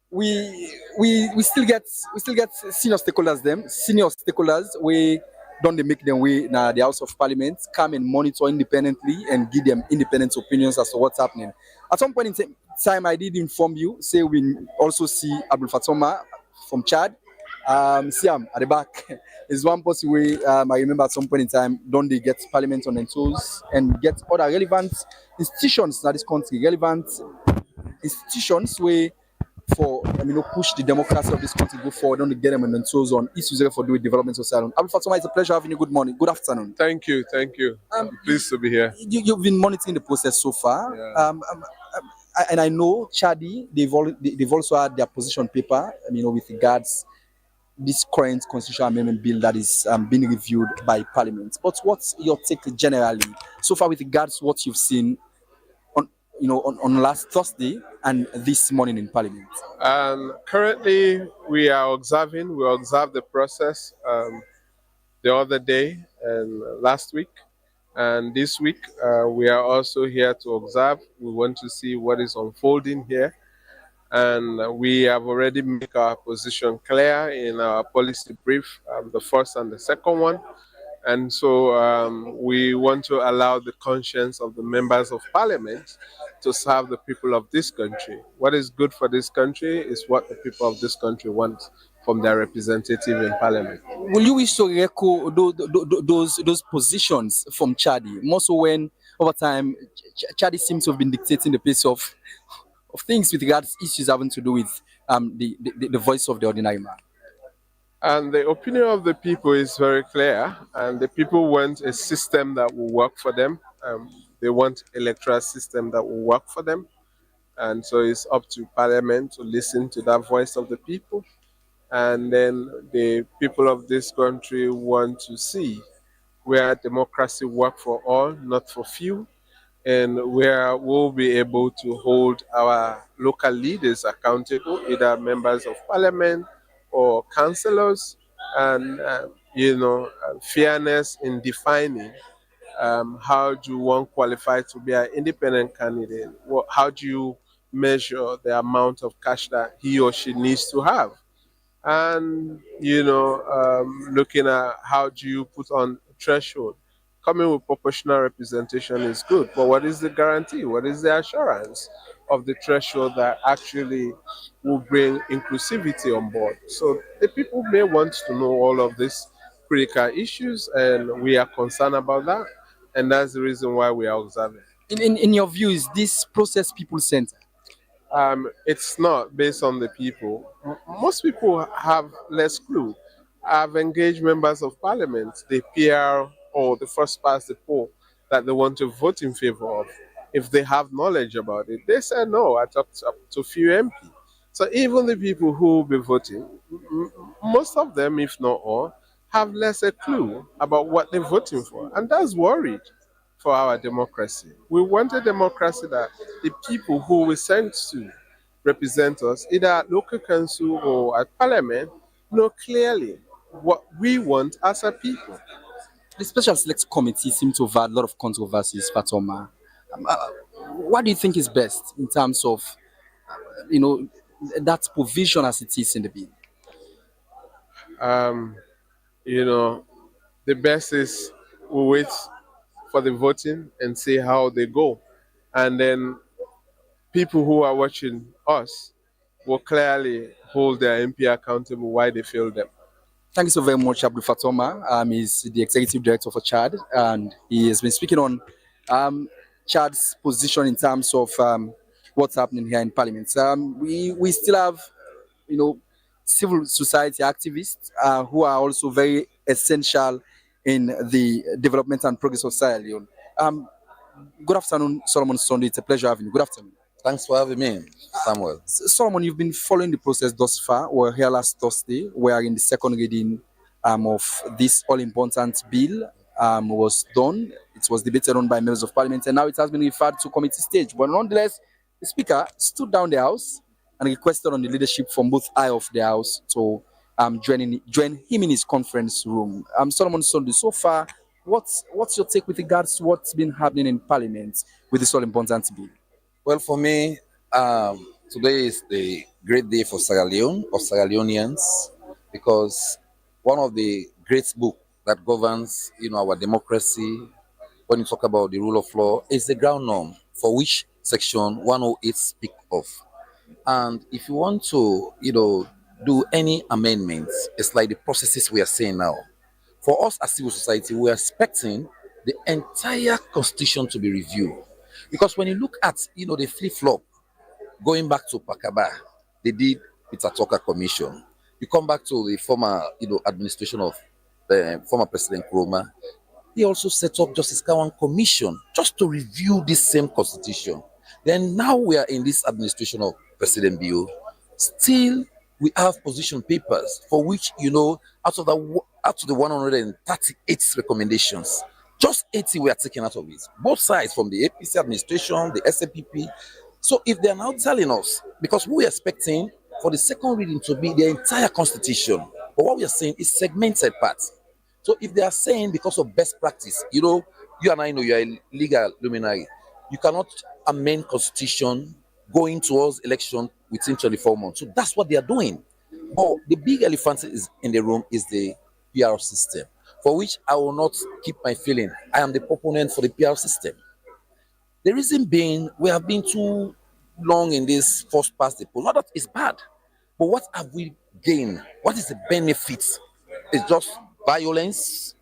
we still get senior stakeholders we don't they make them way now the House of Parliament come and monitor independently and give them independent opinions as to what's happening. At some point in time I did inform you, say we also see Abdul Fatoma from Chad. Siam at the back is one person way I remember at some point in time don't they get parliament on their toes and get other relevant institutions in this country, relevant institutions where for push the democracy of this country go forward, don't get them on their toes on issues for doing development of salon. Abdul Fatoma, it's a pleasure having you. Good morning, good afternoon. Thank you. I'm pleased to be here. You've been monitoring the process so far. Yeah. And I know Chadi, they've also had their position paper, with regards this current constitutional amendment bill that is being reviewed by Parliament. But what's your take generally so far with regards to what you've seen on last Thursday and this morning in Parliament? Currently, we observed the process the other day and last week. And this week, we are also here to observe. We want to see what is unfolding here. And we have already made our position clear in our policy brief, the first and the second one. And so we want to allow the conscience of the members of parliament to serve the people of this country. What is good for this country is what the people of this country want from their representative in parliament. Will you wish to echo those positions from Chadi, more so when over time Chadi seems to have been dictating the pace of things with regards to issues having to do with the voice of the ordinary man? And the opinion of the people is very clear, and the people want a system that will work for them. They want electoral system that will work for them. And so it's up to Parliament to listen to that voice of the people. And then the people of this country want to see where democracy works for all, not for few, and where we'll be able to hold our local leaders accountable, either members of parliament or councillors, and fairness in defining how do one qualify to be an independent candidate? How do you measure the amount of cash that he or she needs to have? And looking at how do you put on a threshold. Coming with proportional representation is good, but what is the guarantee? What is the assurance of the threshold that actually will bring inclusivity on board? So the people may want to know all of these critical issues, and we are concerned about that, and that's the reason why we are observing. In your view, is this process people-centered? It's not based on the people. Most people have less clue. I've engaged members of parliament, the PR or the first past the poll that they want to vote in favor of. If they have knowledge about it, they say no. I talked to a few MP. So even the people who will be voting, most of them, if not all, have less a clue about what they're voting for. And that's worried for our democracy. We want a democracy that the people who we send to represent us, either at local council or at parliament, know clearly what we want as a people. The Special Select Committee seemed to have had a lot of controversies, Fatoma. What do you think is best in terms of, that provision as it is in the bill? The best is we wait for the voting and see how they go. And then people who are watching us will clearly hold their MP accountable why they failed them. Thank you so very much, Abdul Fatoma. He's the Executive Director for Chad, and he has been speaking on Chad's position in terms of what's happening here in Parliament. We still have, civil society activists who are also very essential in the development and progress of Sierra Leone. Good afternoon, Solomon Sunday. It's a pleasure having you. Good afternoon. Thanks for having me, Samuel. Solomon, you've been following the process thus far. We're here last Thursday. We are in the second reading of this all-important bill. Was done. It was debated on by members of parliament, and now it has been referred to committee stage. But nonetheless, the speaker stood down the house and requested on the leadership from both eye of the house to join him in his conference room. Solomon Sunday, so far, what's your take with regards to what's been happening in parliament with this all-important bill? Well, for me, today is the great day for Sierra Leone, or Sierra Leoneans, because one of the great books that governs, our democracy, when you talk about the rule of law, is the ground norm, for which Section 108 speaks of. And if you want to, do any amendments, it's like the processes we are seeing now. For us as civil society, we are expecting the entire constitution to be reviewed. Because when you look at, the flip-flop, going back to Pakaba, they did Peter Tucker Commission. You come back to the former, administration of the former President Nkrumah, he also set up Justice Kawan Commission just to review this same constitution. Then now we are in this administration of President Bio. Still, we have position papers for which, out of the 138 recommendations, just 80 were taken out of it. Both sides, from the APC administration, the SAPP. So if they are now telling us, because we are expecting for the second reading to be the entire constitution, but what we are saying is segmented parts. So if they are saying because of best practice, you and I know you are a legal luminary, you cannot amend constitution going towards election within 24 months. So that's what they are doing. But the big elephant is in the room is the PR system. for which I will not keep my feeling. I am the proponent for the PR system. The reason being, we have been too long in this first past the post. Not that it's bad, but what have we gained? What is the benefit? It's just violence,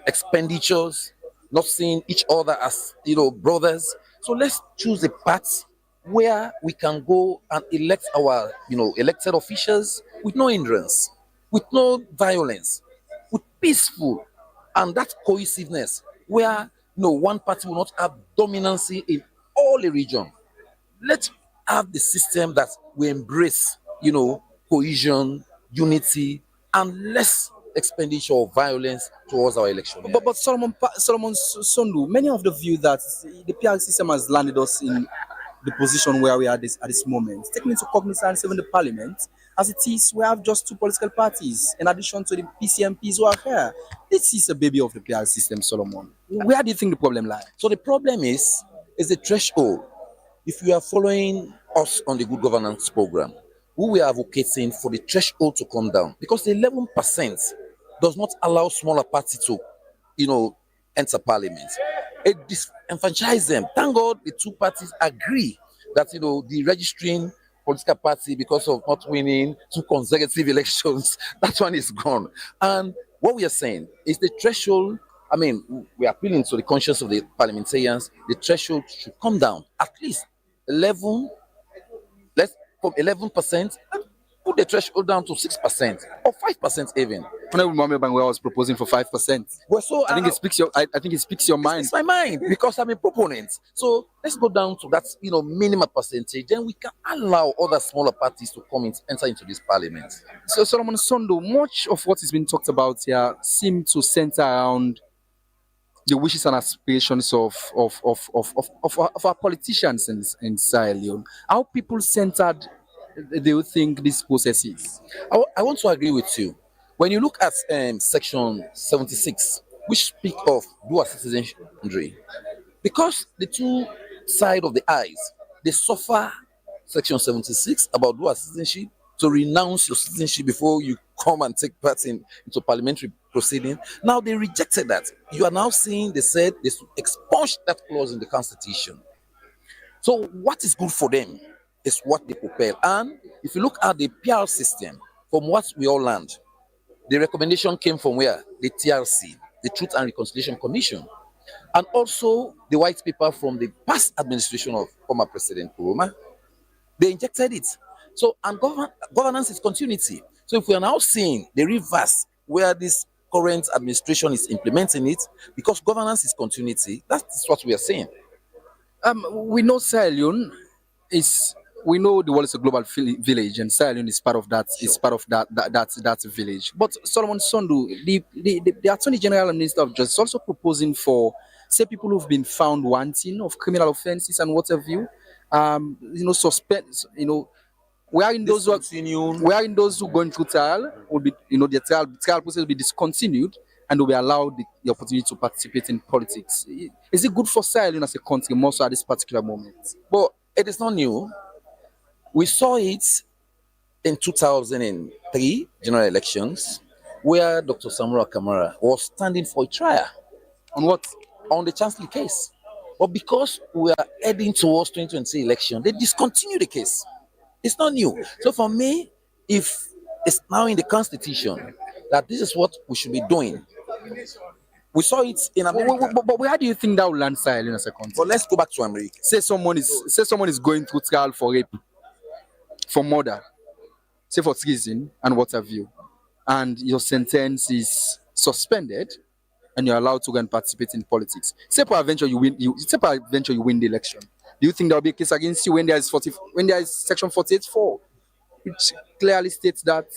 expenditures, not seeing each other as brothers. So let's choose a path where we can go and elect our elected officials with no hindrance, with no violence, with peaceful and that cohesiveness where one party will not have dominancy in all the region. Let's have the system that we embrace, cohesion, unity, and less expenditure of violence towards our election. But Solomon Sondu, many of the view that the PR system has landed us in the position where we are at this moment. Taking into cognizance even the parliament, as it is, we have just two political parties in addition to the PCMPs who are here. This is a baby of the PR system, Solomon. Where do you think the problem lies? So the problem is the threshold. If you are following us on the good governance program, we are advocating for the threshold to come down because the 11% does not allow smaller parties to, enter parliament. It disenfranchises them. Thank God the two parties agree that, the registering political party, because of not winning 2 consecutive elections, that one is gone. And what we are saying is the threshold. I mean, we are appealing to the conscience of the parliamentarians. The threshold should come down at least 11. Let's from 11%, put the threshold down to 6% or 5% even. Honorable Mohammed Bangwe was proposing for 5%. Well, so I think it speaks your. I think it speaks your mind. It's my mind because I'm a proponent. So let's go down to that, minimum percentage. Then we can allow other smaller parties to come in, enter into this parliament. So Solomon Sondo, much of what is being talked about here seem to center around the wishes and aspirations of our politicians in Sierra Leone. How people centered do you think this process is? I want to agree with you. When you look at section 76, which speak of dual citizenry, because the two sides of the eyes, they suffer section 76 about dual citizenship, to renounce your citizenship before you come and take part into parliamentary proceeding. Now they rejected that. You are now seeing they said they should expunge that clause in the constitution. So what is good for them is what they propel. And if you look at the PR system, from what we all learned, the recommendation came from where? The TRC, the Truth and Reconciliation Commission, and also the white paper from the past administration of former President Kuruma. They injected it. So, and governance is continuity. So if we are now seeing the reverse where this current administration is implementing it, because governance is continuity, that's what we are saying. We know Sierra Leone we know the world is a global village, and Sierra Leone is part of that. Sure. Is part of that village. But Solomon Sondu, the Attorney General and Minister of Justice, also proposing for, say, people who've been found wanting of criminal offences and what have you, suspend, wherein those who going through trial will be, the trial process will be discontinued and will be allowed the opportunity to participate in politics. Is it good for Sierra Leone as a country, more so at this particular moment? But it is not new. We saw it in 2003 general elections, where Dr. Samura Kamara was standing for a trial. On what? On the Chancellery case. But because we are heading towards 2020 election, they discontinued the case. It's not new. So for me, if it's now in the Constitution that this is what we should be doing, we saw it in America. But where do you think that will land Sierra Leone as a country? Well, let's go back to America. Say someone is going through trial for rape, for murder, say for treason and what have you, and your sentence is suspended, and you're allowed to go and participate in politics. Say peradventure you win the election. Do you think there will be a case against you when there is Section 48(4), which clearly states that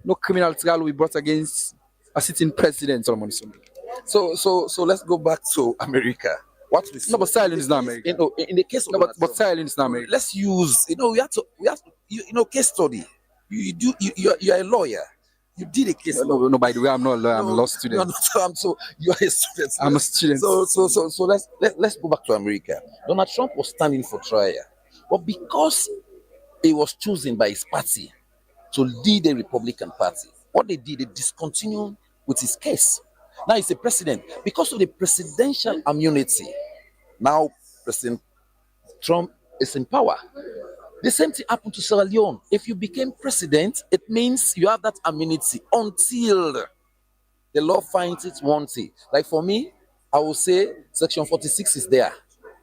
no criminal trial will be brought against a sitting president, Solomon Sondu? So let's go back to America. What we saw, no, but Sierra Leone is not America. In the case of but Sierra Leone is not America. Let's use, we have to, case study. You're a lawyer. You did a case. No, by the way, I'm not a lawyer. I'm a law student. So you are a student. I'm a student. So let's go back to America. Donald Trump was standing for trial, but because he was chosen by his party to lead the Republican Party, what they did, they discontinued with his case. Now he's a president. Because of the presidential immunity, now President Trump is in power. The same thing happened to Sierra Leone. If you became president, it means you have that immunity until the law finds it wanting. Like for me, I will say Section 46 is there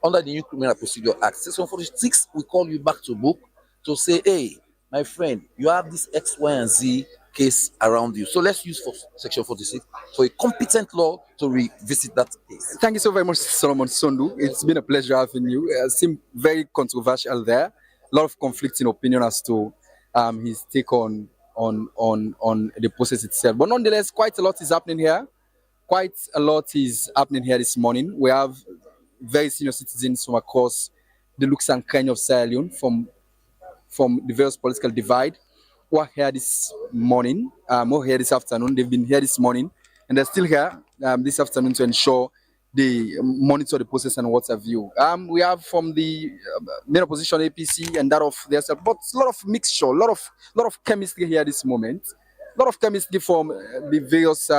under the New Criminal Procedure Act. Section 46 will call you back to book to say, hey, my friend, you have this X, Y, and Z case around you. So let's use for Section 46 for a competent law to revisit that case. Thank you so very much, Solomon Sondu. It's been a pleasure having you. It seemed very controversial there. A lot of conflicting opinion as to his take on the process itself. But nonetheless, quite a lot is happening here. Quite a lot is happening here this morning. We have very senior citizens from across the looks and kind of Sierra Leone, from the various political divide, who are here this morning, or here this afternoon. They've been here this morning, and they're still here this afternoon to ensure they monitor the process and what have you. We have from the main opposition APC and that of themselves, but a lot of mixture, a lot of chemistry here this moment. A lot of chemistry from the various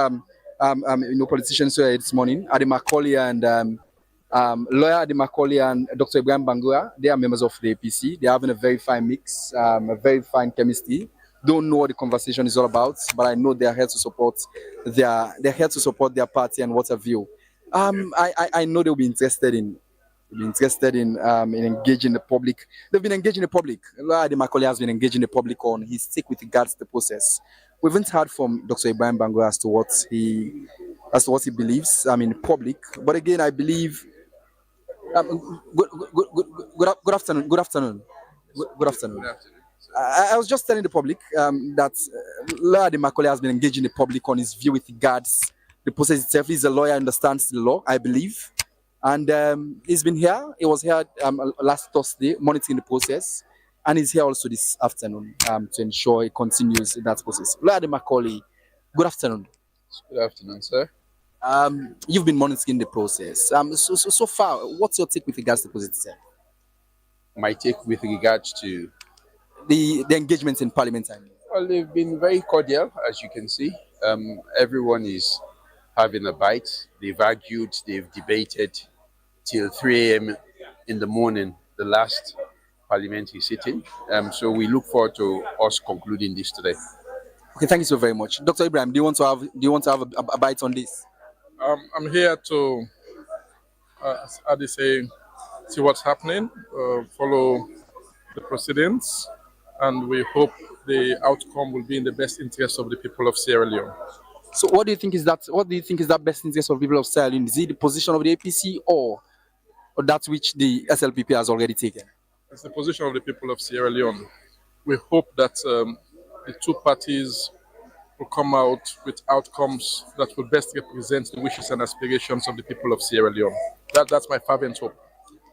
politicians here this morning. Adi Macaulay and lawyer Adi Macaulay and Dr. Ibrahim Bangura, they are members of the APC. They're having a very fine mix, a very fine chemistry. Don't know what the conversation is all about, but I know they're here to support their party and what have you. I know they'll be interested in engaging the public. They've been engaging the public. Lawyer Adi Macaulay has been engaging the public on his take with regards to the process. We haven't heard from Dr. Ibrahim Bangura as to what he believes. In public, but again, I believe. Good afternoon. Good afternoon. Good afternoon. I was just telling the public that Lawyer Adi Macaulay has been engaging the public on his view with regards the process itself. He's a lawyer, understands the law, I believe, and he's been here. He was here last Thursday monitoring the process, and he's here also this afternoon to ensure he continues in that process. Lawyer Adi Macaulay, good afternoon. Good afternoon, sir. You've been monitoring the process. So far, what's your take with regards to the process itself? My take with regards to the engagements in Parliament. Well, they've been very cordial, as you can see. Everyone is having a bite. They've argued, they've debated till 3 a.m. in the morning, the last parliamentary sitting. So we look forward to us concluding this today. Okay, thank you so very much, Dr. Ibrahim. Do you want to have a bite on this? I'm here to, how do you say, see what's happening, follow the proceedings, and we hope the outcome will be in the best interest of the people of Sierra Leone. So, what do you think is that best interest of the people of Sierra Leone? Is it the position of the APC or that which the SLPP has already taken? It's the position of the people of Sierra Leone. We hope that the two parties will come out with outcomes that will best represent the wishes and aspirations of the people of Sierra Leone. That's my fervent hope.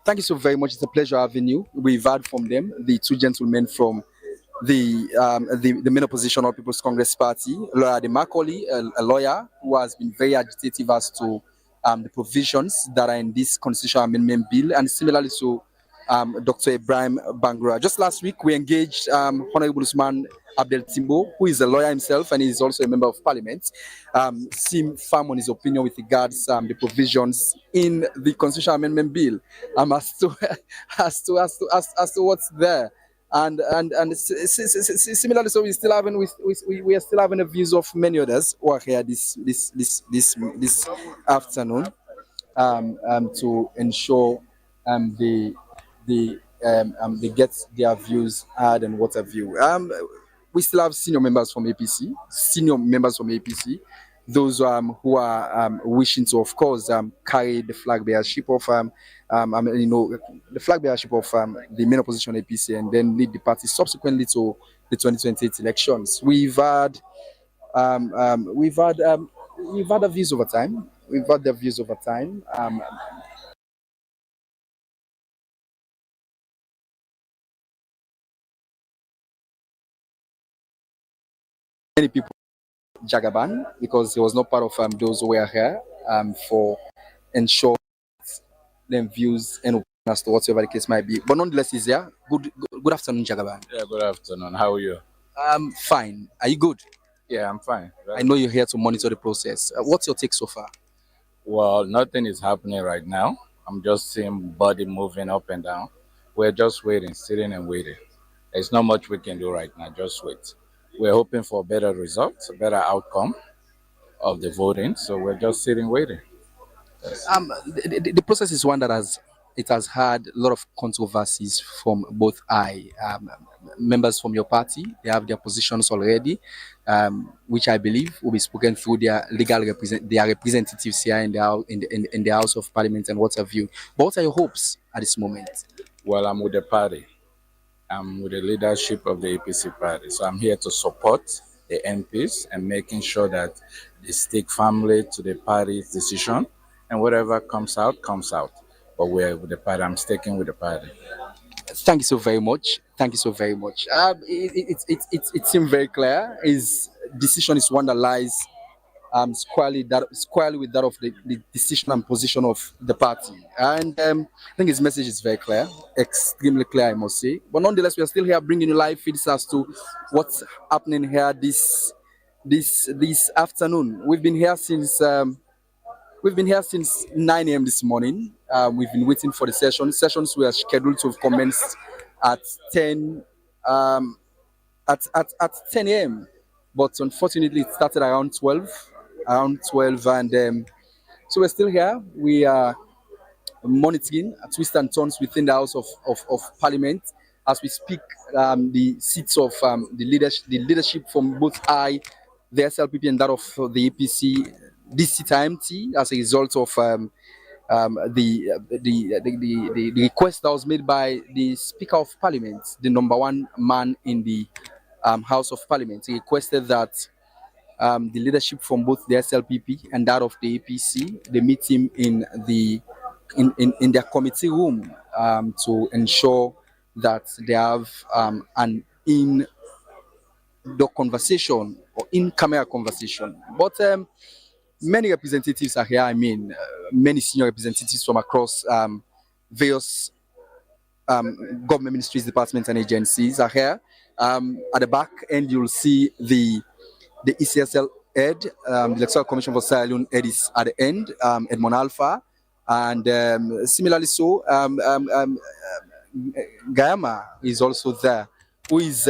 Thank you so very much. It's a pleasure having you. We've heard from them, the two gentlemen from the main opposition of People's Congress Party, Lawyer Adi Macaulay, a lawyer who has been very agitative as to the provisions that are in this constitutional amendment bill, and similarly to Dr. Ibrahim Bangura. Just last week, we engaged Honorable Usman Abdel Timbo, who is a lawyer himself and is also a member of parliament, seemed firm on his opinion with regards the provisions in the constitutional amendment bill, as to what's there. And similarly, so we are still having the views of many others who are here this afternoon to ensure they get their views heard and what have you. We still have senior members from APC, those who are wishing to, of course, carry the flag bearership of the flag bearership of the main opposition APC, and then lead the party subsequently to the 2028 elections. We've had the views over time. Many people Jagaban, because he was not part of those who were here for ensure them views and opinions as to whatever the case might be. But nonetheless, he's here. Good afternoon, Jagaban. Yeah, good afternoon. How are you? Fine. Are you good? Yeah, I'm fine. I know you're here to monitor the process. What's your take so far? Well, nothing is happening right now. I'm just seeing body moving up and down. We're just waiting, sitting and waiting. There's not much we can do right now. Just wait. We're hoping for better results, a better outcome of the voting. So we're just sitting, waiting. The process is one that has had a lot of controversies from both members from your party. They have their positions already, which I believe will be spoken through their their representatives here in the House of Parliament and what have you. But what are your hopes at this moment? Well, I'm with the party. I'm with the leadership of the APC party. So I'm here to support the MPs and making sure that they stick firmly to the party's decision, and whatever comes out, comes out. But we're with the party. I'm sticking with the party. Thank you so very much. Thank you so very much. It seemed very clear. His decision is one that lies squarely with that of the decision and position of the party. And I think his message is very clear, extremely clear, I must say. But nonetheless, we are still here bringing you live feeds as to what's happening here this afternoon. We've been here since 9 a.m. this morning. We've been waiting for the session. Sessions were scheduled to have commenced at 10 at 10 a.m. But unfortunately, it started around 12. And so we're still here. We are monitoring twists and turns within the House of Parliament as we speak. The seats of the leadership from both the SLPP and that of the APC, this seat are empty as a result of the request that was made by the Speaker of Parliament, the number one man in the House of Parliament. He requested that the leadership from both the SLPP and that of the APC, they meet him in their committee room to ensure that they have an in-door conversation or in-camera conversation. But many representatives are here. I mean, many senior representatives from across various government ministries, departments, and agencies are here. At the back end, you'll see the ECSL head, the Electoral Commission for Sierra Leone head is at the end, Edmond Alpha, and similarly so, Gayama is also there, who is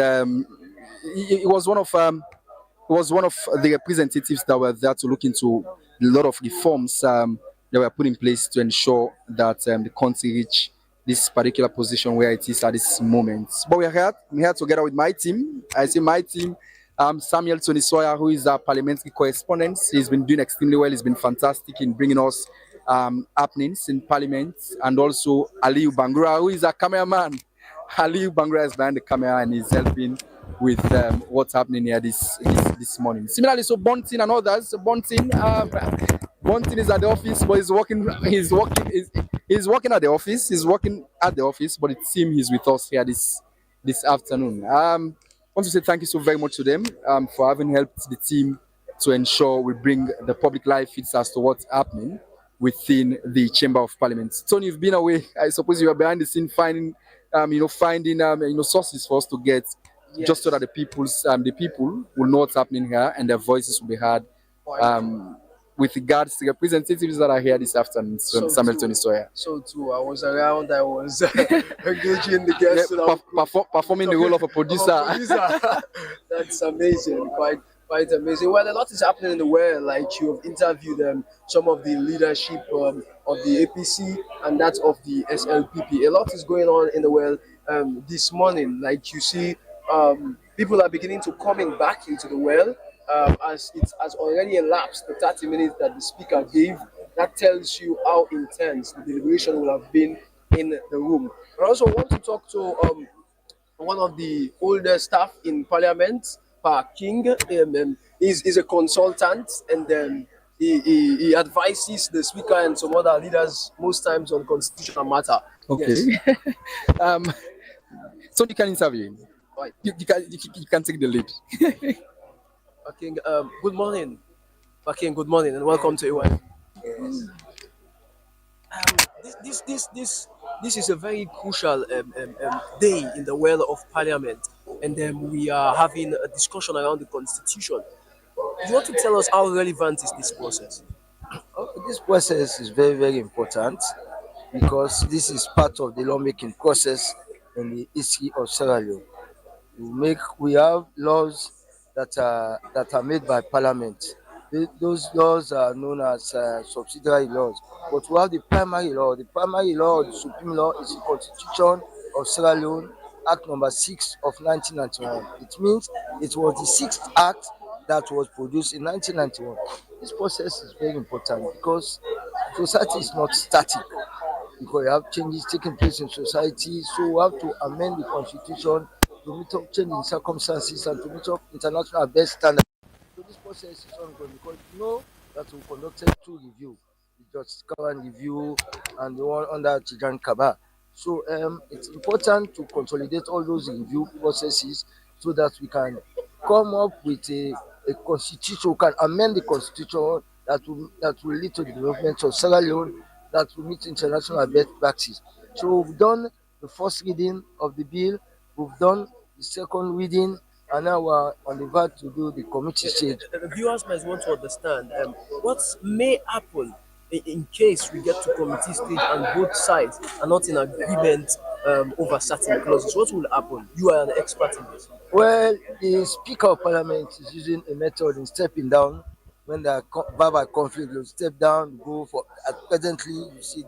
he was one of the representatives that were there to look into a lot of reforms that were put in place to ensure that the country reach this particular position where it is at this moment. But I'm here together with my team. I say my team. Samuel Tony Sawyer, who is our parliamentary correspondent. He's been doing extremely well. He's been fantastic in bringing us happenings in Parliament. And also Aliu Bangura, who is our cameraman. Aliu Bangura is behind the camera and is helping with what's happening here this morning. Similarly, so Bontin and others. Bontin is at the office, but he's working at the office. He's working at the office, but it seems he's with us here this afternoon. I want to say thank you so very much to them for having helped the team to ensure we bring the public live feeds as to what's happening within the Chamber of Parliament. Tony, you've been away. I suppose you are behind the scene finding sources for us to get, yes, just so that the people will know what's happening here and their voices will be heard. With regards to the representatives that are here this afternoon, Samuel Tony Sawyer. So too, I was around. I was engaging the guests, performing the role of a producer. That's amazing. Quite amazing. Well, a lot is happening in the world. Like, you have interviewed some of the leadership of the APC and that of the SLPP. A lot is going on in the world this morning. Like, you see, people are beginning to coming back into the world. As it has already elapsed the 30 minutes that the speaker gave. That tells you how intense the deliberation will have been in the room. I also want to talk to one of the older staff in Parliament, Pa King. He's a consultant, and he advises the speaker and some other leaders most times on constitutional matter. Okay. Yes. So you can interview him. Right. You can take the lead. King, good morning. King, good morning, and welcome to AY. Yes. This is a very crucial day in the world of Parliament, and we are having a discussion around the Constitution. you want to tell us how relevant is this process? This process is very, very important because this is part of the lawmaking process in the history of Sierra Leone. We have laws that are made by Parliament. Those laws are known as subsidiary laws. But we have the primary law. The primary law, the supreme law, is the Constitution of Sierra Leone, Act number 6 of 1991. It means it was the sixth act that was produced in 1991. This process is very important because society is not static, because you have changes taking place in society. So we have to amend the constitution to meet up changing circumstances and to meet up international best standards. So this process is ongoing because you know that we conducted two reviews, the Justice Kawan review and the one under Tijan Kaba. So it's important to consolidate all those review processes so that we can come up with a constitution, we can amend the constitution that will lead to the development of Sierra Leone, that will meet international best practice. So we've done the first reading of the bill, we've done the second reading, and now we're on the verge to do the committee stage. The viewers might want to understand what may happen in case we get to committee stage and both sides are not in agreement over certain clauses. What will happen? You are an expert in this. Well, the Speaker of Parliament is using a method in stepping down. When there are verbal conflict, you step down, go for. Presently, you see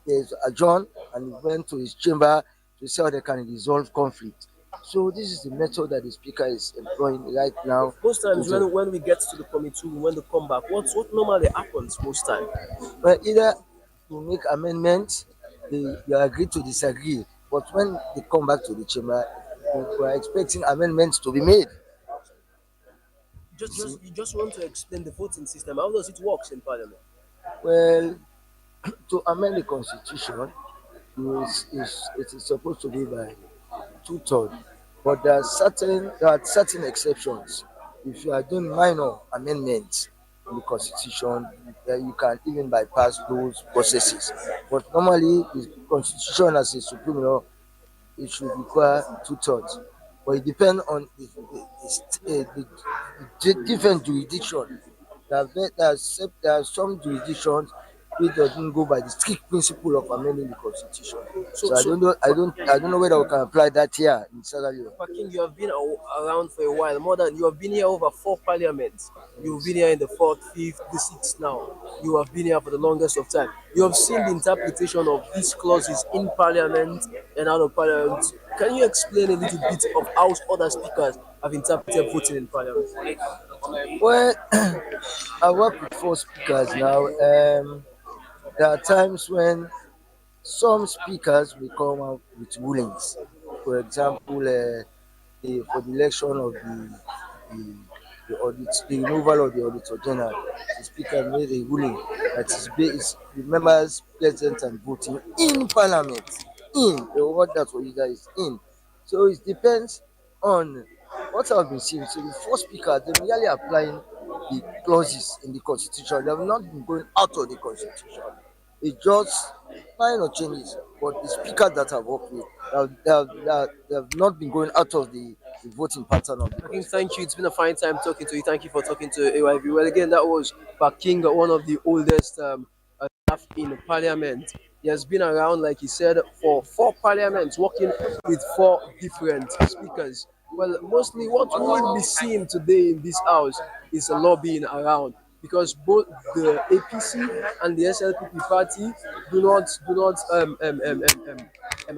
there's adjourned and he went to his chamber to see how they can resolve conflict. So this is the method that the Speaker is employing right now. Most times when we get to the committee, when they come back, what normally happens most time? Well, either to make amendments, they agree to disagree. But when they come back to the chamber, we are expecting amendments to be made. You just want to explain the voting system. How does it work in Parliament? Well, to amend the constitution, it is supposed to be by 2/3, but there are certain exceptions. If you are doing minor amendments in the constitution, then you can even bypass those processes. But normally, the constitution as a supreme law, it should require 2/3. But it depends on the different jurisdictions. There are some jurisdictions which doesn't go by the strict principle of amending the constitution. So I don't know whether we can apply that here in Sierra Leone. King, you have been around for a while. You have been here over 4 parliaments. You've been here in the 4th, 5th, the 6th now. You have been here for the longest of time. You have seen the interpretation of these clauses in Parliament and out of Parliament. Can you explain a little bit of how other speakers have interpreted voting in Parliament? Well, I work with 4 speakers now. There are times when some speakers will come out with rulings. For example, for the election of the removal of the Auditor General, the speaker made a ruling that is based the members present and voting in Parliament. The word that we use is in. So it depends on what I've been seeing. So the 4 speakers, they're merely applying the clauses in the constitution. They have not been going out of the constitution. It's just minor changes, but the speakers that I've worked with, they have not been going out of the voting pattern of the Thank you. It's been a fine time talking to you. Thank you for talking to AYV. Well, again, that was King, one of the oldest staff in Parliament. He has been around, like he said, for 4 parliaments, working with 4 different speakers. Well, mostly what we will be seeing today in this house is a lobbying around, because both the APC and the SLPP party do not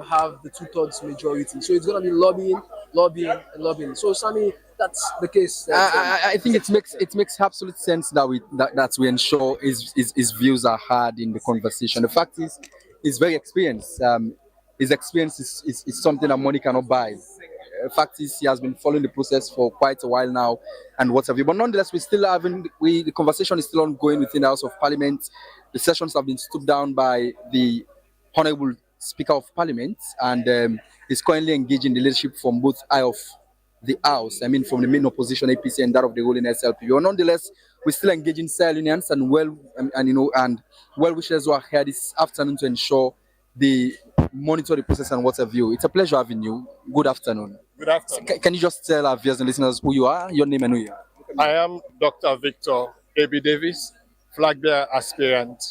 have the 2/3 majority. So it's going to be lobbying. So, Sammy, that's the case. I think it makes absolute sense that we ensure his views are heard in the conversation. The fact is, he's very experienced. His experience is something that money cannot buy. The fact is, he has been following the process for quite a while now, and what have you. But nonetheless, the conversation is still ongoing within the House of Parliament. The sessions have been stood down by the Honourable Speaker of Parliament, and is currently engaging the leadership from both eye of the House. I mean, from the main opposition APC and that of the ruling SLP. But nonetheless, we're still engaging Sierra Leoneans and well wishers who are here this afternoon to ensure the monitor the process and what have you. It's a pleasure having you. Good afternoon. Good afternoon. Can you just tell our viewers and listeners who you are, your name and who you are? I am Dr. Victor A.B. Davis, flag bearer aspirant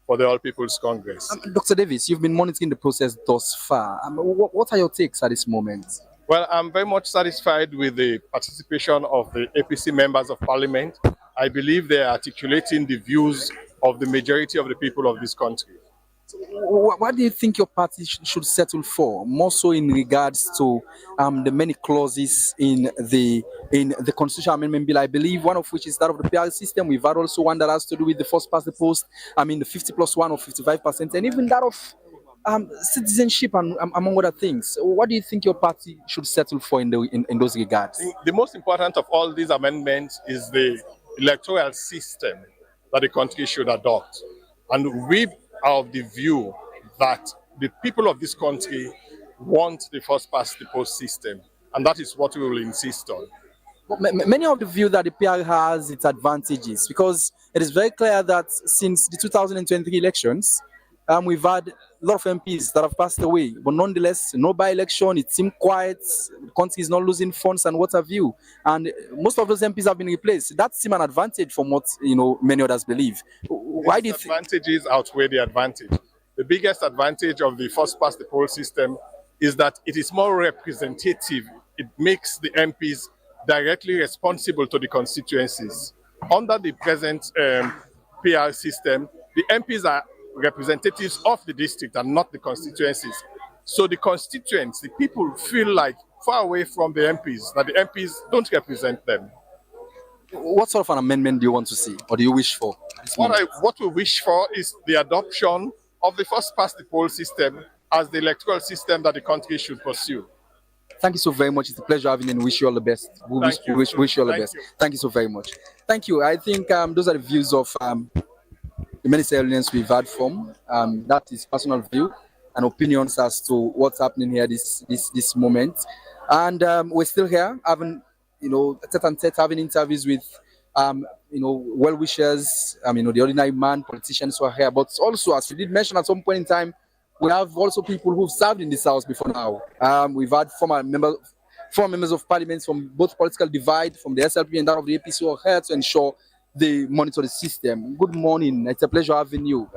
for the All People's Congress. Dr. Davis, you've been monitoring the process thus far. What are your takes at this moment? Well, I'm very much satisfied with the participation of the APC members of parliament. I believe they are articulating the views of the majority of the people of this country. What do you think your party should settle for, more so in regards to the many clauses in the constitutional amendment bill? I believe one of which is that of the PR system. We've had also one that has to do with the first past the post. I mean, the 50+1 or 55%, and even that of citizenship and among other things. What do you think your party should settle for in those regards? The most important of all these amendments is the electoral system that the country should adopt. And we are of the view that the people of this country want the first past the post system, and that is what we will insist on. Many of the view that the PR has its advantages, because it is very clear that since the 2023 elections, we've had a lot of MPs that have passed away, but nonetheless, no by-election. It seemed quiet. The country is not losing funds and what have you. And most of those MPs have been replaced. That seems an advantage from what many others believe. Why do you think advantages outweigh the advantage? The biggest advantage of the first past the post system is that it is more representative. It makes the MPs directly responsible to the constituencies. Under the present PR system, the MPs are representatives of the district and not the constituencies. So the constituents, the people feel like far away from the MPs, that the MPs don't represent them. What sort of an amendment do you want to see, or do you wish for? What we wish for is the adoption of the first past the poll system as the electoral system that the country should pursue. Thank you so very much. It's a pleasure having you and wish you all the best. We wish you all the best. Thank you so very much. Thank you. I think those are the views of the many Sierra Leoneans we've had from. That is personal view and opinions as to what's happening here this moment. And we're still here having, tete-a-tete, having interviews with, well-wishers, the ordinary man, politicians who are here. But also, as we did mention at some point in time, we have also people who've served in this house before now. We've had former members of parliament from both political divide, from the SLP and that of the APC, who are here to ensure they monitor the system. Good morning. It's a pleasure having you.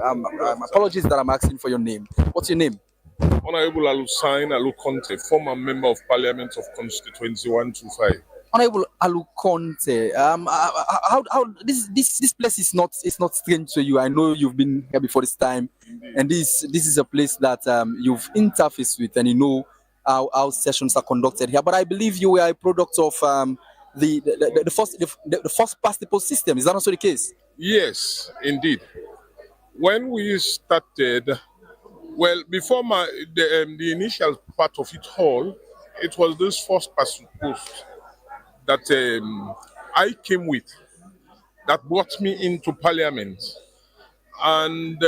Apologies that I'm asking for your name. What's your name? Honorable Alusain Alukonte, former member of parliament of constituency 125. Honorable Alukonte, how this place is not strange to you. I know you've been here before this time. Indeed. And this is a place that you've interfaced with, and you know how sessions are conducted here. But I believe you were a product of the first past the post system. Is that also the case? Yes, indeed. When we started, well, before the initial part of it all, it was this first past the post that I came with that brought me into parliament. And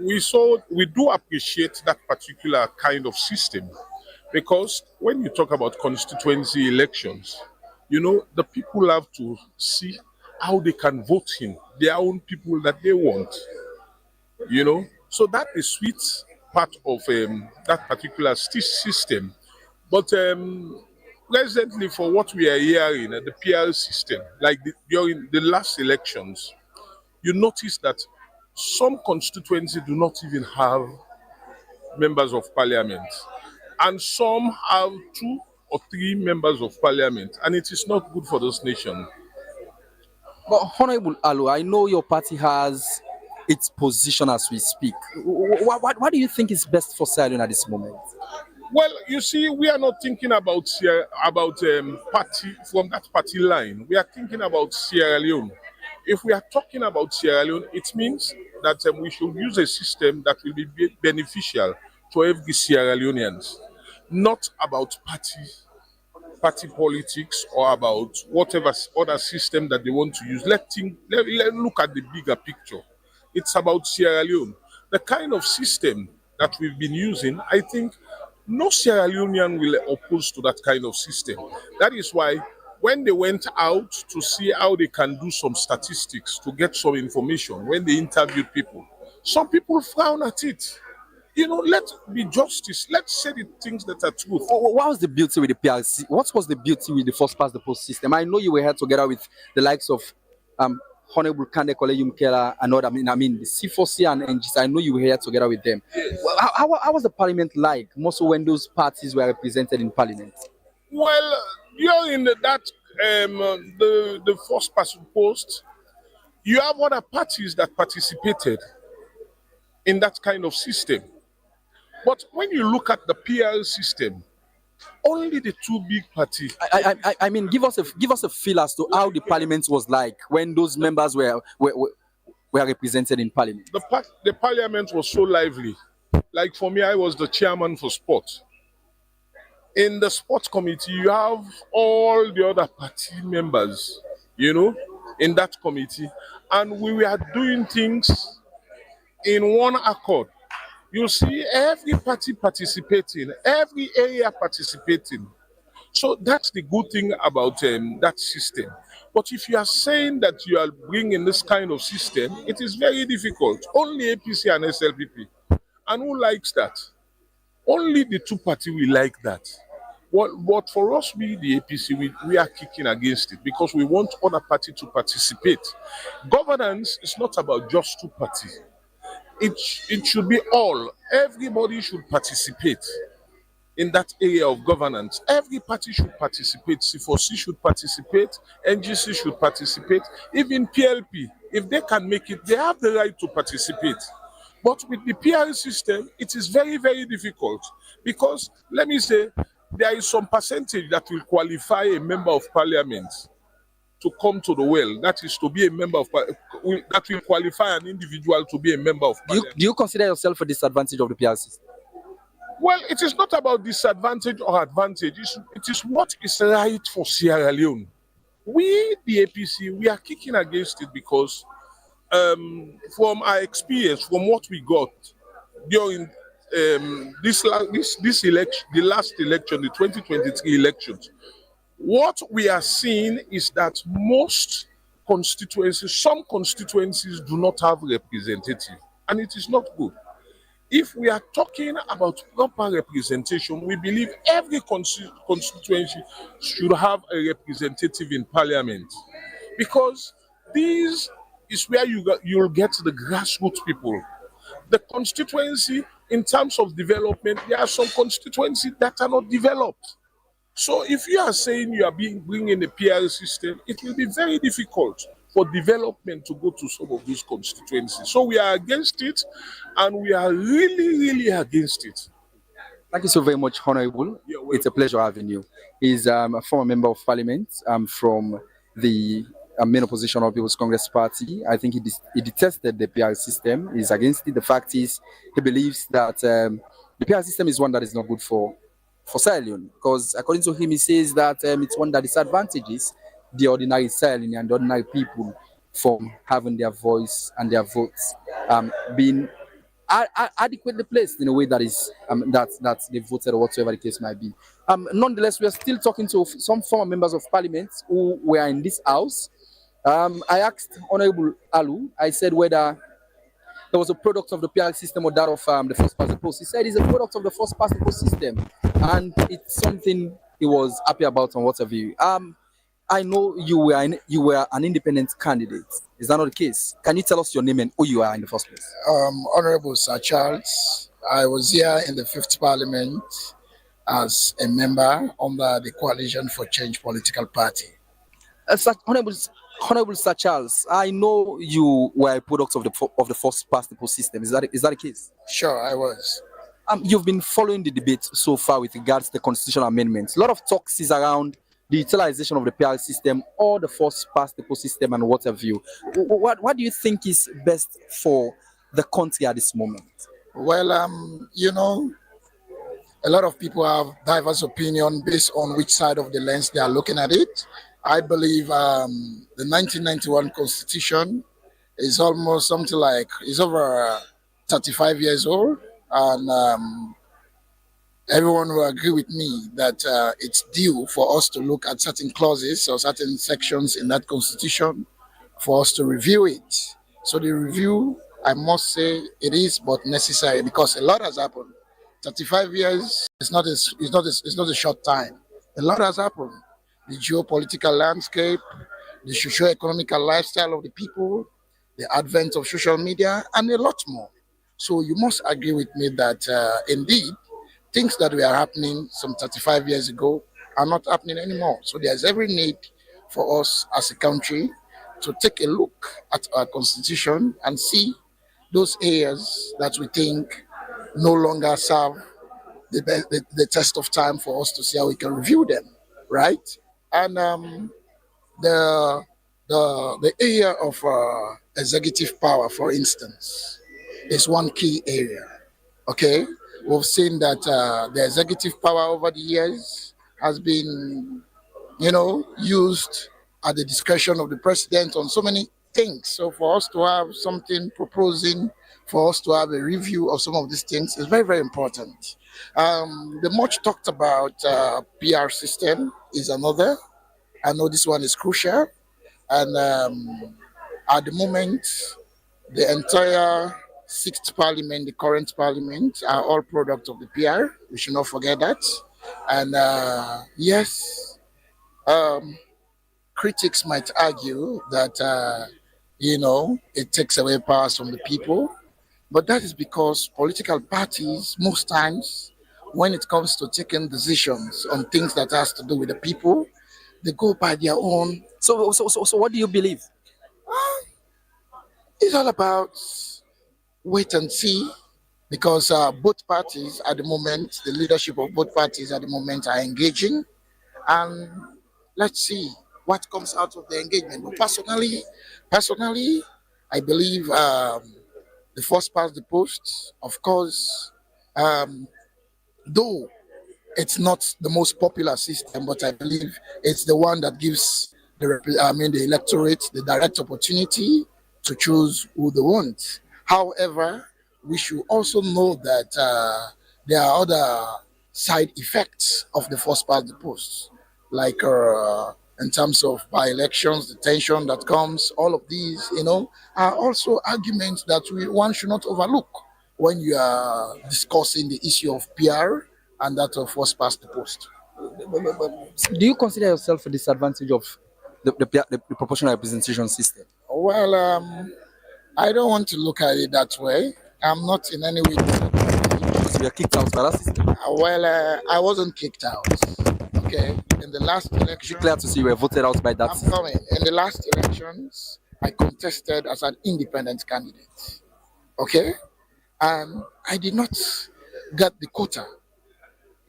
we do appreciate that particular kind of system, because when you talk about constituency elections, the people have to see how they can vote in their own people that they want, So that is sweet part of that particular system. But presently, for what we are hearing at the PR system, like during the last elections, you notice that some constituencies do not even have members of parliament, and some have 2 or 3 members of parliament, and it is not good for this nation. But Honorable Alu, I know your party has its position as we speak. What do you think is best for Sierra Leone at this moment? Well, you see, we are not thinking about party from that party line. We are thinking about Sierra Leone. If we are talking about Sierra Leone, it means that we should use a system that will be beneficial to every Sierra Leoneans, not about party politics or about whatever other system that they want to use. Let's look at the bigger picture. It's about Sierra Leone. The kind of system that we've been using, I think no Sierra Leonean will oppose to that kind of system. That is why when they went out to see how they can do some statistics to get some information, when they interviewed people, some people frown at it. let's be justice. Let's say the things that are truth. What was the beauty with the PRC? What was the beauty with the first past the post system? I know you were here together with the likes of Honorable Kande Koleyum Kela and other. I mean the C4C and NGs. I know you were here together with them. Yes. How was the parliament like? Most when those parties were represented in parliament. Well, during that the first past the post, you have other parties that participated in that kind of system. But when you look at the PR system, only the two big parties. I mean, give us a feel as to how the parliament was like when those members were represented in parliament. The parliament was so lively. Like for me, I was the chairman for sport. In the sports committee, you have all the other party members, in that committee, and we were doing things in one accord. You see every party participating, every area participating. So that's the good thing about that system. But if you are saying that you are bringing this kind of system, it is very difficult. Only APC and SLPP. And who likes that? Only the two parties will like that. But for us, the APC, we are kicking against it because we want other parties to participate. Governance is not about just two parties. It should be all. Everybody should participate in that area of governance. Every party should participate. C4C should participate. NGC should participate. Even PLP, if they can make it, they have the right to participate. But with the PR system, it is very, very difficult because, let me say, there is some percentage that will qualify a member of parliament to come to the well. That is to be a member of that will qualify an individual to be a member of parliament. Do you consider yourself a disadvantage of the PR system? Well, it is not about disadvantage or advantage. It is what is right for Sierra Leone. We, the APC, we are kicking against it because from our experience, from what we got during this election, the last election, the 2023 elections, what we are seeing is that some constituencies do not have representative, and it is not good. If we are talking about proper representation, we believe every constituency should have a representative in parliament, because this is where you'll get the grassroots people. The constituency, in terms of development, there are some constituencies that are not developed. So if you are saying you are bringing a PR system, it will be very difficult for development to go to some of these constituencies. So we are against it, and we are really, really against it. Thank you so very much, Honorable. It's a pleasure having you. He's a former member of parliament from the main opposition of People's Congress Party. I think he detested the PR system. He's against it. The fact is, he believes that the PR system is one that is not good for Sierra Leone, because according to him, he says that it's one that disadvantages the ordinary Sierra Leone and the ordinary people from having their voice and their votes being adequately placed in a way that is that they voted or whatever the case might be. Nonetheless, we are still talking to some former members of parliament who were in this house. I asked Honorable Alu, I said whether there was a product of the PR system or that of the first past the post. He said it's a product of the first past the post system, and it's something he was happy about on whatever you. I know you were an independent candidate. Is that not the case? Can you tell us your name and who you are in the first place? Honorable Sir Charles, I was here in the 5th Parliament as a member under the Coalition for Change political party. Honorable Sir Charles, I know you were a product of the first past the post system. Is that the case? Sure, I was. You've been following the debate so far with regards to the constitutional amendments. A lot of talks is around the utilization of the PR system or the first past the post system and what have you. What do you think is best for the country at this moment? Well, a lot of people have diverse opinion based on which side of the lens they are looking at it. I believe the 1991 Constitution is almost something like, is over 35 years old, and everyone will agree with me that it's due for us to look at certain clauses or certain sections in that Constitution for us to review it. So the review I must say it is but necessary because a lot has happened. 35 years is not a short time. A lot has happened. The geopolitical landscape, the socio-economical lifestyle of the people, the advent of social media, and a lot more. So you must agree with me that indeed things that were happening some 35 years ago are not happening anymore. So there's every need for us as a country to take a look at our constitution and see those areas that we think no longer serve the test of time for us to see how we can review them, right? And the the area of executive power, for instance, is one key area. Okay, we've seen that the executive power over the years has been, used at the discretion of the president on so many things. So for us to have something proposing, for us to have a review of some of these things is very, very important. The much talked about PR system is another. I know this one is crucial. And at the moment, the entire sixth parliament, the current parliament, are all product of the PR. We should not forget that. And yes, um, critics might argue that, it takes away powers from the people. But that is because political parties, most times, when it comes to taking decisions on things that has to do with the people, they go by their own. So what do you believe? It's all about wait and see because both parties at the moment, the leadership of both parties at the moment are engaging, and let's see what comes out of the engagement. But personally, I believe the first past the post, of course, though it's not the most popular system, but I believe it's the one that gives the electorate the direct opportunity to choose who they want. However, we should also know that there are other side effects of the first past the post, like in terms of by-elections, the tension that comes, all of these, are also arguments that one should not overlook when you are discussing the issue of PR and that of first past the post. Do you consider yourself a disadvantage of the proportional representation system? Well, I don't want to look at it that way. I'm not in any way. Because you were kicked out by that system. I wasn't kicked out. Okay, in the last election, it's clear to see you were voted out by that system. Coming. In the last elections, I contested as an independent candidate. Okay, and I did not get the quota.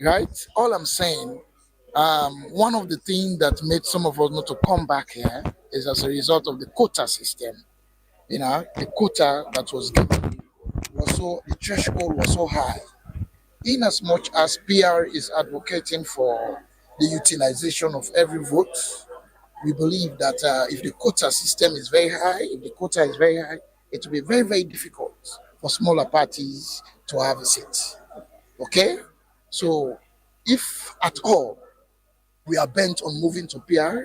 Right? All I'm saying, one of the things that made some of us not to come back here is as a result of the quota system. The quota that was given the threshold was so high. In as much as PR is advocating for the utilization of every vote, we believe that if the quota system is very high, it will be very, very difficult for smaller parties to have a seat. Okay? So, if at all we are bent on moving to PR,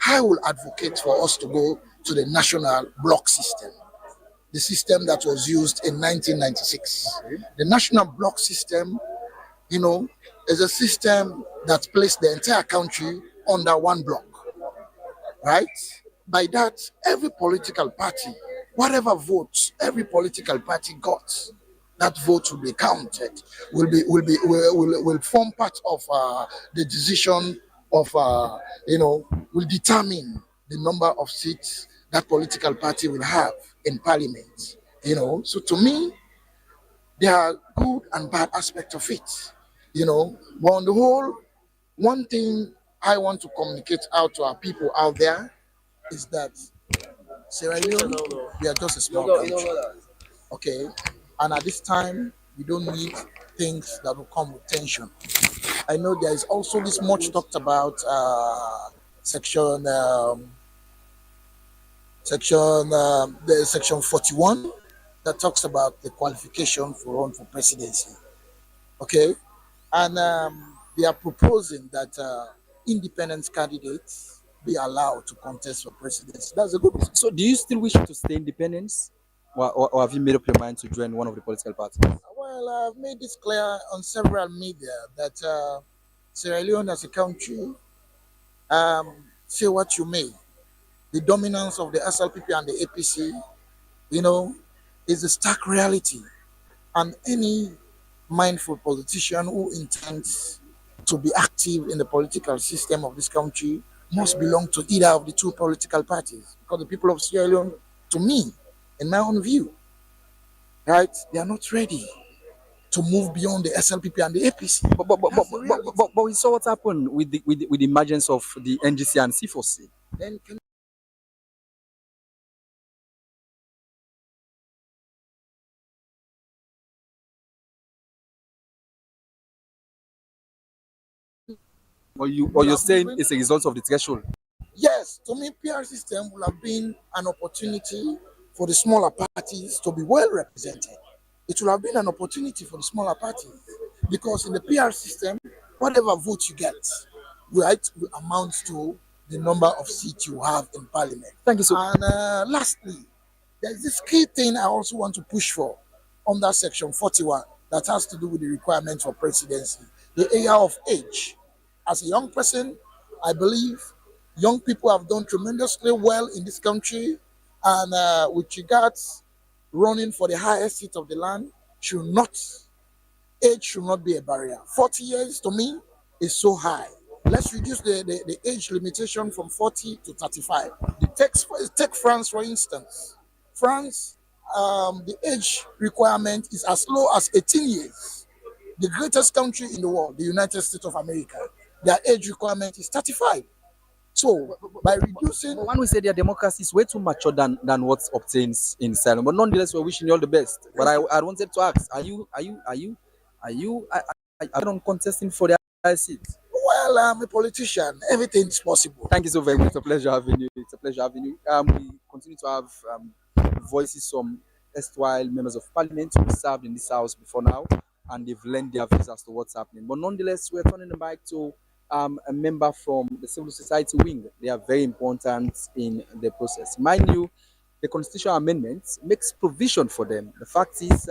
I will advocate for us to go to the national block system, the system that was used in 1996. The national block system, is a system that placed the entire country under one block, right? By that, every political party, whatever votes every political party got, that vote will be counted, will form part of the decision of, will determine the number of seats that political party will have in parliament. So to me, there are good and bad aspects of it. But on the whole, one thing I want to communicate out to our people out there is that Sierra Leone, we are just a small country. Okay, and at this time, we don't need things that will come with tension. I know there is also this much talked about section the section 41 that talks about the qualification for run for presidency. Okay, and they are proposing that independent candidates be allowed to contest for presidency. That's a good one. So, do you still wish to stay independent? or have you made up your mind to join one of the political parties? Well, I've made this clear on several media that Sierra Leone as a country, say what you may, the dominance of the SLPP and the APC, is a stark reality. And any mindful politician who intends to be active in the political system of this country must belong to either of the two political parties. Because the people of Sierra Leone, to me, in my own view, right, they are not ready to move beyond the SLPP and the APC. But we saw what happened with the emergence of the NGC and C4C. Then can Or you're saying it's a result of the threshold? Yes, to me, PR system will have been an opportunity for the smaller parties to be well represented. It will have been an opportunity for the smaller parties because in the PR system, whatever vote you get, right, will amount to the number of seats you have in parliament. Thank you so much. And lastly, there's this key thing I also want to push for under Section 41 that has to do with the requirements for presidency, the area of age. As a young person, I believe young people have done tremendously well in this country, and with regards running for the highest seat of the land, age should not be a barrier. 40 years to me is so high. Let's reduce the age limitation from 40 to 35. Take France, for instance. France, the age requirement is as low as 18 years. The greatest country in the world, the United States of America, their age requirement is 35. So by reducing, One would say their democracy is way too mature than what obtains in Salem. But nonetheless, we're wishing you all the best. But I wanted to ask: are you on contesting for the high seat? well, I'm a politician. Everything is possible. Thank you so very much. It's a pleasure having you. It's a pleasure having you. We continue to have voices from erstwhile members of parliament who served in this house before now, and they've lent their views as to what's happening. But nonetheless, we're turning the mic to a member from the civil society wing. They are very important in the process. Mind you, the constitutional amendment makes provision for them. The fact is,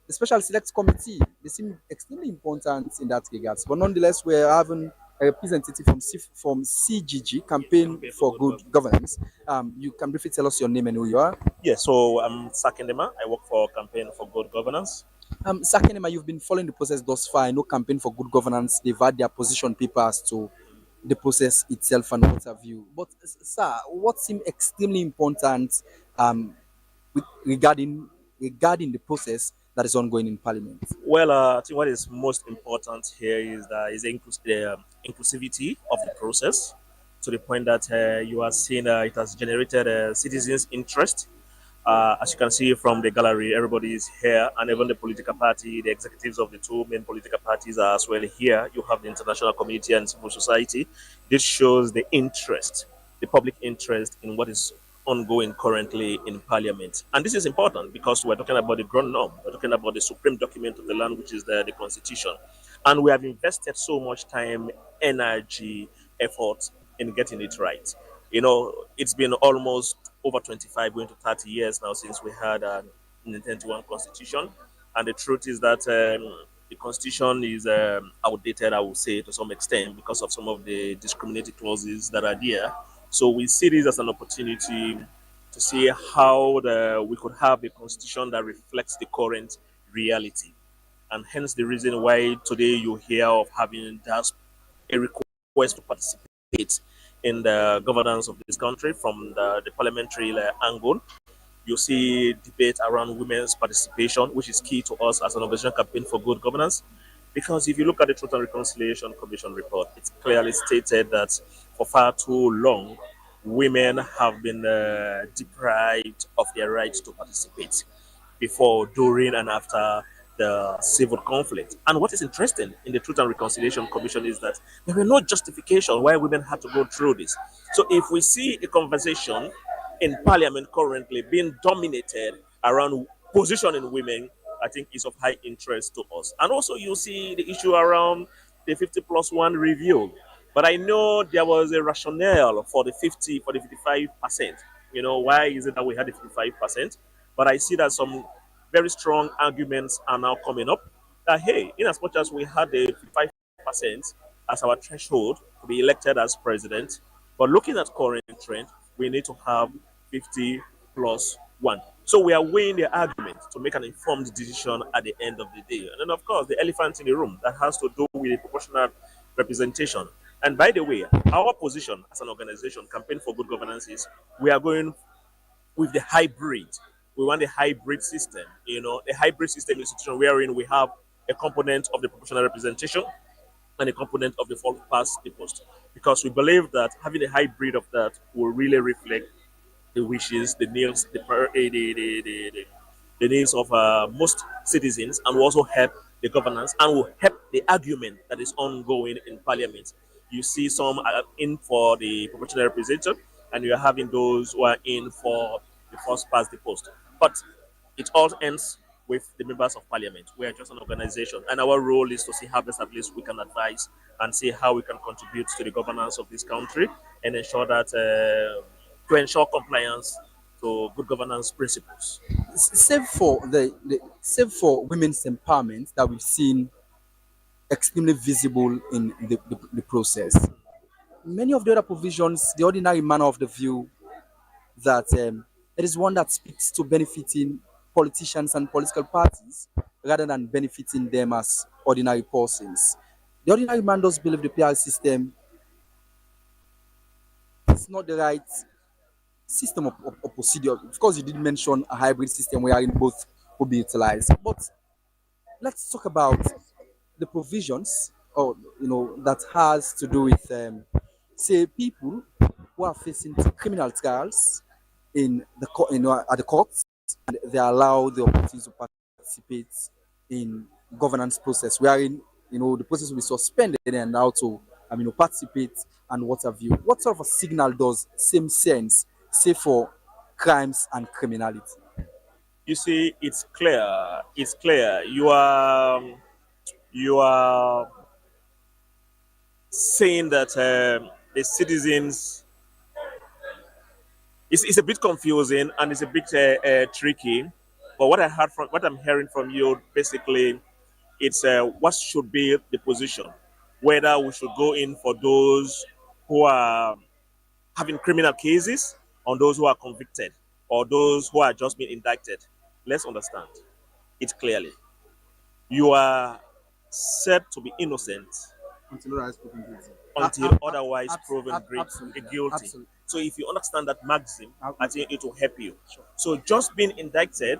the Special Select Committee, they seem extremely important in that regard. But nonetheless, we're having a representative from CGG, Campaign for Good Governance. You can briefly tell us your name and who you are. Yeah, so I'm Sakendema. I work for Campaign for Good Governance. Sakendema, you've been following the process thus far. I know Campaign for Good Governance, they've had their position papers to the process itself and what have you. But, sir, what seems extremely important regarding the process that is ongoing in Parliament? Well, I think what is most important here is the inclusivity of the process, to the point that you are seeing it has generated citizens' interest. As you can see from the gallery, everybody is here, and even the political party, the executives of the two main political parties are as well here. You have the international community and civil society. This shows the interest, the public interest in what is ongoing currently in Parliament. And this is important because we're talking about the ground norm. We're talking about the supreme document of the land, which is the Constitution. And we have invested so much time, energy, effort in getting it right. You know, it's been almost over 25, going to 30 years now since we had an 1991 Constitution. And the truth is that the Constitution is outdated, I would say, to some extent because of some of the discriminating clauses that are there. So we see this as an opportunity to see how we could have a constitution that reflects the current reality. And hence the reason why today you hear of having just a request to participate in the governance of this country from the parliamentary angle. You see debate around women's participation, which is key to us as an organization campaign for good governance. Because if you look at the Truth and Reconciliation Commission report, it's clearly stated that for far too long, women have been deprived of their right to participate before, during, and after the civil conflict. And what is interesting in the Truth and Reconciliation Commission is that there were no justification why women had to go through this. So if we see a conversation in Parliament currently being dominated around positioning women, I think is of high interest to us. And also you see the issue around the 50+1 review. But I know there was a rationale for the 55%. You know, why is it that we had the 55%? But I see that some very strong arguments are now coming up that, hey, in as much as we had a 55% as our threshold to be elected as president, but looking at current trend, we need to have 50 plus one. So we are weighing the argument to make an informed decision at the end of the day. And then, of course, the elephant in the room that has to do with the proportional representation. And by the way, our position as an organization, Campaign for Good Governance, is we are going with the hybrid. We want the hybrid system. You know, the hybrid system institution wherein we have a component of the proportional representation and a component of the full past the post. Because we believe that having a hybrid of that will really reflect the wishes, the needs, the needs of most citizens, and will also help the governance and will help the argument that is ongoing in parliament. You see some are in for the proportional representation, and you're having those who are in for the first past the post. But it all ends with the members of parliament. We are just an organization, and our role is to see how best at least we can advise and see how we can contribute to the governance of this country and ensure that to ensure compliance to good governance principles. Save for save for women's empowerment that we've seen extremely visible in the process. Many of the other provisions, the ordinary manner of the view that it is one that speaks to benefiting politicians and political parties rather than benefiting them as ordinary persons. The ordinary man does believe the PR system is not the right system of procedure. Of course, you did mention a hybrid system wherein both will be utilized. But let's talk about the provisions, or that has to do with, say, people who are facing criminal trials in the at the courts, and they allow the opportunity to participate in governance process, wherein the process will be suspended and now to participate and what have you. What sort of a signal does same sense say for crimes and criminality? You see, it's clear. It's clear. You are saying that the citizens, it's a bit confusing and it's a bit tricky. But what I'm hearing from you, basically, it's what should be the position, whether we should go in for those who are having criminal cases, on those who are convicted, or those who are just being indicted. Let's understand it clearly. You are said to be innocent Until otherwise proven guilty. until otherwise proven guilty. Absolutely. So if you understand that maxim, I think it will help you. So just being indicted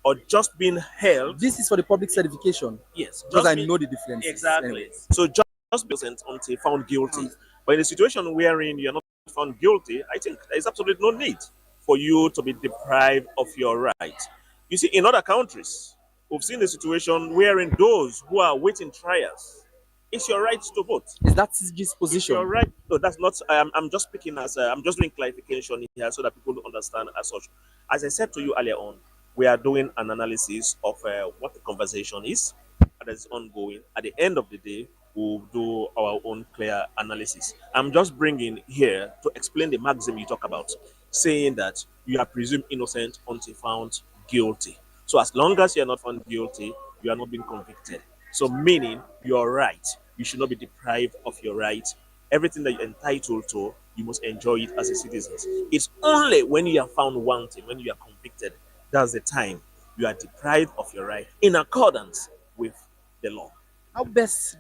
or just being held. This is for the public certification. Yes, because I know the difference. Exactly. Anyways. So just be innocent until found guilty. But in a situation wherein you're not found guilty, I think there is absolutely no need for you to be deprived of your right. You see, in other countries, we've seen the situation wherein those who are waiting trials, it's your right to vote. Is that CG's position? You're right. No, that's not. I'm just speaking as I'm just doing clarification here so that people understand as such. As I said to you earlier on, we are doing an analysis of what the conversation is that is ongoing. At the end of the day, we'll do our own clear analysis. I'm just bringing here to explain the maxim you talk about, saying that you are presumed innocent until found guilty. So as long as you are not found guilty, you are not being convicted. So meaning you're right. You should not be deprived of your right. Everything that you're entitled to, you must enjoy it as a citizen. It's only when you are found wanting, when you are convicted, that's the time you are deprived of your right in accordance with the law. How best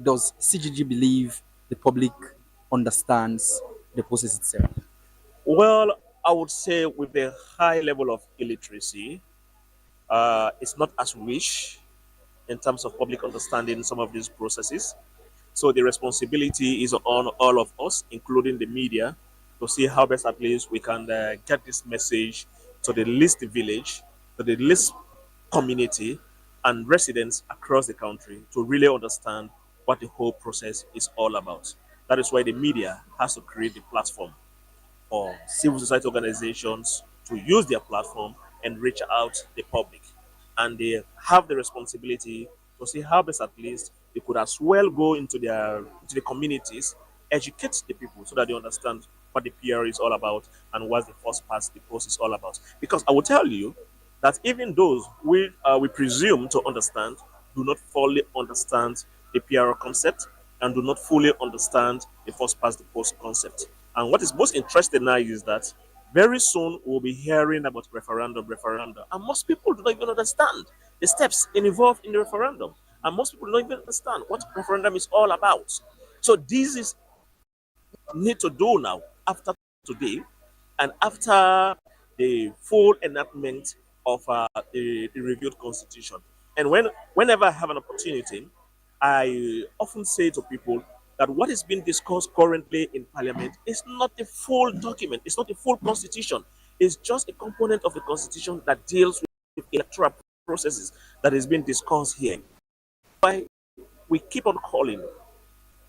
does CGG believe the public understands the process itself? Well, I would say with the high level of illiteracy, it's not as rich in terms of public understanding some of these processes. So the responsibility is on all of us, including the media, to see how best at least we can get this message to the least village, to the least community, and residents across the country to really understand what the whole process is all about. That is why the media has to create the platform for civil society organizations to use their platform and reach out the public. And they have the responsibility to see how best at least they could as well go into the communities, educate the people so that they understand what the PR is all about and what the first past the post is all about. Because I will tell you that even those we presume to understand do not fully understand the PR concept and do not fully understand the first past the post concept. And what is most interesting now is that very soon we'll be hearing about referendum, and most people do not even understand the steps involved in the referendum, and most people don't even understand what referendum is all about. So this is need to do now after today and after the full enactment of the reviewed constitution. And whenever I have an opportunity, I often say to people that what is being discussed currently in parliament is not the full document, it's not the full constitution, it's just a component of the constitution that deals with electoral processes that is being discussed here. Why we keep on calling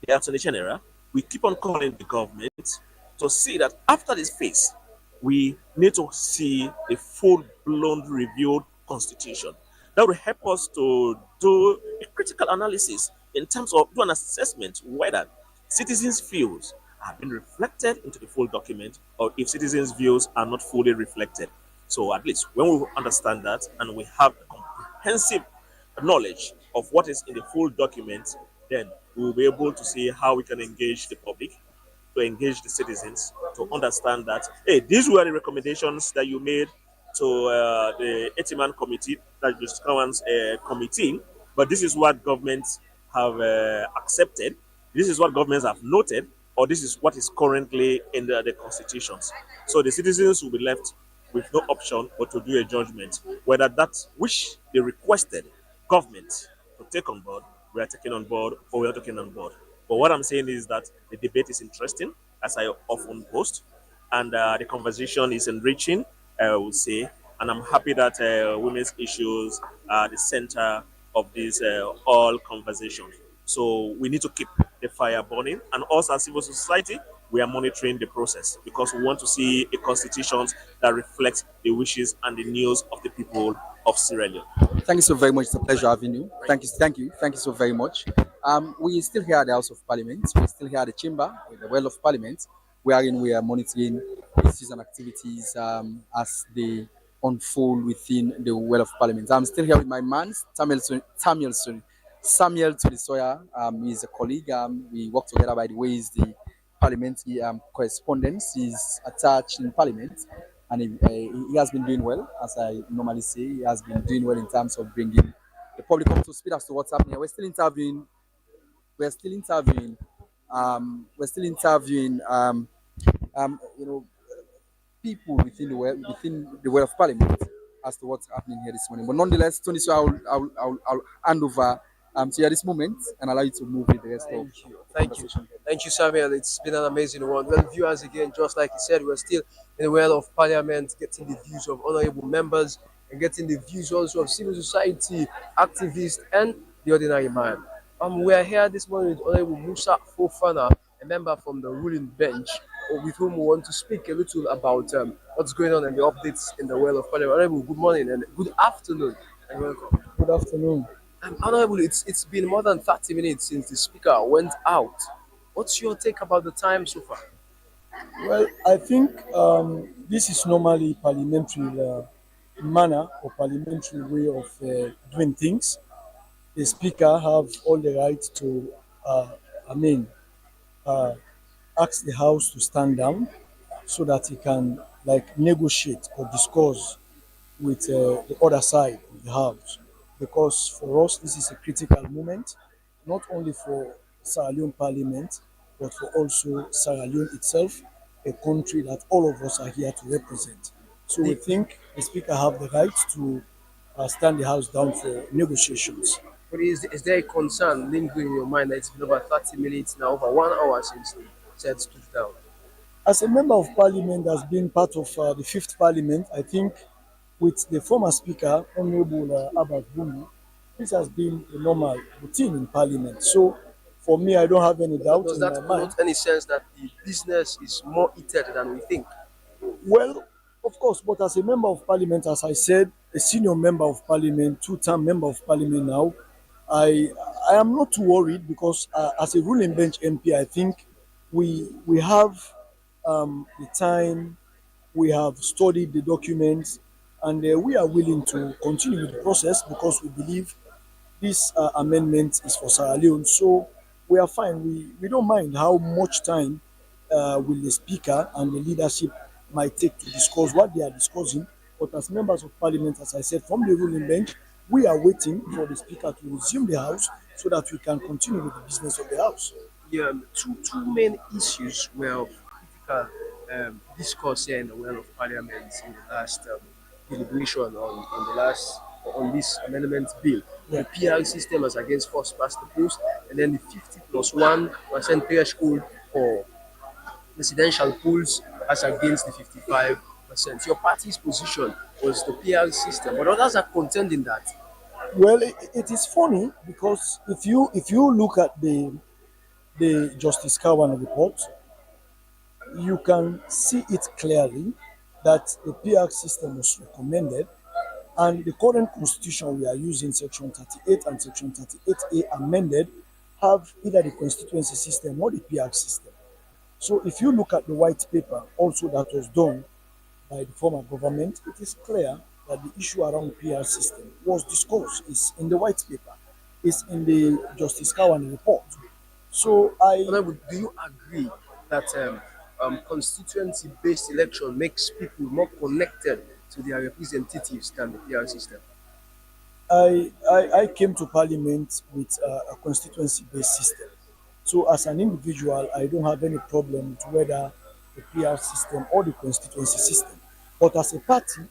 the Attorney General, we keep on calling the government to see that after this phase, we need to see a full-blown reviewed constitution. That will help us to do a critical analysis in terms of do an assessment whether citizens' views have been reflected into the full document or if citizens' views are not fully reflected. So at least when we understand that and we have a comprehensive knowledge of what is in the full document, then we will be able to see how we can engage the public, to engage the citizens, to understand that, hey, these were the recommendations that you made to the 80-man committee, that the Scowan's committee, but this is what governments have accepted, this is what governments have noted, or this is what is currently in the constitutions. So the citizens will be left with no option but to do a judgment whether that which they requested government to take on board, we are taking on board or we are taking on board. But what I'm saying is that the debate is interesting, as I often post, and the conversation is enriching, I would say. And I'm happy that women's issues are the center of this all conversation. So we need to keep the fire burning. And also, as civil society, we are monitoring the process because we want to see a constitution that reflects the wishes and the needs of the people of Sierra Leone. Thank you so very much. It's a pleasure having you. Thank you so very much. We still here at the House of Parliament. We're still here at the chamber with the Well of Parliament, wherein we are monitoring issues and activities as they unfold within the Well of Parliament. I'm still here with my man, Samuel Tulisoya. He's a colleague. We work together, by the way. He's the parliamentary correspondent. He's attached in Parliament, and he has been doing well, as I normally say. He has been doing well in terms of bringing the public up to speed as to what's happening. We're still interviewing. We're still interviewing. We're still interviewing. You know, people within the world of Parliament as to what's happening here this morning. But nonetheless, Tony, so I'll hand over to you at this moment and allow you to move with the rest of the conversation. Thank you, Samuel. It's been an amazing one. Well, viewers, again, just like you said, we're still in the world of Parliament, getting the views of honorable members and getting the views also of civil society activists and the ordinary man. We are here this morning with Honorable Musa Fofana, a member from the ruling bench, with whom we want to speak a little about what's going on and the updates in the world of Parliament. Honorable, good morning and good afternoon and welcome. Good afternoon. Honorable, it's been more than 30 minutes since the speaker went out. What's your take about the time so far? Well, I think this is normally parliamentary manner or parliamentary way of doing things. The speaker have all the right to, I mean, uh, ask the house to stand down so that he can like negotiate or discuss with the other side of the house. Because for us, this is a critical moment, not only for Sierra Leone Parliament, but for also Sierra Leone itself, a country that all of us are here to represent. So we think the Speaker have the right to stand the House down for negotiations. But is there a concern lingering in your mind that it's been over 30 minutes now, over 1 hour since the said stood down? As a member of parliament that's been part of the fifth parliament, I think with the former speaker, Honorable Abbas Bumi, this has been the normal routine in parliament. So for me, I don't have any doubt Does in that my mind. connote any sense that the business is more heated than we think? Well, of course, but as a member of parliament, as I said, a senior member of parliament, two-term member of parliament now, I I am not too worried because as a ruling bench MP, I think we have the time, we have studied the documents, and we are willing to continue with the process because we believe this amendment is for Sierra Leone. So we are fine. We don't mind how much time will the speaker and the leadership might take to discuss what they are discussing. But as members of parliament, as I said, from the ruling bench, we are waiting for the speaker to resume the house so that we can continue with the business of the house. Yeah, two main issues were of critical discourse here in the well of Parliament in the last deliberation on the last on this amendment bill. Yeah. The PR system as against first past the post, and then the 50+1% threshold for residential pools as against the 55%. Your party's position was the PR system, but others are contending that. Well, it is funny because if you look at the Justice Kawan report, you can see it clearly that the PR system was recommended, and the current constitution we are using, section 38 and section 38A amended, have either the constituency system or the PR system. So if you look at the white paper also that was done by the former government, it is clear that the issue around PR system was discussed. It's in the white paper, it's in the Justice Kawan report. So Honorable, do you agree that constituency-based election makes people more connected to their representatives than the PR system? I came to parliament with a constituency based system. So, as an individual, I don't have any problem with whether the PR system or the constituency system. But as a party,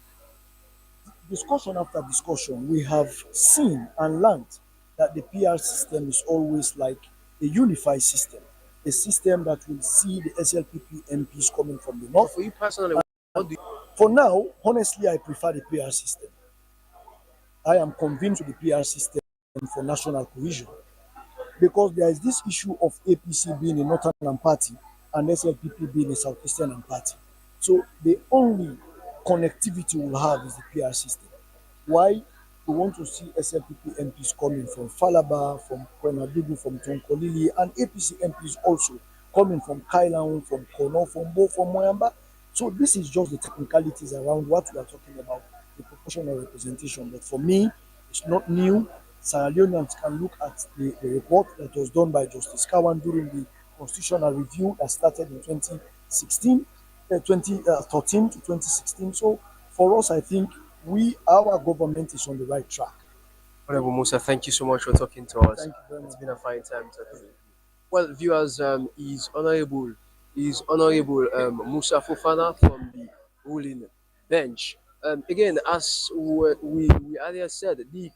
discussion after discussion, we have seen and learned that the PR system is always like a unified system, a system that will see the SLPP MPs coming from the north. For you personally, what do you? For now, honestly, I prefer the PR system. I am convinced with the PR system for national cohesion because there is this issue of APC being a northern party and SLPP being a southeastern party. So the only connectivity we'll have is the PR system. Why? We want to see SLPP MPs coming from Falaba, from Kwenadugu, from Tonkolili, and APC MPs also coming from Kailan, from Kono, from Bo, from Moyamba. So this is just the technicalities around what we are talking about, the proportional representation. But for me, it's not new. Sierra Leoneans can look at the report that was done by Justice Kawan during the constitutional review that started in 2016, 2013 to 2016. So for us, I think our government is on the right track. Honorable Musa, thank you so much for talking to us. Thank you very much. It's been a fine time talking. Well, viewers, is Honorable Musa Fofana from the ruling bench. Again, as we earlier said, the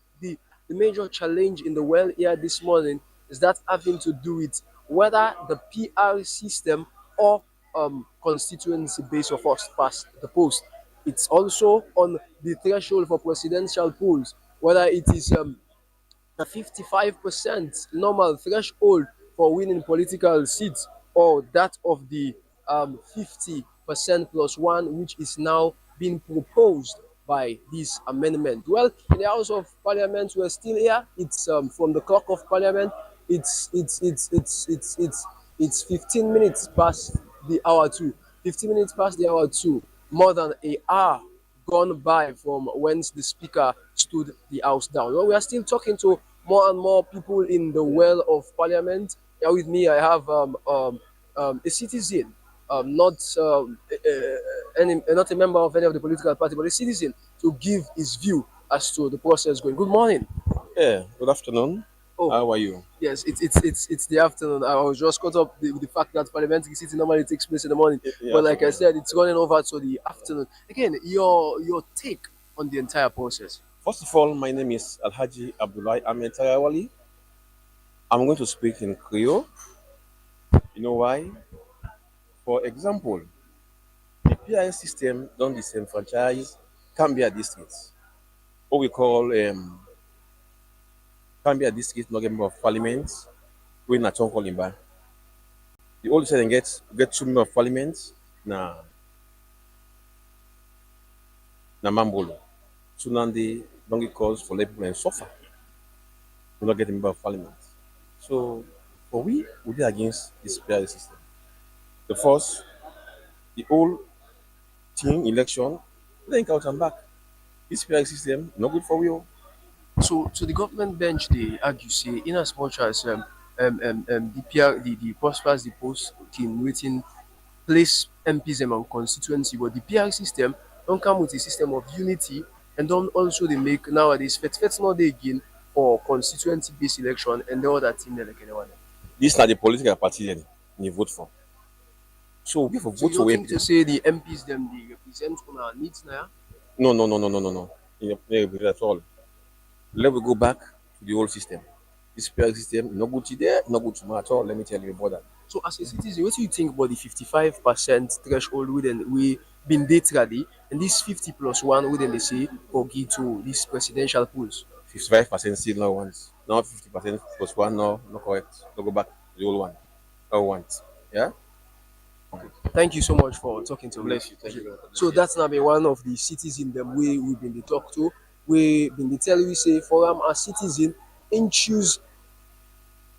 major challenge in the well here this morning is that having to do with whether the PR system or constituency based of first past the post. It's also on the threshold for presidential polls, whether it is the 55% normal threshold for winning political seats or that of the 50% plus one, which is now being proposed by this amendment. Well, in the House of Parliament, we're still here. It's from the clock of Parliament. It's 15 minutes past the hour two. 15 minutes past the hour two. More than an hour gone by from when the speaker stood the house down. Well, we are still talking to more and more people in the well of parliament. Here with me, I have a citizen, not a member of any of the political party, but a citizen to give his view as to the process going. Good morning. Yeah, good afternoon. Oh, how are you? Yes, it's the afternoon. I was just caught up with the fact that parliamentary sitting normally takes place in the morning, but like I said, it's running over to the afternoon. Again, your take on the entire process. First of all, my name is Alhaji Abdullahi Ahmed Tarawali. I'm going to speak in Creole. You know why? For example, the PIS system don't disenfranchise Cambia districts, what we call Cambia district, not member of parliament, we na Chonkolimba. The old say get 2 member of parliament na Mambolo. So now the don't cause for labor and suffer. We not get a member of parliament. So for we did against this PIS system. The first, the whole thing, election, then out and back. This PI system, no good for you. So the government bench they argue say in as much as the PR the prospers the post in waiting place MPs them on constituency, but the PR system don't come with a system of unity and don't also they make nowadays fet not they again for constituency based election and the other thing like anyone. This is not the political party then you vote for. So we for So vote you for don't where think to say the MPs them they represent on our needs now? no, no, no, no, no, no, no. At all. Let me go back to the old system. This PI system, no good to there, no good to me at all. Let me tell you about that. So as a citizen, what do you think about the 55% threshold within we been date ready and this 50 plus one within they say for give to these presidential polls? 55% still no ones. Now 50% plus one, no, no correct. No go back to the old one. No want. Yeah? Thank you so much for talking to me. Bless you. Thank you very much. So that's now been one of the citizens them way we've been the talk to. We been the tell we say for as citizen in choose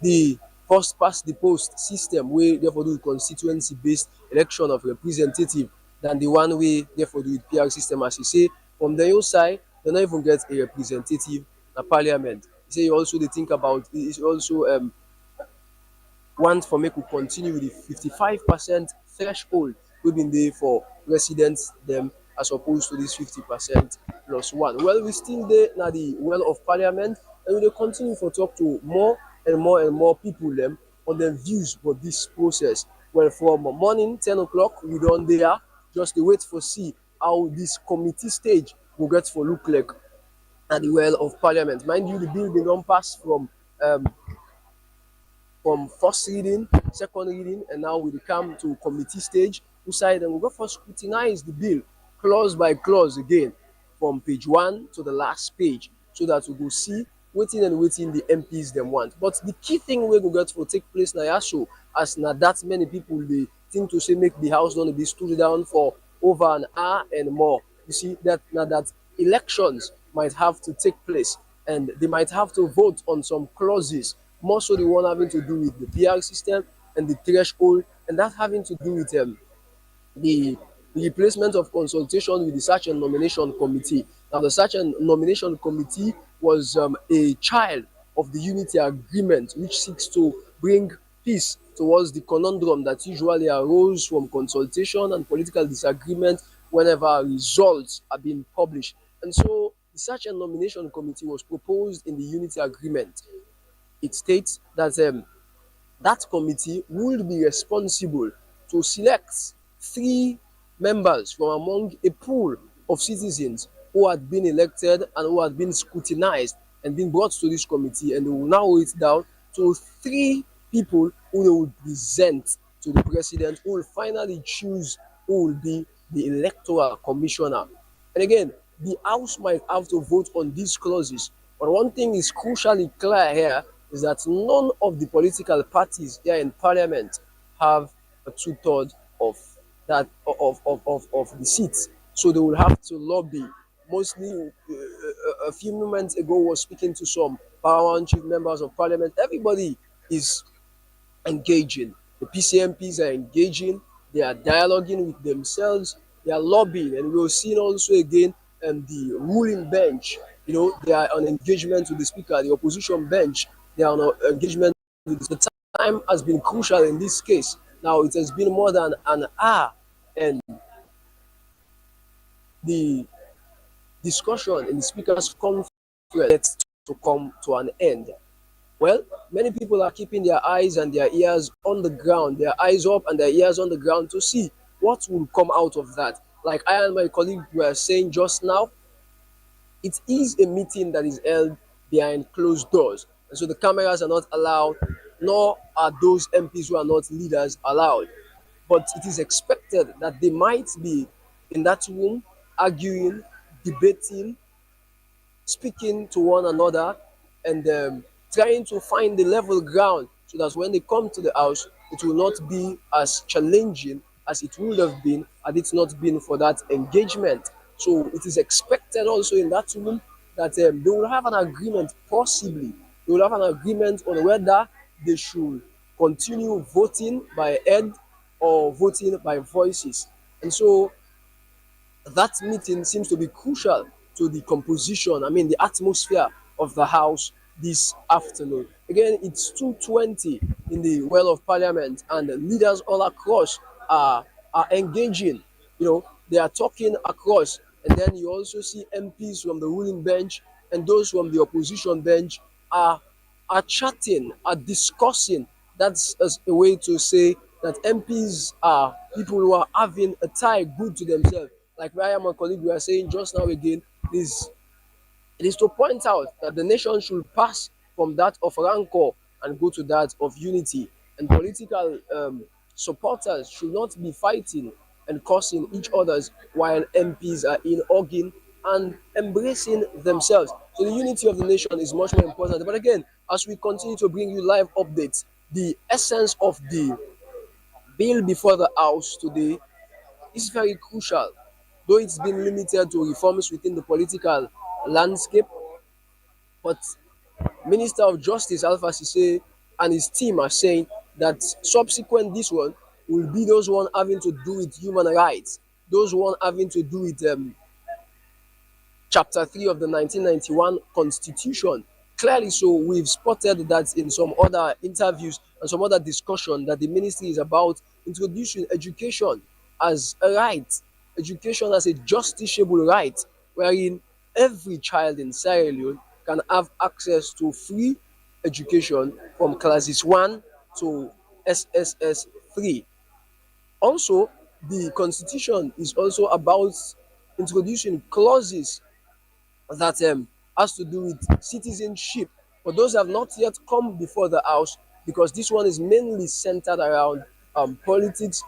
the first past the post system wey therefore do constituency based election of representative than the one wey therefore do with PR system as you say from the your side they no even get a representative na parliament. You say you also dey think about is also want for make we continue with the 55% threshold wey been dey for residents dem as opposed to this 50% plus one. Well, we still dey na the well of parliament and we dey continue for talk to more and more and more people dem on dem views for this process. Well, from morning 10 o'clock we don dey just dey wait for see how this committee stage go get for look like at the well of parliament. Mind you, the bill bin don pass from first reading, second reading, and now we come to committee stage. Inside, and we go for scrutinize the bill clause by clause again from page one to the last page, so that we go see waiting and waiting the MPs them want. But the key thing we go get for take place now, so as now that many people they think to say make the house don't be stood down for over an hour and more. You see that now that elections might have to take place and they might have to vote on some clauses, more so the one having to do with the PR system and the threshold, and that having to do with the replacement of consultation with the search and nomination committee. Now, the search and nomination committee was a child of the unity agreement, which seeks to bring peace towards the conundrum that usually arose from consultation and political disagreement whenever results are being published. And so, the search and nomination committee was proposed in the unity agreement. It states that that committee will be responsible to select 3 members from among a pool of citizens who had been elected and who had been scrutinized and been brought to this committee, and they will narrow it down to 3 people who they will present to the president, who will finally choose who will be the electoral commissioner. And again, the House might have to vote on these clauses, but one thing is crucially clear here is that none of the political parties here in parliament have a two-thirds of that of the seats. So they will have to lobby. Mostly, a few moments ago, was speaking to some paramount chief members of parliament. Everybody is engaging. The PCMPs are engaging. They are dialoguing with themselves. They are lobbying, and we'll see also again the ruling bench. You know, they are on engagement with the speaker. The opposition bench, they are on engagement with the time has been crucial in this case. Now it has been more than an hour, and the discussion in the speakers' conference to come to an end. Well, many people are keeping their eyes and their ears on the ground, their eyes up and their ears on the ground to see what will come out of that. Like I and my colleague were saying just now, it is a meeting that is held behind closed doors. And so the cameras are not allowed, nor are those MPs who are not leaders allowed. But it is expected that they might be in that room arguing, debating, speaking to one another, and trying to find the level ground so that when they come to the house, it will not be as challenging as it would have been had it not been for that engagement. So it is expected also in that room that they will have an agreement, possibly. They will have an agreement on whether they should continue voting by head or voting by voices. And so that meeting seems to be crucial to the composition, I mean, the atmosphere of the House this afternoon. Again, it's 2:20 in the Well of Parliament, and the leaders all across are engaging. They are talking across, and then you also see MPs from the ruling bench and those from the opposition bench are are chatting, are discussing. That's a way to say that MPs are people who are having a tie good to themselves. Like Ryan, my colleague, we are saying just now again, is it is to point out that the nation should pass from that of rancor and go to that of unity. And political supporters should not be fighting and cursing each other's while MPs are in organ and embracing themselves. So the unity of the nation is much more important. But again, as we continue to bring you live updates, the essence of the bill before the House today is very crucial. Though it's been limited to reforms within the political landscape, but Minister of Justice Alpha Sise and his team are saying that subsequent this one will be those one having to do with human rights, those one having to do with Chapter 3 of the 1991 Constitution. Clearly, so we've spotted that in some other interviews and some other discussion that the ministry is about introducing education as a right, education as a justiciable right, wherein every child in Sierra Leone can have access to free education from classes 1 to SSS 3. Also, the constitution is also about introducing clauses that has to do with citizenship. But those have not yet come before the House because this one is mainly centered around politics,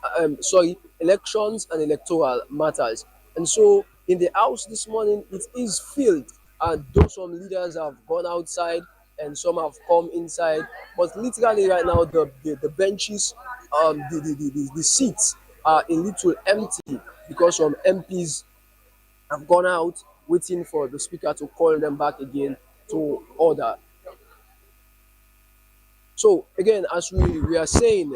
elections and electoral matters. And so in the House this morning, it is filled. And though some leaders have gone outside and some have come inside, but literally right now the benches, the seats are a little empty because some MPs have gone out waiting for the speaker to call them back again to order. So again, as we are saying,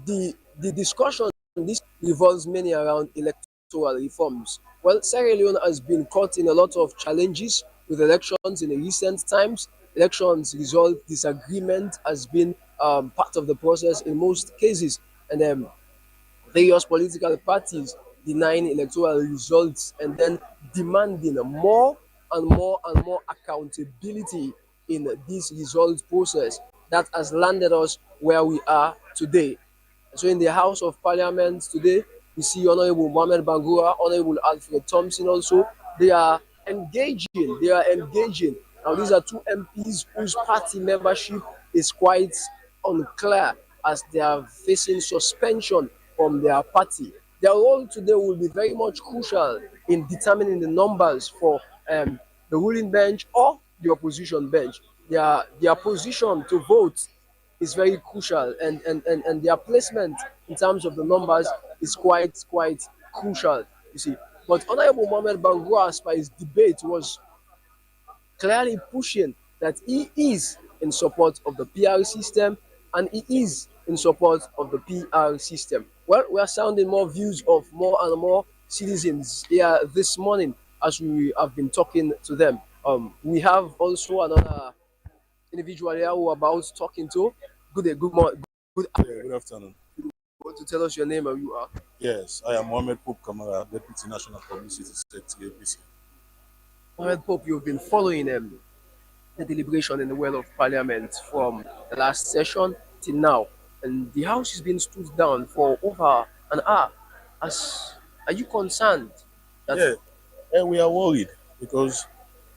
the discussion this revolves mainly around electoral reforms. Well, Sierra Leone has been caught in a lot of challenges with elections in the recent times. Elections result disagreement has been part of the process in most cases, and various political parties denying electoral results and then demanding more and more and more accountability in this result process that has landed us where we are today. So in the House of Parliament today, we see Honorable Mohamed Bangura, Honorable Alfred Thompson also. They are engaging. They are engaging. Now these are two MPs whose party membership is quite unclear as they are facing suspension from their party. Their role today will be very much crucial in determining the numbers for the ruling bench or the opposition bench. Their position to vote is very crucial, and their placement in terms of the numbers is quite crucial, you see. But Honorable Mohamed Bangura, as per his debate, was clearly pushing that he is in support of the PR system and he is in support of the PR system. Well, we are sounding more views of more and more citizens here this morning as we have been talking to them. We have also another individual here who are about talking to. Good day, good morning, good Yeah, good afternoon. You want to tell us your name and who you are? Yes, I am Mohamed Pope Kamara, Deputy National Publicity Secretary, APC. Mohamed Pope, you've been following the deliberation in the Well of Parliament from the last session till now, and the House has been stood down for over an hour. Are you concerned that Yeah, and we are worried because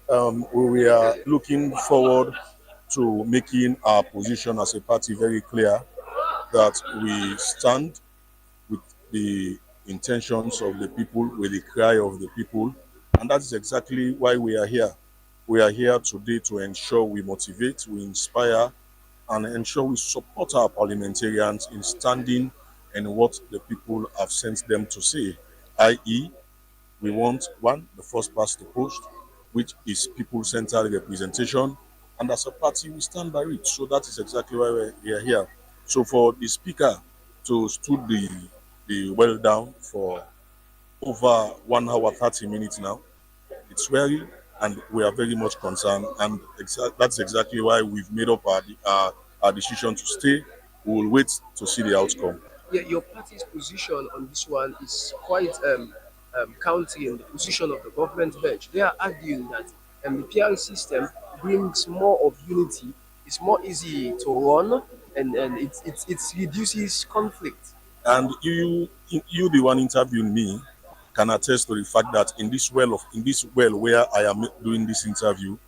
we are looking forward to making our position as a party very clear that we stand with the intentions of the people, with the cry of the people, and that is exactly why we are here. We are here today to ensure we motivate, we inspire, and ensure we support our parliamentarians in standing in what the people have sent them to say, i.e., we want one, the first past the post, which is people-centered representation, and as a party, we stand by it. So that is exactly why we are here. So for the speaker to stood the well down for over 1 hour 30 minutes now, it's very, and we are very much concerned, and that's exactly why we've made up our decision to stay. We will wait to see the outcome. Yeah, your party's position on this one is quite countering the position of the government bench. They are arguing that the PR system brings more of unity, it's more easy to run, and it reduces conflict. And you the one interviewing me, can attest to the fact that in this well where I am doing this interview,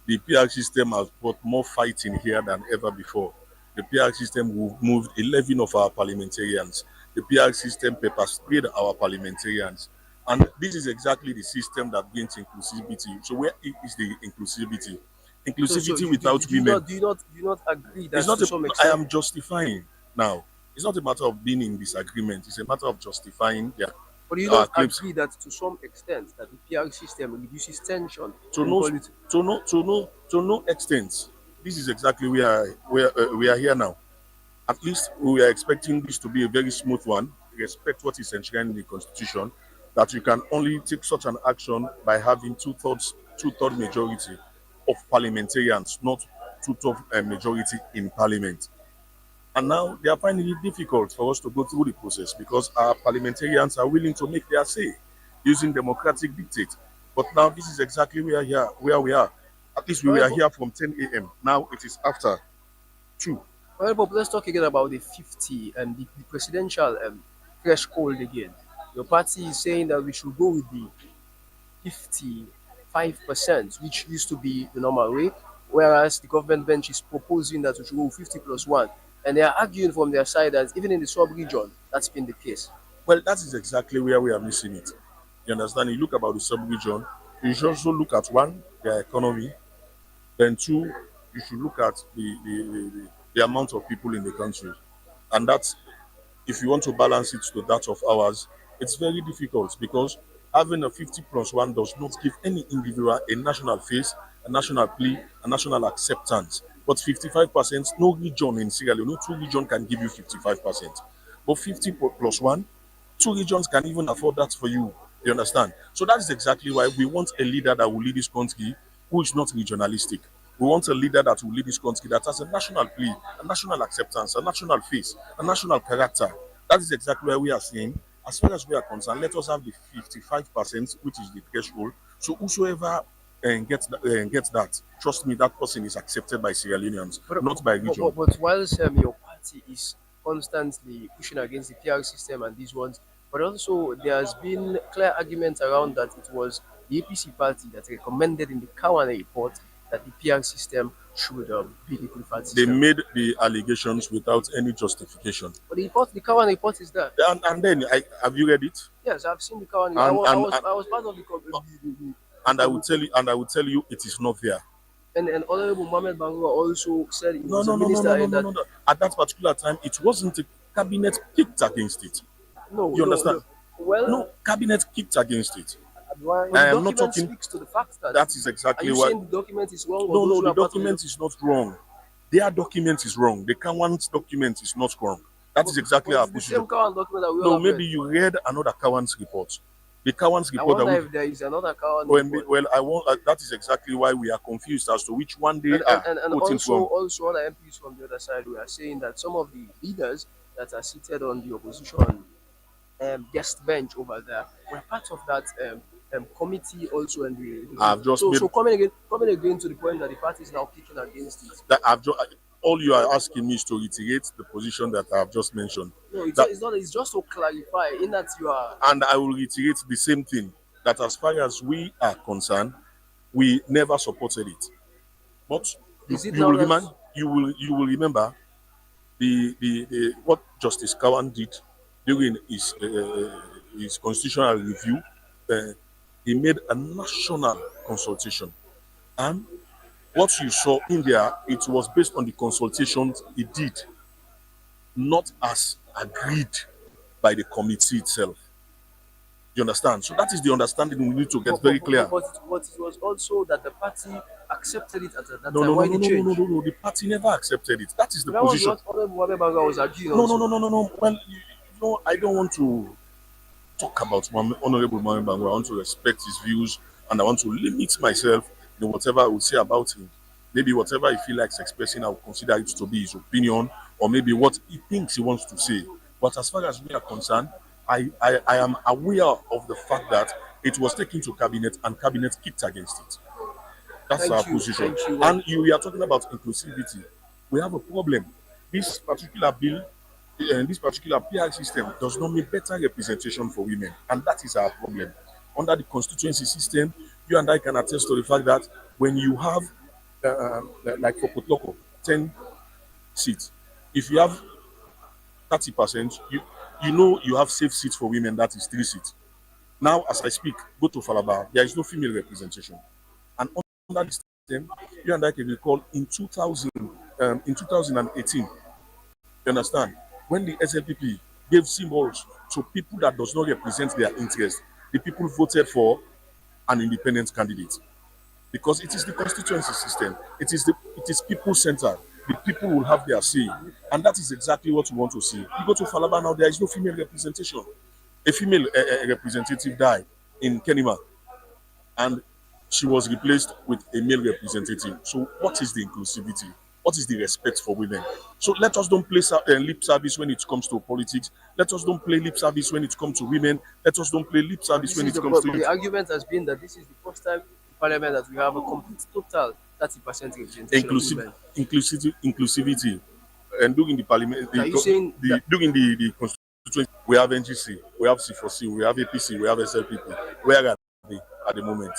the PR system has brought more fighting here than ever before. The PR system moved 11 of our parliamentarians. The PR system pepper sprayed our parliamentarians. And this is exactly the system that brings inclusivity. So where is the inclusivity? So Inclusivity you, without do you women. not agree that It's not to a, some I extent? am justifying now. It's not a matter of being in disagreement. It's a matter of justifying their But do you not claims. agree that to some extent that the PR system reduces tension To in no, politics? to no extent, this is exactly where we are here now. At least we are expecting this to be a very smooth one. Respect what is enshrined in the constitution, that you can only take such an action by having two-third majority of parliamentarians, not two-third majority in parliament. And now they are finding it difficult for us to go through the process because our parliamentarians are willing to make their say using democratic dictate. But now this is exactly where we are. At least we Alright, were here from 10 a.m. Now it is after 2. Bob, let's talk again about the 50 and the presidential threshold again. Your party is saying that we should go with the 55%, which used to be the normal way, whereas the government bench is proposing that we should go 50 plus 1. And they are arguing from their side that even in the sub region, that's been the case. Well, that is exactly where we are missing it. You understand? You look about the sub-region, you should also look at one, their economy, then two, you should look at the amount of people in the country. And that's, if you want to balance it to that of ours, it's very difficult because having a 50 plus 1 does not give any individual a national face, a national plea, a national acceptance. But 55%, no region in Sierra Leone, no two region can give you 55%. But 50 plus 1, two regions can even afford that for you. You understand? So that is exactly why we want a leader that will lead this country who is not regionalistic. We want a leader that will lead this country that has a national plea, a national acceptance, a national face, a national character. That is exactly where we are saying, as far as we are concerned, let us have the 55%, which is the threshold. So whosoever gets that, trust me, that person is accepted by Sierra Leoneans, not by region. But whilst your party is constantly pushing against the PR system and these ones, but also there has been clear argument around that it was the APC party that recommended in the Kawane report that the PR system should be the preferred They system. made the allegations without any justification. But the Kawane report is there. And then, have you read it? Yes, I've seen the Kawane. I was part of and I will tell you, it is not there. And Honorable Mohamed Bangura also said he was No, a minister in that. no. At that particular time, it wasn't a cabinet kicked against it. No, you understand? No. Well, no, cabinet kicked against it. But I the am not document talking. speaks to the fact that. That is exactly are you what. saying the document is wrong? No, the document is not wrong. Their document is wrong. The Kawan's document is not wrong. That is exactly our position. The same Kawan document that we No, all maybe read. you read another Kawan's report. The Kawan's I report. wonder if there is another Kawan report. Well, I want. That is exactly why we are confused as to which one they are And quoting from. also other MPs from the other side, we are saying that some of the leaders that are seated on the opposition guest bench over there were part of that committee also. And coming again to the point that the party is now kicking against it. That all you are asking me is to reiterate the position that I have just mentioned. No, it's not. It's just to clarify in that you are. And I will reiterate the same thing, that as far as we are concerned, we never supported it. But you will remember the what Justice Kawan did during his constitutional review. He made a national consultation, and what you saw in there, it was based on the consultations he did, not as agreed by the committee itself. You understand? So that is the understanding we need to get very clear. But it was also that the party accepted it at that No, time. no, no, Why no, the no, no, no, change? no, no. The party never accepted it. That is the That was position. what Honorable Mohamed Banga was arguing No, no, also. no, no, no, no. Well, I don't want to talk about Honorable Mohamed Banga. I want to respect his views, and I want to limit myself in whatever I will say about him. Maybe whatever he feels like expressing, I will consider it to be his opinion, or maybe what he thinks he wants to say. But as far as we are concerned, I am aware of the fact that it was taken to cabinet and cabinet kicked against it. That's Thank our you, position. thank you. And we are talking about inclusivity. We have a problem. This particular bill and this particular PR system does not make better representation for women, and that is our problem. Under the constituency system, you and I can attest to the fact that when you have, like for Potoko, 10 seats, if you have 30%, you know you have safe seats for women, that is 3 seats. Now, as I speak, go to Falaba, there is no female representation. And under this system, you and I can recall in 2018, you understand, when the SLPP gave symbols to people that does not represent their interest, the people voted for an independent candidate. Because it is the constituency system, it is people centered. The people will have their say, and that is exactly what we want to see. You go to Falaba now, there is no female representation. A female representative died in Kenima, and she was replaced with a male representative. So what is the inclusivity? What is the respect for women? So let us don't play lip service when it comes to politics. Let us don't play lip service when it comes to women. Let us don't play lip service when it comes to But youth. the argument has been that this is the first time in Parliament that we have a complete total 30% representation of women. Inclusivity. And during the parliament, Are you saying during the constituency, we have NGC, we have C4C, we have APC, we have SLPP. Where are they at the moment?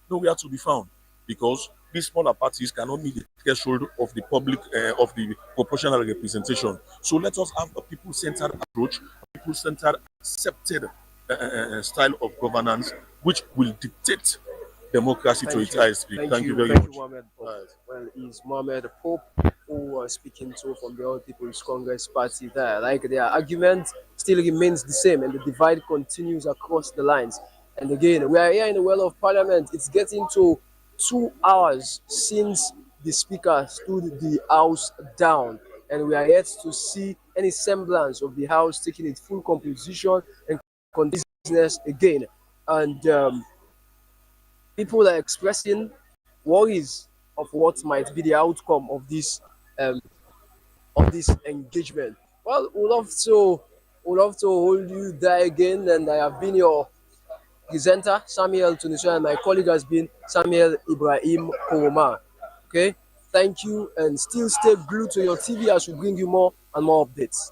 Nowhere to be found, because these smaller parties cannot meet the threshold of the public of the proportional representation. So let us have a people-centered approach, people-centered, accepted style of governance, which will dictate democracy to its highest peak. Thank you very much. Mohamed Pope. Well, he's Mohamed Pope, who was speaking to from the All People's Congress Party there. Like, their argument still remains the same, and the divide continues across the lines. And again, we are here in the well of Parliament. It's getting to 2 hours since the Speaker stood the House down, and we are yet to see any semblance of the House taking its full composition and business again. And people are expressing worries of what might be the outcome um, of this engagement. Well, we'd love to hold you there again, and I have been your presenter, Samuel Tunisia, and my colleague has been Samuel Ibrahim Koroma. Okay, thank you, and still stay glued to your TV as we bring you more and more updates.